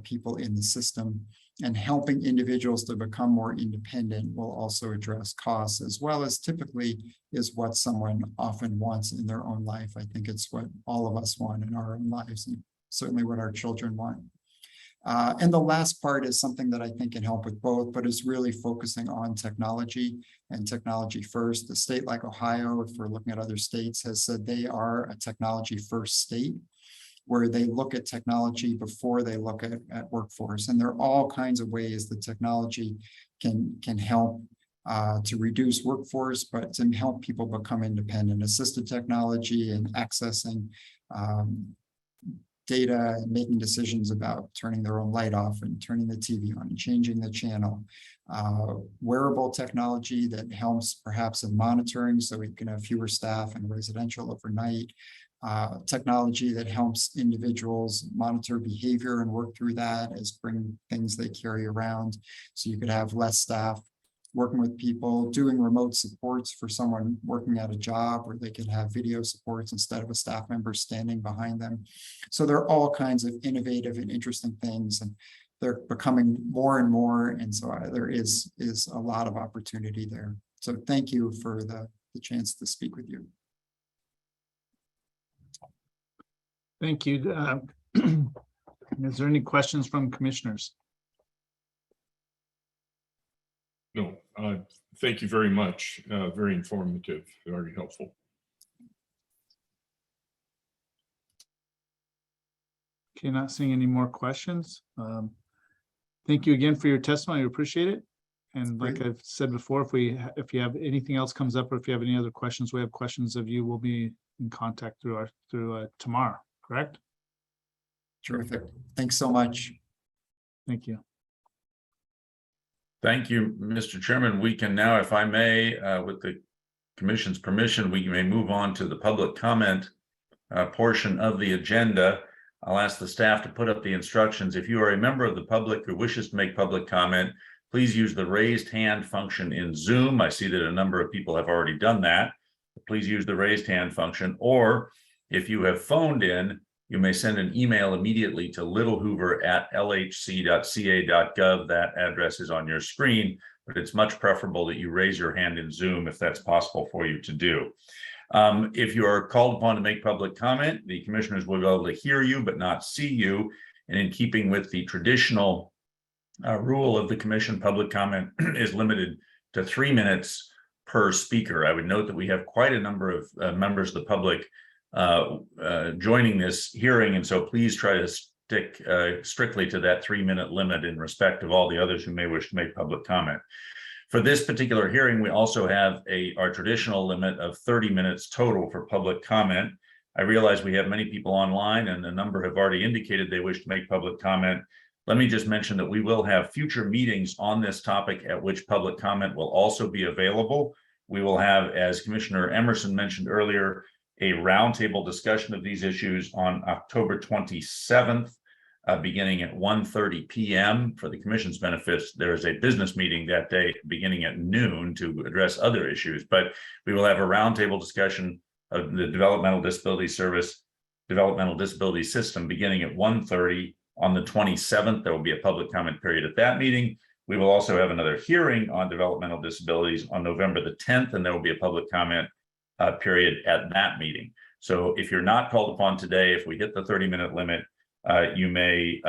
S14: people in the system. And helping individuals to become more independent will also address costs, as well as typically is what someone often wants in their own life. I think it's what all of us want in our own lives, and certainly what our children want. And the last part is something that I think can help with both, but is really focusing on technology and technology first. A state like Ohio, if we're looking at other states, has said they are a technology first state, where they look at technology before they look at workforce. And there are all kinds of ways that technology can help to reduce workforce, but to help people become independent. Assistive technology and accessing data and making decisions about turning their own light off and turning the TV on and changing the channel. Wearable technology that helps perhaps in monitoring, so we can have fewer staff in residential overnight. Technology that helps individuals monitor behavior and work through that as bring things they carry around. So you could have less staff working with people, doing remote supports for someone working at a job, where they could have video supports instead of a staff member standing behind them. So there are all kinds of innovative and interesting things, and they're becoming more and more. And so there is a lot of opportunity there. So thank you for the chance to speak with you.
S2: Thank you. Is there any questions from commissioners?
S6: No, thank you very much. Very informative, very helpful.
S2: Okay, not seeing any more questions. Thank you again for your testimony. I appreciate it. And like
S14: Great.
S2: I've said before, if you have anything else comes up, or if you have any other questions, we have questions of you, we'll be in contact through tomorrow, correct?
S14: Terrific. Thanks so much.
S2: Thank you.
S3: Thank you, Mr. Chairman. We can now, if I may, with the commission's permission, we may move on to the public comment portion of the agenda. I'll ask the staff to put up the instructions. If you are a member of the public who wishes to make public comment, please use the raised hand function in Zoom. I see that a number of people have already done that. Please use the raised hand function, or if you have phoned in, you may send an email immediately to littlehoover@lhc.ca.gov. That address is on your screen, but it's much preferable that you raise your hand in Zoom if that's possible for you to do. If you are called upon to make public comment, the commissioners will be able to hear you but not see you. And in keeping with the traditional rule of the commission, public comment is limited to 3 minutes per speaker. I would note that we have quite a number of members of the public joining this hearing, and so please try to stick strictly to that 3-minute limit in respect of all the others who may wish to make public comment. For this particular hearing, we also have our traditional limit of 30 minutes total for public comment. I realize we have many people online, and a number have already indicated they wish to make public comment. Let me just mention that we will have future meetings on this topic at which public comment will also be available. We will have, as Commissioner Emerson mentioned earlier, a roundtable discussion of these issues on October 27th, beginning at 1:30 p.m. For the commission's benefits, there is a business meeting that day beginning at noon to address other issues, but we will have a roundtable discussion of the Developmental Disabilities Developmental Disability System beginning at 1:30 on the 27th. There will be a public comment period at that meeting. We will also have another hearing on developmental disabilities on November the 10th, and there will be a public comment period at that meeting. So if you're not called upon today, if we hit the 30-minute limit, you may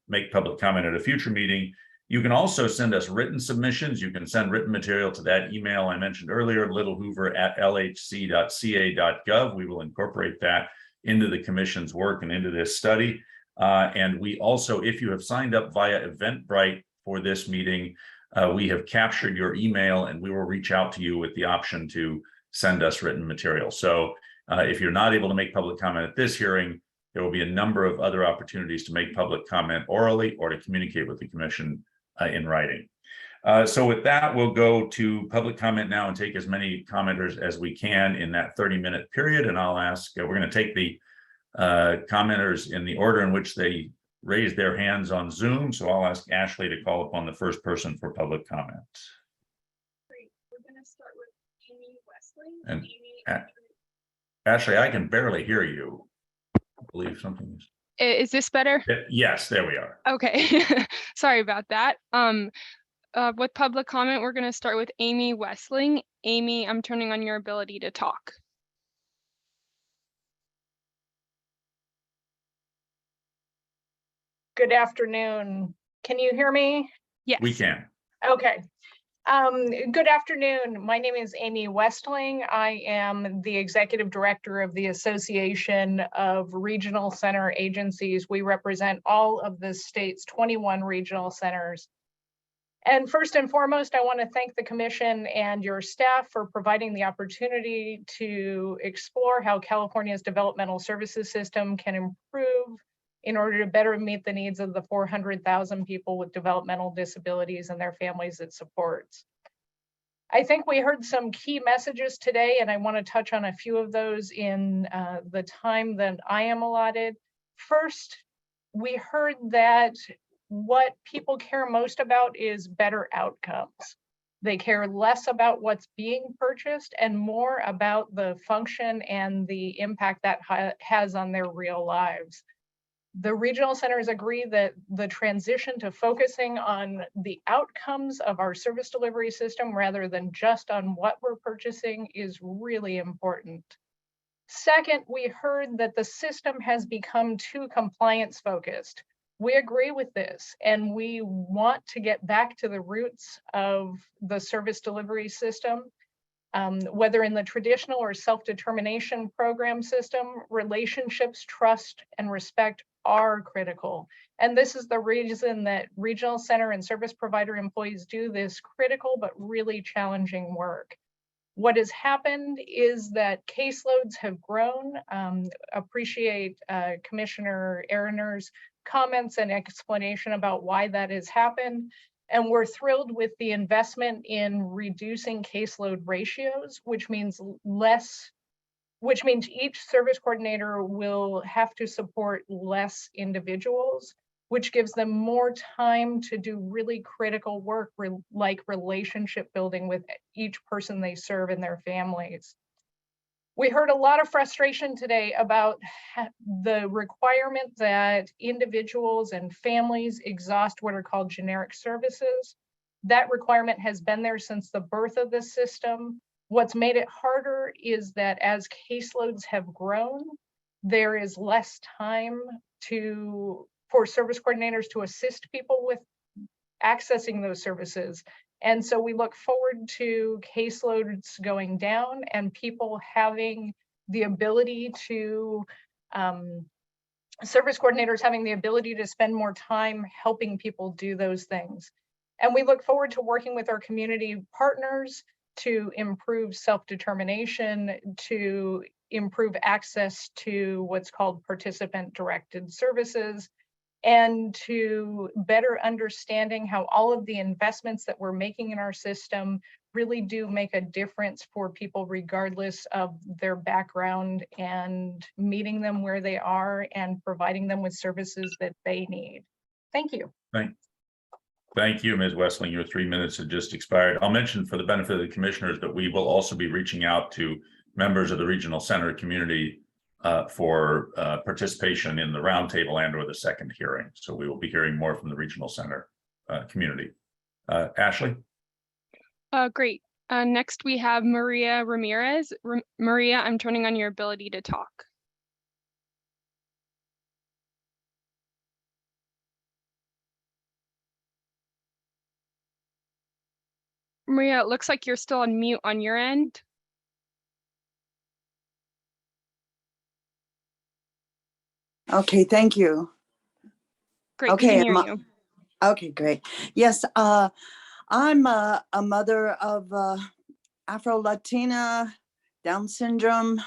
S3: make public comment at a future meeting. You can also send us written submissions. You can send written material to that email I mentioned earlier, littlehoover@lhc.ca.gov. We will incorporate that into the commission's work and into this study. And we also, if you have signed up via Eventbrite for this meeting, we have captured your email and we will reach out to you with the option to send us written material. So if you're not able to make public comment at this hearing, there will be a number of other opportunities to make public comment orally or to communicate with the commission in writing. So with that, we'll go to public comment now and take as many commenters as we can in that 30-minute period. And I'll ask, we're going to take the commenters in the order in which they raise their hands on Zoom. So I'll ask Ashley to call upon the first person for public comment.
S1: Great. We're going to start with Amy Westling.
S3: And Ashley, I can barely hear you. I believe something
S1: Is this better?
S3: Yes, there we are.
S1: Okay. Sorry about that. With public comment, we're going to start with Amy Westling. Amy, I'm turning on your ability to talk.
S15: Good afternoon. Can you hear me?
S1: Yes.
S3: We can.
S15: Okay. Good afternoon. My name is Amy Westling. I am the Executive Director of the Association of Regional Center Agencies. We represent all of the state's 21 regional centers. And first and foremost, I want to thank the Commission and your staff for providing the opportunity to explore how California's developmental services system can improve in order to better meet the needs of the 400,000 people with developmental disabilities and their families it supports. I think we heard some key messages today, and I want to touch on a few of those in the time that I am allotted. First, we heard that what people care most about is better outcomes. They care less about what's being purchased and more about the function and the impact that has on their real lives. The regional centers agree that the transition to focusing on the outcomes of our service delivery system rather than just on what we're purchasing is really important. Second, we heard that the system has become too compliance focused. We agree with this, and we want to get back to the roots of the service delivery system. Whether in the traditional or self-determination program system, relationships, trust, and respect are critical. And this is the reason that regional center and service provider employees do this critical but really challenging work. What has happened is that caseloads have grown. Appreciate Commissioner Ehrener's comments and explanation about why that has happened. And we're thrilled with the investment in reducing caseload ratios, which means each service coordinator will have to support less individuals, which gives them more time to do really critical work like relationship building with each person they serve and their families. We heard a lot of frustration today about the requirement that individuals and families exhaust what are called generic services. That requirement has been there since the birth of the system. What's made it harder is that as caseloads have grown, there is less time for service coordinators to assist people with accessing those services. And so we look forward to caseloads going down and people having the ability to, service coordinators having the ability to spend more time helping people do those things. And we look forward to working with our community partners to improve self-determination, to improve access to what's called participant-directed services, and to better understanding how all of the investments that we're making in our system really do make a difference for people regardless of their background, and meeting them where they are and providing them with services that they need. Thank you.
S3: Thank you, Ms. Westling. Your 3 minutes have just expired. I'll mention for the benefit of the commissioners that we will also be reaching out to members of the regional center community for participation in the roundtable and or the second hearing. So we will be hearing more from the regional center community. Ashley?
S1: Great. Next we have Maria Ramirez. Maria, I'm turning on your ability to talk. Maria, it looks like you're still on mute on your end.
S16: Okay, thank you.
S1: Great,
S16: Okay,
S1: we can hear you.
S16: Okay, great. Yes, I'm a mother of Afro-Latina, Down syndrome,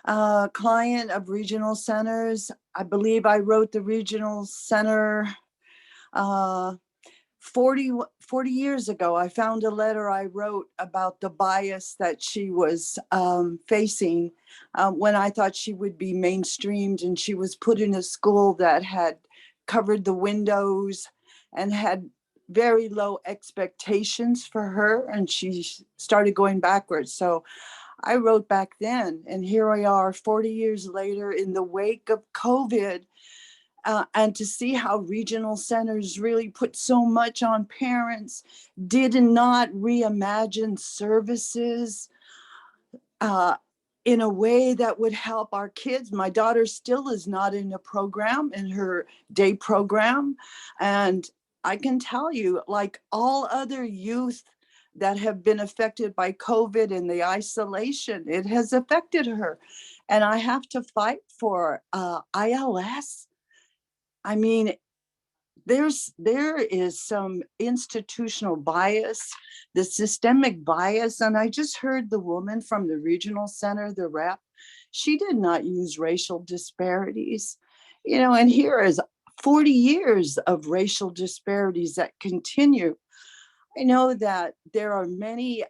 S16: client of regional centers. I believe I wrote the regional center 40 years ago. I found a letter I wrote about the bias that she was facing when I thought she would be mainstreamed, and she was put in a school that had covered the windows and had very low expectations for her, and she started going backwards. So I wrote back then, and here we are 40 years later in the wake of COVID, and to see how regional centers really put so much on parents, did not reimagine services in a way that would help our kids. My daughter still is not in a program, in her day program. And I can tell you, like all other youth that have been affected by COVID and the isolation, it has affected her. And I have to fight for ILS. I mean, there is some institutional bias, the systemic bias. And I just heard the woman from the regional center, the rep, she did not use racial disparities, and here is 40 years of racial disparities that continue. I know that there are many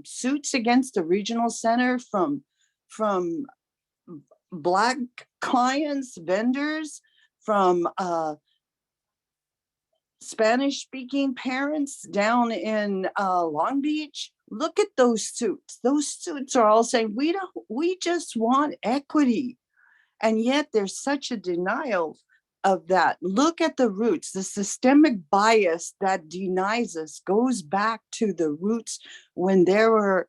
S16: suits against the regional center from Black clients, vendors, from Spanish-speaking parents down in Long Beach. Look at those suits. Those suits are all saying, we just want equity. And yet there's such a denial of that. Look at the roots. The systemic bias that denies us goes back to the roots when there were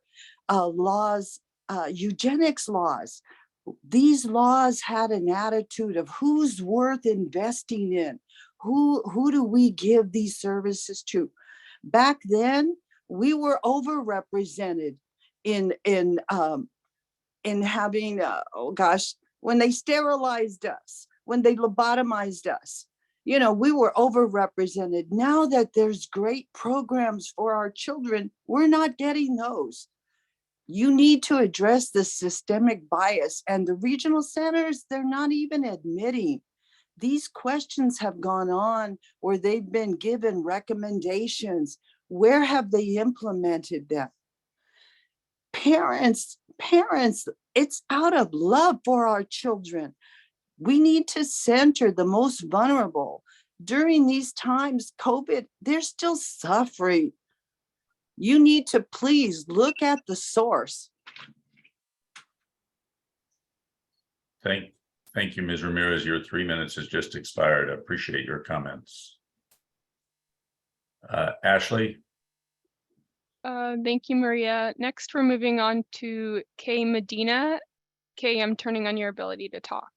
S16: laws, eugenics laws. These laws had an attitude of who's worth investing in. Who do we give these services to? Back then, we were overrepresented in having, when they sterilized us, when they lobotomized us. You know, we were overrepresented. Now that there's great programs for our children, we're not getting those. You need to address the systemic bias, and the regional centers, they're not even admitting. These questions have gone on where they've been given recommendations. Where have they implemented them? Parents, it's out of love for our children. We need to center the most vulnerable. During these times, COVID, they're still suffering. You need to please look at the source.
S3: Thank you, Ms. Ramirez. Your 3 minutes has just expired. I appreciate your comments. Ashley?
S1: Thank you, Maria. Next, we're moving on to Kay Medina. Kay, I'm turning on your ability to talk.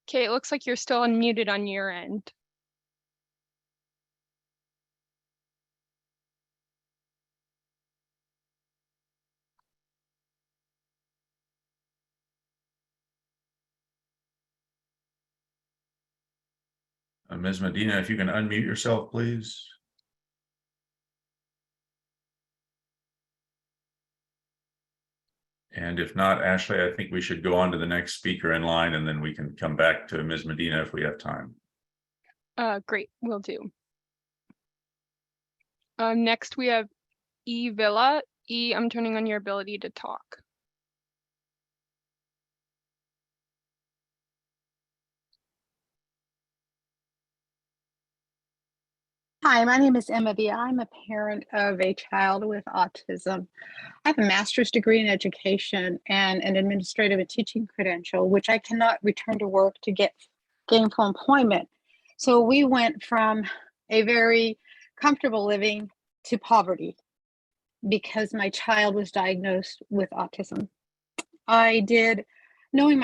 S1: Okay, it looks like you're still unmuted on your end.
S3: Ms. Medina, if you can unmute yourself, please. And if not, Ashley, I think we should go on to the next speaker in line, and then we can come back to Ms. Medina if we have time.
S1: Great, will do. Next, we have E. Villa. E, I'm turning on your ability to talk.
S17: Hi, my name is Emma Villa. I'm a parent of a child with autism. I have a master's degree in education and an administrative and teaching credential, which I cannot return to work to get gainful employment. So we went from a very comfortable living to poverty because my child was diagnosed with autism. I did, knowing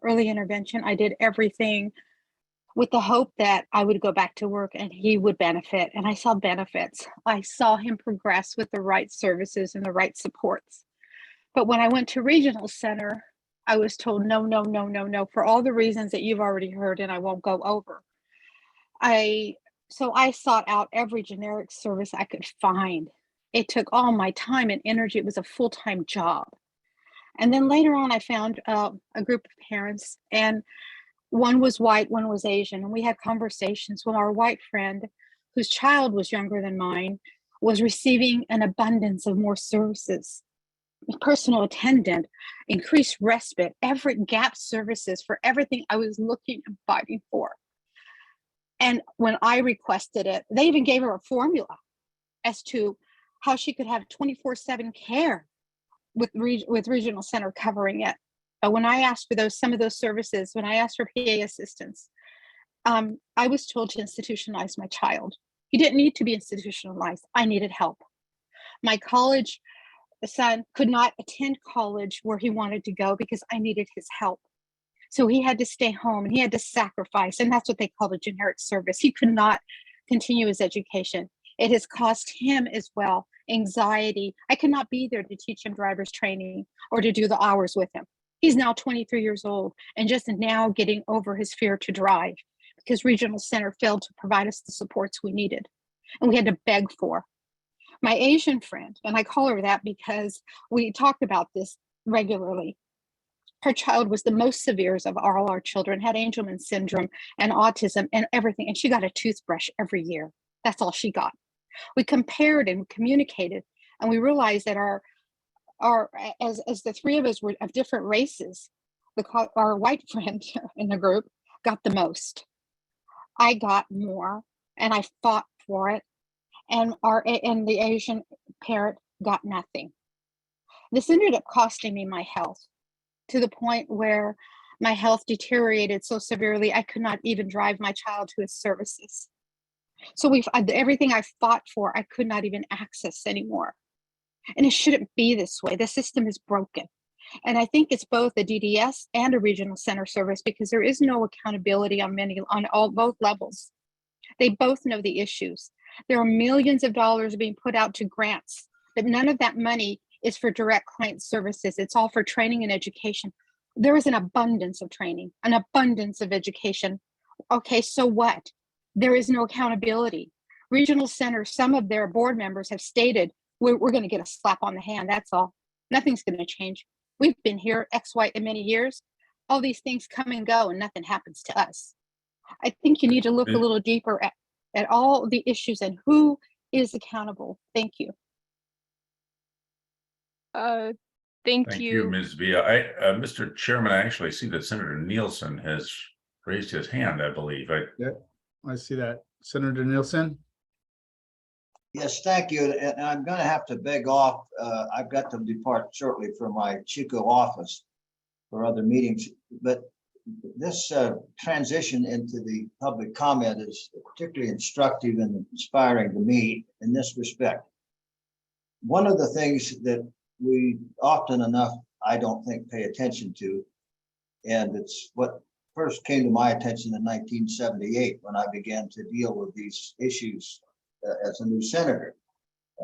S17: early intervention, I did everything with the hope that I would go back to work and he would benefit. And I saw benefits. I saw him progress with the right services and the right supports. But when I went to regional center, I was told, no, no, no, no, no, for all the reasons that you've already heard and I won't go over. So I sought out every generic service I could find. It took all my time and energy. It was a full-time job. And then later on, I found a group of parents, and one was white, one was Asian. And we had conversations with our white friend, whose child was younger than mine, was receiving an abundance of more services. Personal attendant, increased respite, every gap services for everything I was looking and fighting for. And when I requested it, they even gave her a formula as to how she could have 24/7 care with regional center covering it. But when I asked for some of those services, when I asked for PA assistance, I was told to institutionalize my child. He didn't need to be institutionalized. I needed help. My college son could not attend college where he wanted to go because I needed his help. So he had to stay home and he had to sacrifice. And that's what they call a generic service. He could not continue his education. It has caused him as well anxiety. I could not be there to teach him driver's training or to do the hours with him. He's now 23 years old and just now getting over his fear to drive because regional center failed to provide us the supports we needed and we had to beg for. My Asian friend, and I call her that because we talked about this regularly. Her child was the most severe of all our children, had Angelman syndrome and autism and everything. And she got a toothbrush every year. That's all she got. We compared and communicated, and we realized that as the three of us were of different races, our white friend in the group got the most. I got more, and I fought for it, and the Asian parent got nothing. This ended up costing me my health, to the point where my health deteriorated so severely I could not even drive my child to his services. So everything I fought for, I could not even access anymore. And it shouldn't be this way. The system is broken. And I think it's both a DDS and a regional center service because there is no accountability on both levels. They both know the issues. There are millions of dollars being put out to grants, but none of that money is for direct client services. It's all for training and education. There is an abundance of training, an abundance of education. Okay, so what? There is no accountability. Regional centers, some of their board members have stated, we're going to get a slap on the hand, that's all. Nothing's going to change. We've been here X, Y, and many years. All these things come and go and nothing happens to us. I think you need to look a little deeper at all the issues and who is accountable. Thank you.
S1: Thank
S3: you,
S1: you.
S3: Ms. Villa. Mr. Chairman, I actually see that Senator Nielsen has raised his hand, I believe.
S2: Yeah, I see that. Senator Nielsen.
S18: Yes, thank you. And I'm going to have to beg off. I've got to depart shortly from my Chico office for other meetings. But this transition into the public comment is particularly instructive and inspiring to me in this respect. One of the things that we often enough, I don't think, pay attention to, and it's what first came to my attention in 1978 when I began to deal with these issues as a new senator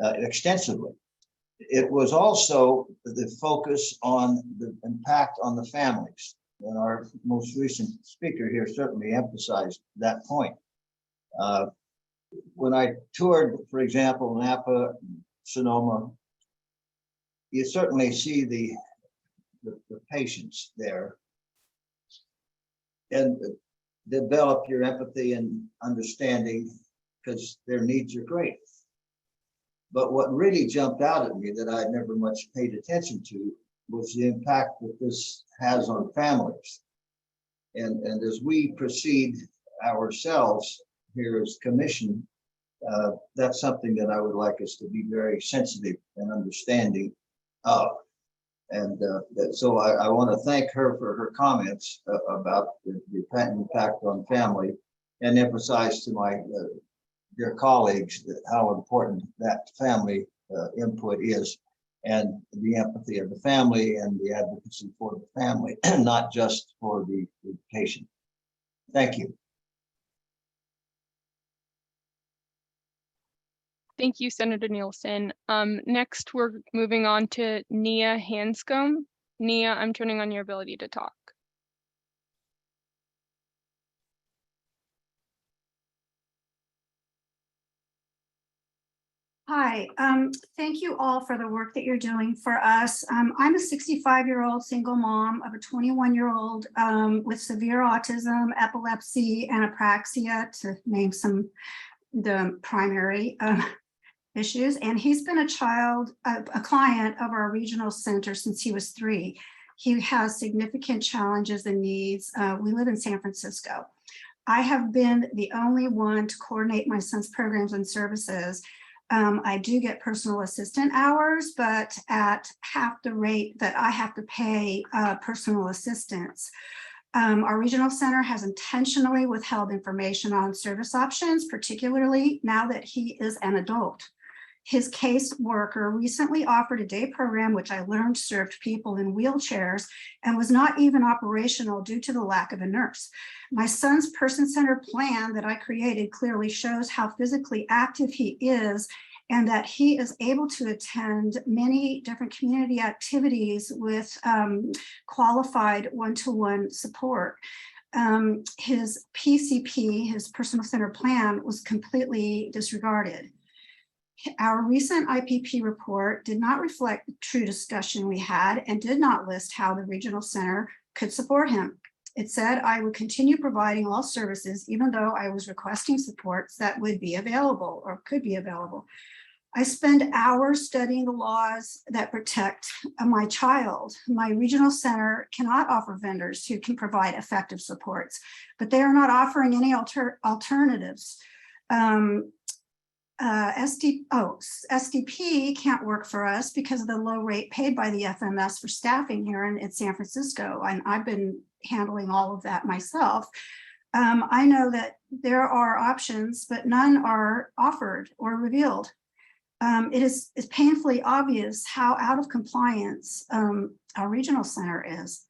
S18: extensively. It was also the focus on the impact on the families. And our most recent speaker here certainly emphasized that point. When I toured, for example, Napa, Sonoma, you certainly see the patients there and develop your empathy and understanding because their needs are great. But what really jumped out at me that I never much paid attention to was the impact that this has on families. And as we proceed ourselves here as commission, that's something that I would like us to be very sensitive and understanding of. And so I want to thank her for her comments about the impact on family and emphasize to my dear colleagues that how important that family input is and the empathy of the family and the advocacy for the family, not just for the patient. Thank you.
S1: Thank you, Senator Nielsen. Next, we're moving on to Nia Hanscom. Nia, I'm turning on your ability to talk.
S19: Hi, thank you all for the work that you're doing for us. I'm a 65-year-old single mom of a 21-year-old with severe autism, epilepsy, and apraxia, to name some the primary issues. And he's been a client of our regional center since he was 3. He has significant challenges and needs. We live in San Francisco. I have been the only one to coordinate my son's programs and services. I do get personal assistant hours, but at half the rate that I have to pay personal assistants. Our regional center has intentionally withheld information on service options, particularly now that he is an adult. His caseworker recently offered a day program, which I learned served people in wheelchairs and was not even operational due to the lack of a nurse. My son's person-centered plan that I created clearly shows how physically active he is and that he is able to attend many different community activities with qualified one-to-one support. His PCP, his personal centered plan, was completely disregarded. Our recent IPP report did not reflect the true discussion we had and did not list how the regional center could support him. It said I would continue providing all services, even though I was requesting supports that would be available or could be available. I spend hours studying the laws that protect my child. My regional center cannot offer vendors who can provide effective supports, but they are not offering any alternatives. SDP can't work for us because of the low rate paid by the FMS for staffing here in San Francisco. And I've been handling all of that myself. I know that there are options, but none are offered or revealed. it is painfully obvious how out of compliance our regional center is.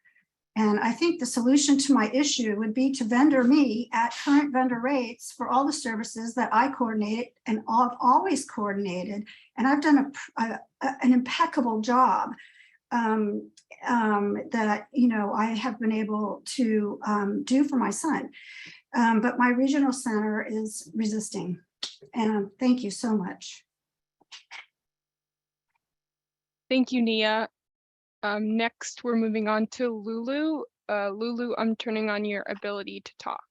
S19: And I think the solution to my issue would be to vendor me at current vendor rates for all the services that I coordinate and I've always coordinated. And I've done an impeccable job that, you know, I have been able to do for my son. But my regional center is resisting. And thank you so much.
S1: Thank you, Nia. Next, we're moving on to Lulu. Lulu, I'm turning on your ability to talk.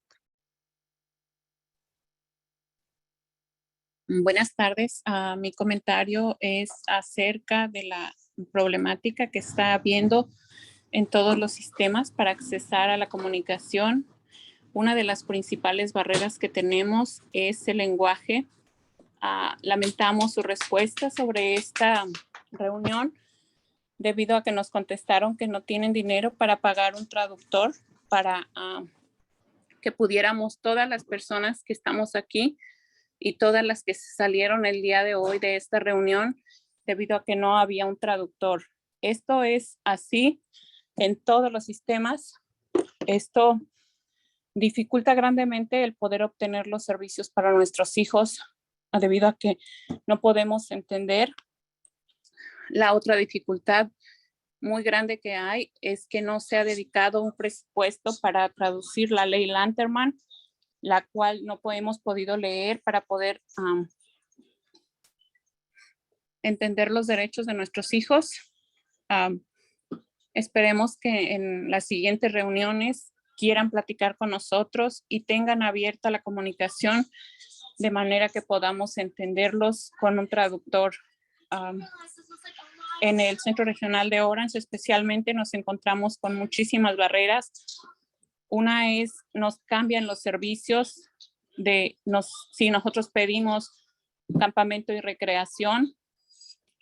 S20: Buenas tardes. Mi comentario es acerca de la problemática que está habiendo en todos los sistemas para accesar a la comunicación. Una de las principales barreras que tenemos es el lenguaje. Lamentamos su respuesta sobre esta reunión debido a que nos contestaron que no tienen dinero para pagar un traductor para que pudiéramos todas las personas que estamos aquí y todas las que salieron el día de hoy de esta reunión debido a que no había un traductor. Esto es así en todos los sistemas. Esto dificulta grandemente el poder obtener los servicios para nuestros hijos debido a que no podemos entender. La otra dificultad muy grande que hay es que no se ha dedicado un presupuesto para traducir la ley Lanterman, la cual no hemos podido leer para poder entender los derechos de nuestros hijos. Esperemos que en las siguientes reuniones quieran platicar con nosotros y tengan abierta la comunicación de manera que podamos entenderlos con un traductor. En el Centro Regional de Orange especialmente nos encontramos con muchísimas barreras. Una es, nos cambian los servicios si nosotros pedimos campamento y recreación,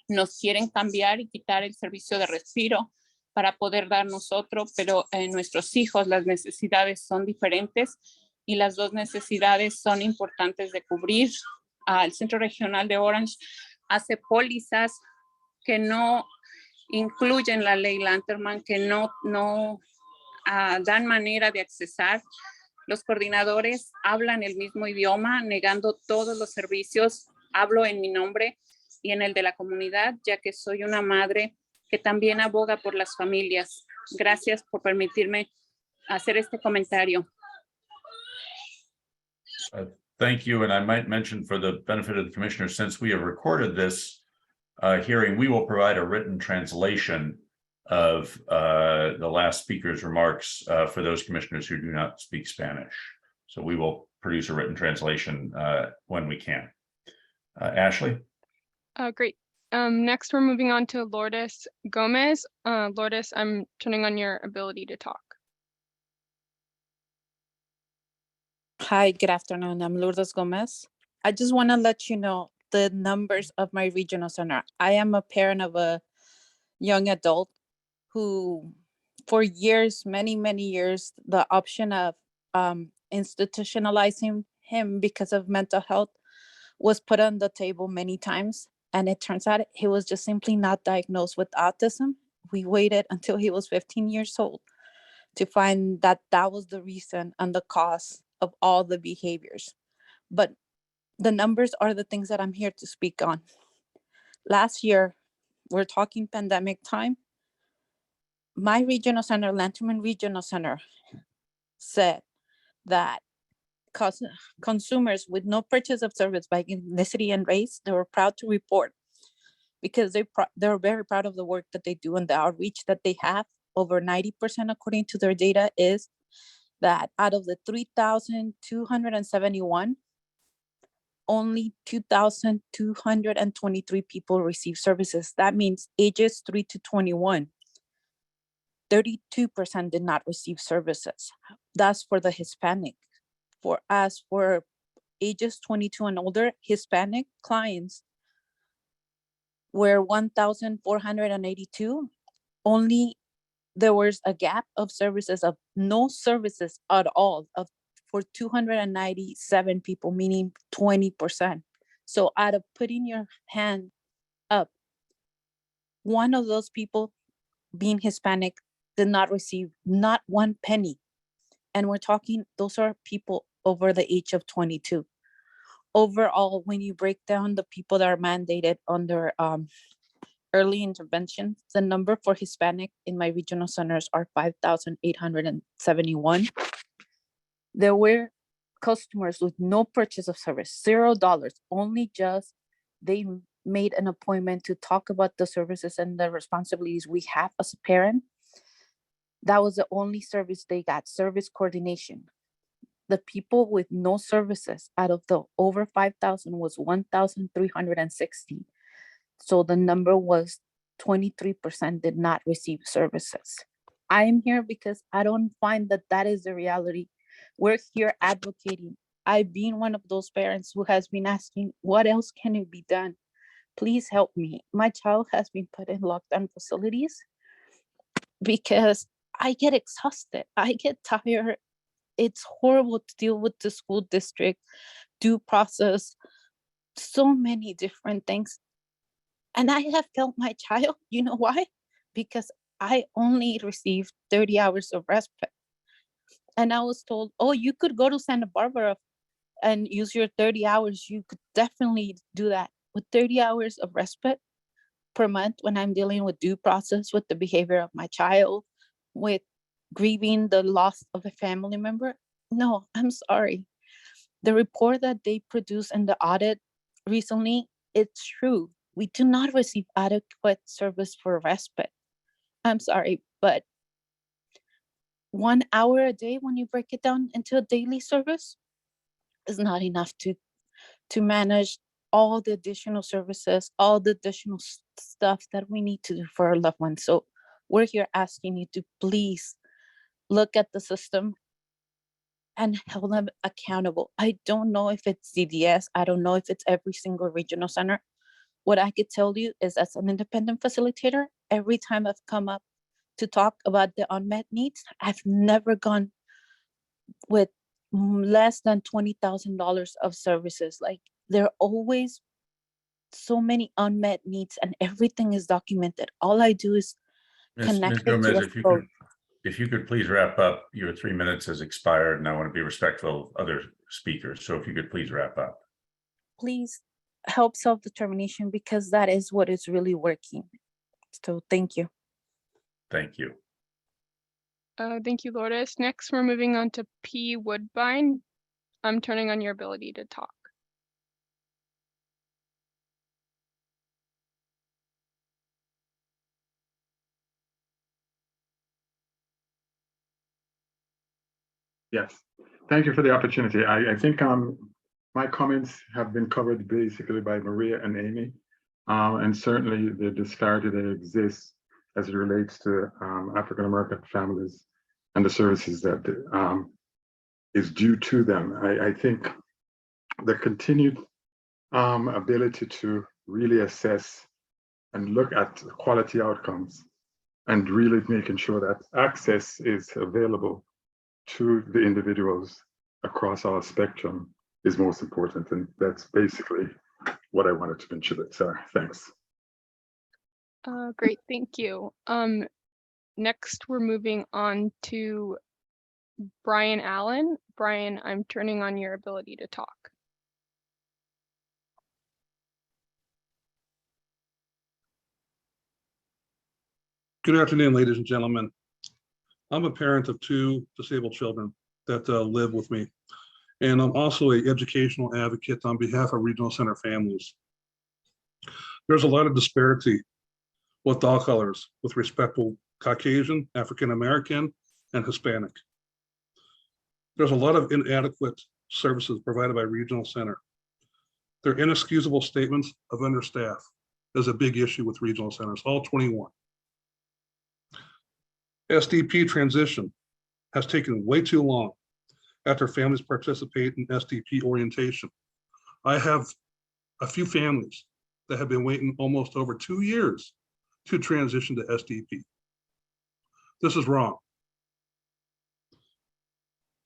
S20: nos quieren cambiar y quitar el servicio de respiro para poder darnos otro, pero en nuestros hijos las necesidades son diferentes y las dos necesidades son importantes de cubrir. El Centro Regional de Orange hace pólizas que no incluyen la ley Lanterman, que no dan manera de accesar. Los coordinadores hablan el mismo idioma, negando todos los servicios. Hablo en mi nombre y en el de la comunidad, ya que soy una madre que también aboga por las familias. Gracias por permitirme hacer este comentario.
S3: Thank you, and I might mention for the benefit of the commissioners, since we have recorded this hearing, we will provide a written translation of the last speaker's remarks for those commissioners who do not speak Spanish. So we will produce a written translation when we can. Ashley?
S1: Great. Next, we're moving on to Lourdes Gomez. Lourdes, I'm turning on your ability to talk.
S21: Hi, good afternoon. I'm Lourdes Gomez. I just want to let you know the numbers of my regional center. I am a parent of a young adult who, for years, many years, the option of institutionalizing him because of mental health was put on the table many times. And it turns out he was just simply not diagnosed with autism. We waited until he was 15 years old to find that that was the reason and the cause of all the behaviors. But the numbers are the things that I'm here to speak on. Last year, we're talking pandemic time. My regional center, Lanterman Regional Center, said that consumers with no purchase of service by ethnicity and race, they were proud to report because they're very proud of the work that they do and the outreach that they have. Over 90% according to their data is that out of the 3,271, only 2,223 people receive services. That means ages 3 to 21. 32% did not receive services. That's for the Hispanic. For us, for ages 22 and older, Hispanic clients were 1,482. Only there was a gap of services of no services at all for 297 people, meaning 20%. So out of putting your hand up, one of those people, being Hispanic, did not receive not one penny. And we're talking, those are people over the age of 22. Overall, when you break down the people that are mandated under early intervention, the number for Hispanic in my regional centers are 5,871. There were customers with no purchase of service, $0, only just they made an appointment to talk about the services and the responsibilities we have as a parent. That was the only service they got, service coordination. The people with no services out of the over 5,000 was 1,360. So the number was 23% did not receive services. I am here because I don't find that that is the reality. We're here advocating. I've been one of those parents who has been asking, what else can it be done? Please help me. My child has been put in lockdown facilities because I get exhausted. I get tired. It's horrible to deal with the school district, due process, so many different things. And I have failed my child. You know why? Because I only received 30 hours of respite. And I was told, oh, you could go to Santa Barbara and use your 30 hours. You could definitely do that. With 30 hours of respite per month, when I'm dealing with due process, with the behavior of my child, with grieving the loss of a family member. No, I'm sorry. The report that they produced in the audit recently, it's true. We do not receive adequate service for respite. I'm sorry, but 1 hour a day, when you break it down into a daily service, is not enough to manage all the additional services, all the additional stuff that we need to do for our loved ones. So we're here asking you to please look at the system and hold them accountable. I don't know if it's CDS. I don't know if it's every single regional center. What I could tell you is, as an independent facilitator, every time I've come up to talk about the unmet needs, I've never gone with less than $20,000 of services. Like, there are always so many unmet needs and everything is documented. All I do is
S3: Ms.
S21: connect it
S3: Gomez,
S21: to a code.
S3: if you could please wrap up. Your 3 minutes has expired and I want to be respectful of other speakers. So if you could please wrap up.
S21: Please help self-determination, because that is what is really working. So thank you.
S3: Thank you.
S1: Thank you, Lourdes. Next, we're moving on to P. Woodbine. I'm turning on your ability to talk.
S5: Yes, thank you for the opportunity. I think my comments have been covered basically by Maria and Amy, and certainly the disparity that exists as it relates to African-American families and the services that is due to them. I think the continued ability to really assess and look at quality outcomes and really making sure that access is available to the individuals across our spectrum is most important. And that's basically what I wanted to mention. So thanks.
S1: Great, thank you. Next, we're moving on to Brian Allen. Brian, I'm turning on your ability to talk.
S22: Good afternoon, ladies and gentlemen. I'm a parent of 2 disabled children that live with me, and I'm also an educational advocate on behalf of regional center families. There's a lot of disparity with all colors with respect to Caucasian, African American, and Hispanic. There's a lot of inadequate services provided by regional center. Their inexcusable statements of understaff is a big issue with regional centers, all 21. SDP transition has taken way too long after families participate in SDP orientation. I have a few families that have been waiting almost over 2 years to transition to SDP. This is wrong.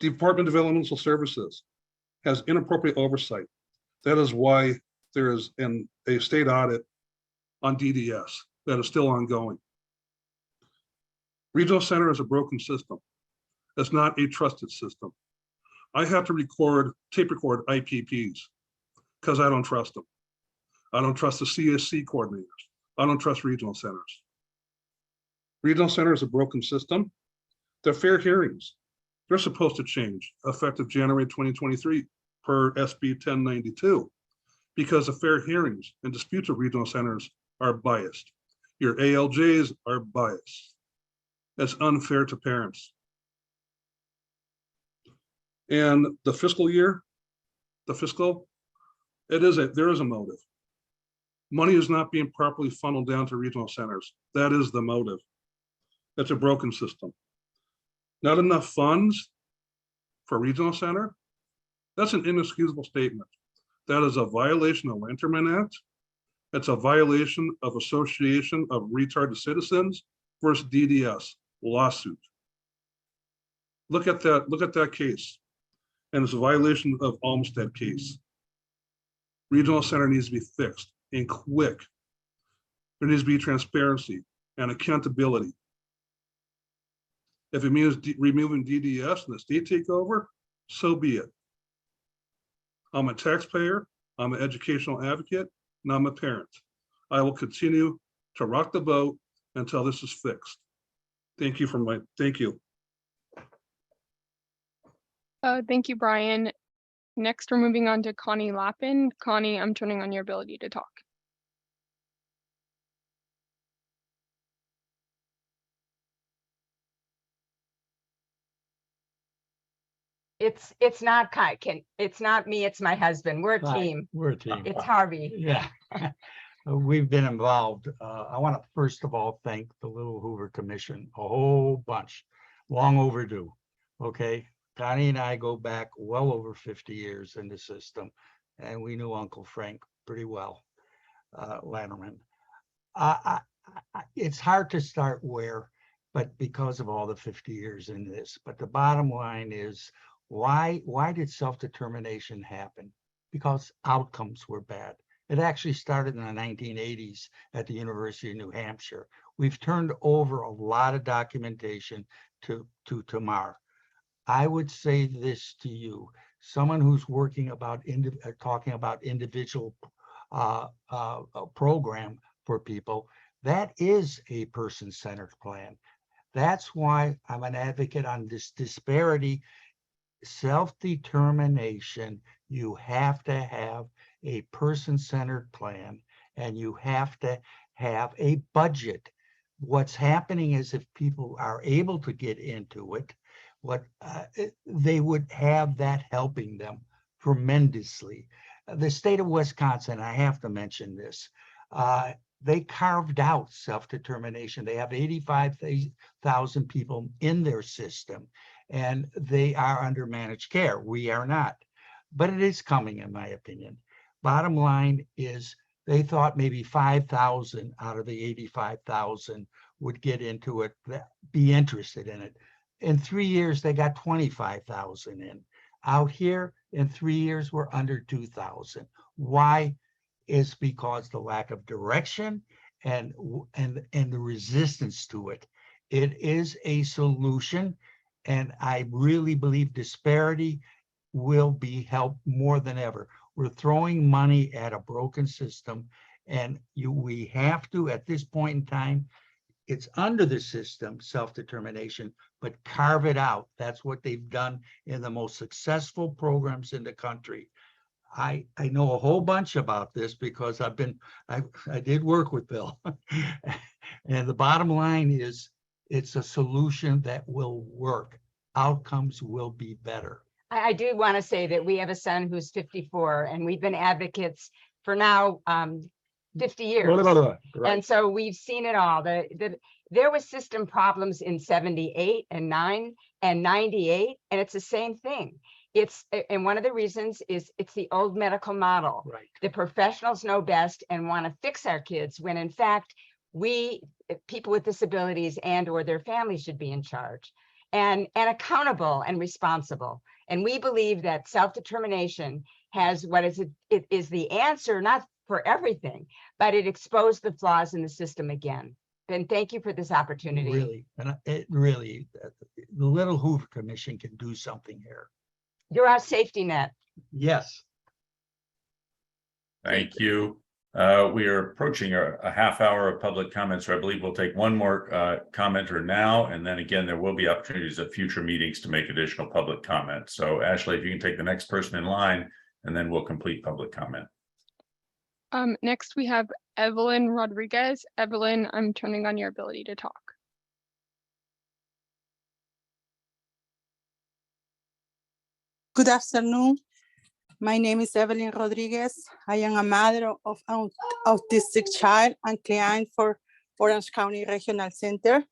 S22: Department of Developmental Services has inappropriate oversight. That is why there is a state audit on DDS that is still ongoing. Regional center is a broken system. It's not a trusted system. I have to tape record IPPs because I don't trust them. I don't trust the CSC coordinators. I don't trust regional centers. Regional center is a broken system. The fair hearings, they're supposed to change effective January 2023 per SB 1092 because the fair hearings and disputes of regional centers are biased. Your ALJs are biased. It's unfair to parents. And the fiscal year, there is a motive. Money is not being properly funneled down to regional centers. That is the motive. It's a broken system. Not enough funds for regional center. That's an inexcusable statement. That is a violation of Lanterman Act. It's a violation of Association of Retarded Citizens versus DDS lawsuit. Look at that case. And it's a violation of Olmsted case. Regional center needs to be fixed and quick. There needs to be transparency and accountability. If it means removing DDS and the state takeover, so be it. I'm a taxpayer, I'm an educational advocate, and I'm a parent. I will continue to rock the boat until this is fixed. Thank you. Thank you.
S1: Thank you, Brian. Next, we're moving on to Connie Lappin. Connie, I'm turning on your ability to talk.
S7: It's not it's not me, it's my husband. We're a
S8: Right,
S7: team.
S8: we're a team.
S7: It's Harvey.
S8: Yeah. We've been involved. I want to first of all thank the Little Hoover Commission, a whole bunch, long overdue. Okay, Connie and I go back well over 50 years in the system, and we knew Uncle Frank pretty well, Lanterman. It's hard to start where, but because of all the 50 years in this. But the bottom line is, why did self-determination happen? Because outcomes were bad. It actually started in the 1980s at the University of New Hampshire. We've turned over a lot of documentation to Tamar. I would say this to you, someone who's working about talking about individual program for people, that is a person-centered plan. That's why I'm an advocate on this disparity. Self-determination, you have to have a person-centered plan, and you have to have a budget. What's happening is if people are able to get into it, they would have that helping them tremendously. The state of Wisconsin, I have to mention this, they carved out self-determination. They have 85,000 people in their system, and they are under managed care. We are not, but it is coming, in my opinion. Bottom line is they thought maybe 5,000 out of the 85,000 would get into it, be interested in it. In 3 years, they got 25,000 in. Out here, in 3 years, we're under 2,000. Why? It's because the lack of direction and the resistance to it. It is a solution, and I really believe disparity will be helped more than ever. We're throwing money at a broken system, and we have to, at this point in time, it's under the system, self-determination, but carve it out. That's what they've done in the most successful programs in the country. I know a whole bunch about this because I did work with Bill. And the bottom line is it's a solution that will work. Outcomes will be better.
S7: I do want to say that we have a son who's 54, and we've been advocates for now 50 years.
S8: Right.
S7: And so we've seen it all. There was system problems in 78 and 9 and 98, and it's the same thing. And one of the reasons is it's the old medical model.
S8: Right.
S7: The professionals know best and want to fix our kids, when in fact, people with disabilities and or their families should be in charge and accountable and responsible. And we believe that self-determination has what is it is the answer, not for everything, but it exposed the flaws in the system again. Ben, thank you for this opportunity.
S8: Really, and it really, the Little Hoover Commission can do something here.
S7: You're our safety net.
S8: Yes.
S3: Thank you. We are approaching a half hour of public comment, so I believe we'll take one more commenter now, and then again, there will be opportunities at future meetings to make additional public comment. So Ashley, if you can take the next person in line, and then we'll complete public comment.
S1: Next we have Evelyn Rodriguez. Evelyn, I'm turning on your ability to talk.
S9: Good afternoon. My name is Evelyn Rodriguez. I am a mother of an autistic child and client for Orange County Regional Center.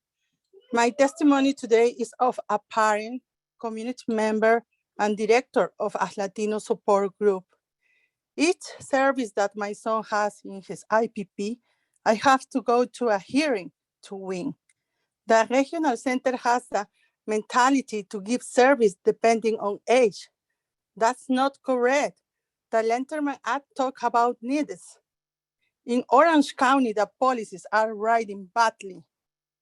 S9: My testimony today is of a parent, community member, and director of a Latino support group. Each service that my son has in his IPP, I have to go to a hearing to win. The regional center has the mentality to give service depending on age. That's not correct. The Lenterman Act talk about needs. In Orange County, the policies are writing badly.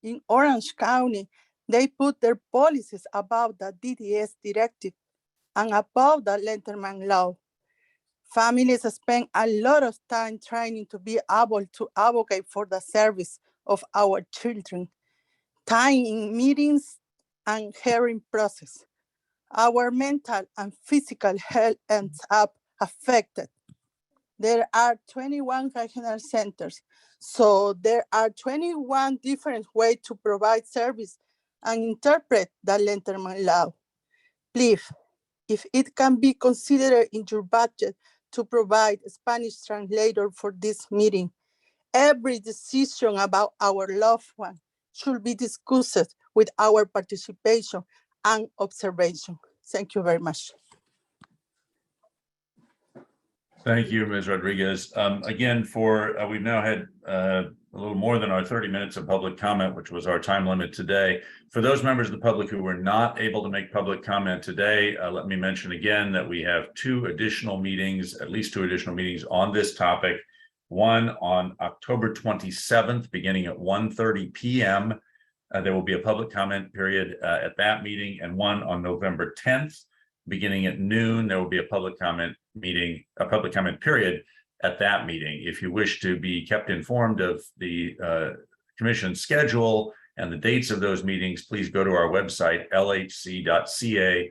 S9: In Orange County, they put their policies about the DDS directive and about the Lenterman law. Families spend a lot of time trying to be able to advocate for the service of our children, time in meetings and hearing process. Our mental and physical health ends up affected. There are 21 regional centers, so there are 21 different ways to provide service and interpret the Lenterman law. Please, if it can be considered in your budget to provide a Spanish translator for this meeting, every decision about our loved one should be discussed with our participation and observation. Thank you very much.
S3: Thank you, Ms. Rodriguez. Again, we've now had a little more than our 30 minutes of public comment, which was our time limit today. For those members of the public who were not able to make public comment today, let me mention again that we have at least two additional meetings on this topic. One on October 27th, beginning at 1:30 p.m. There will be a public comment period at that meeting, and one on November 10th, beginning at noon. There will be a public comment period at that meeting. If you wish to be kept informed of the commission's schedule and the dates of those meetings, please go to our website, lhc.ca.gov,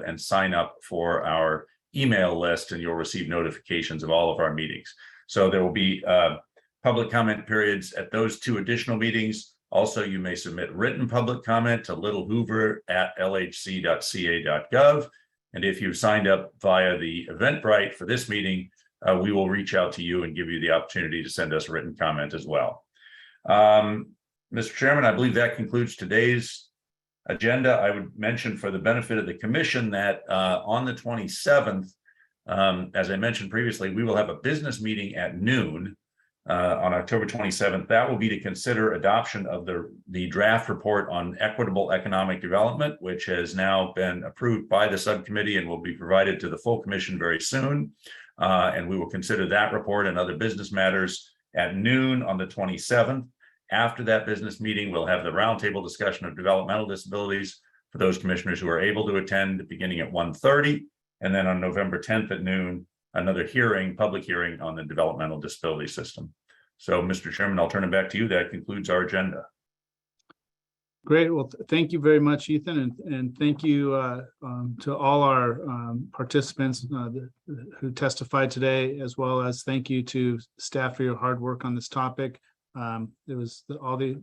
S3: and sign up for our email list, and you'll receive notifications of all of our meetings. So there will be public comment periods at those two additional meetings. Also, you may submit written public comment to littlehoover@lhc.ca.gov. And if you've signed up via the Eventbrite for this meeting, we will reach out to you and give you the opportunity to send us written comment as well. Mr. Chairman, I believe that concludes today's agenda. I would mention for the benefit of the commission that on the 27th, as I mentioned previously, we will have a business meeting at noon on October 27th. That will be to consider adoption of the draft report on equitable economic development, which has now been approved by the subcommittee and will be provided to the full commission very soon. And we will consider that report and other business matters at noon on the 27th. After that business meeting, we'll have the roundtable discussion of developmental disabilities for those commissioners who are able to attend, beginning at 1:30. And then on November 10th at noon, another public hearing on the developmental disability system. So, Mr. Chairman, I'll turn it back to you. That concludes our agenda.
S2: Great. Well, thank you very much, Ethan, and thank you to all our participants who testified today, as well as thank you to staff for your hard work on this topic. All the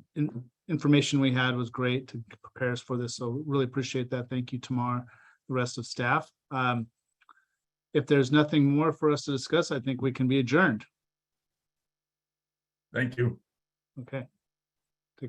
S2: information we had was great to prepare us for this, so really appreciate that. Thank you, Tamar, the rest of staff. If there's nothing more for us to discuss, I think we can be adjourned.
S3: Thank you.
S2: Okay.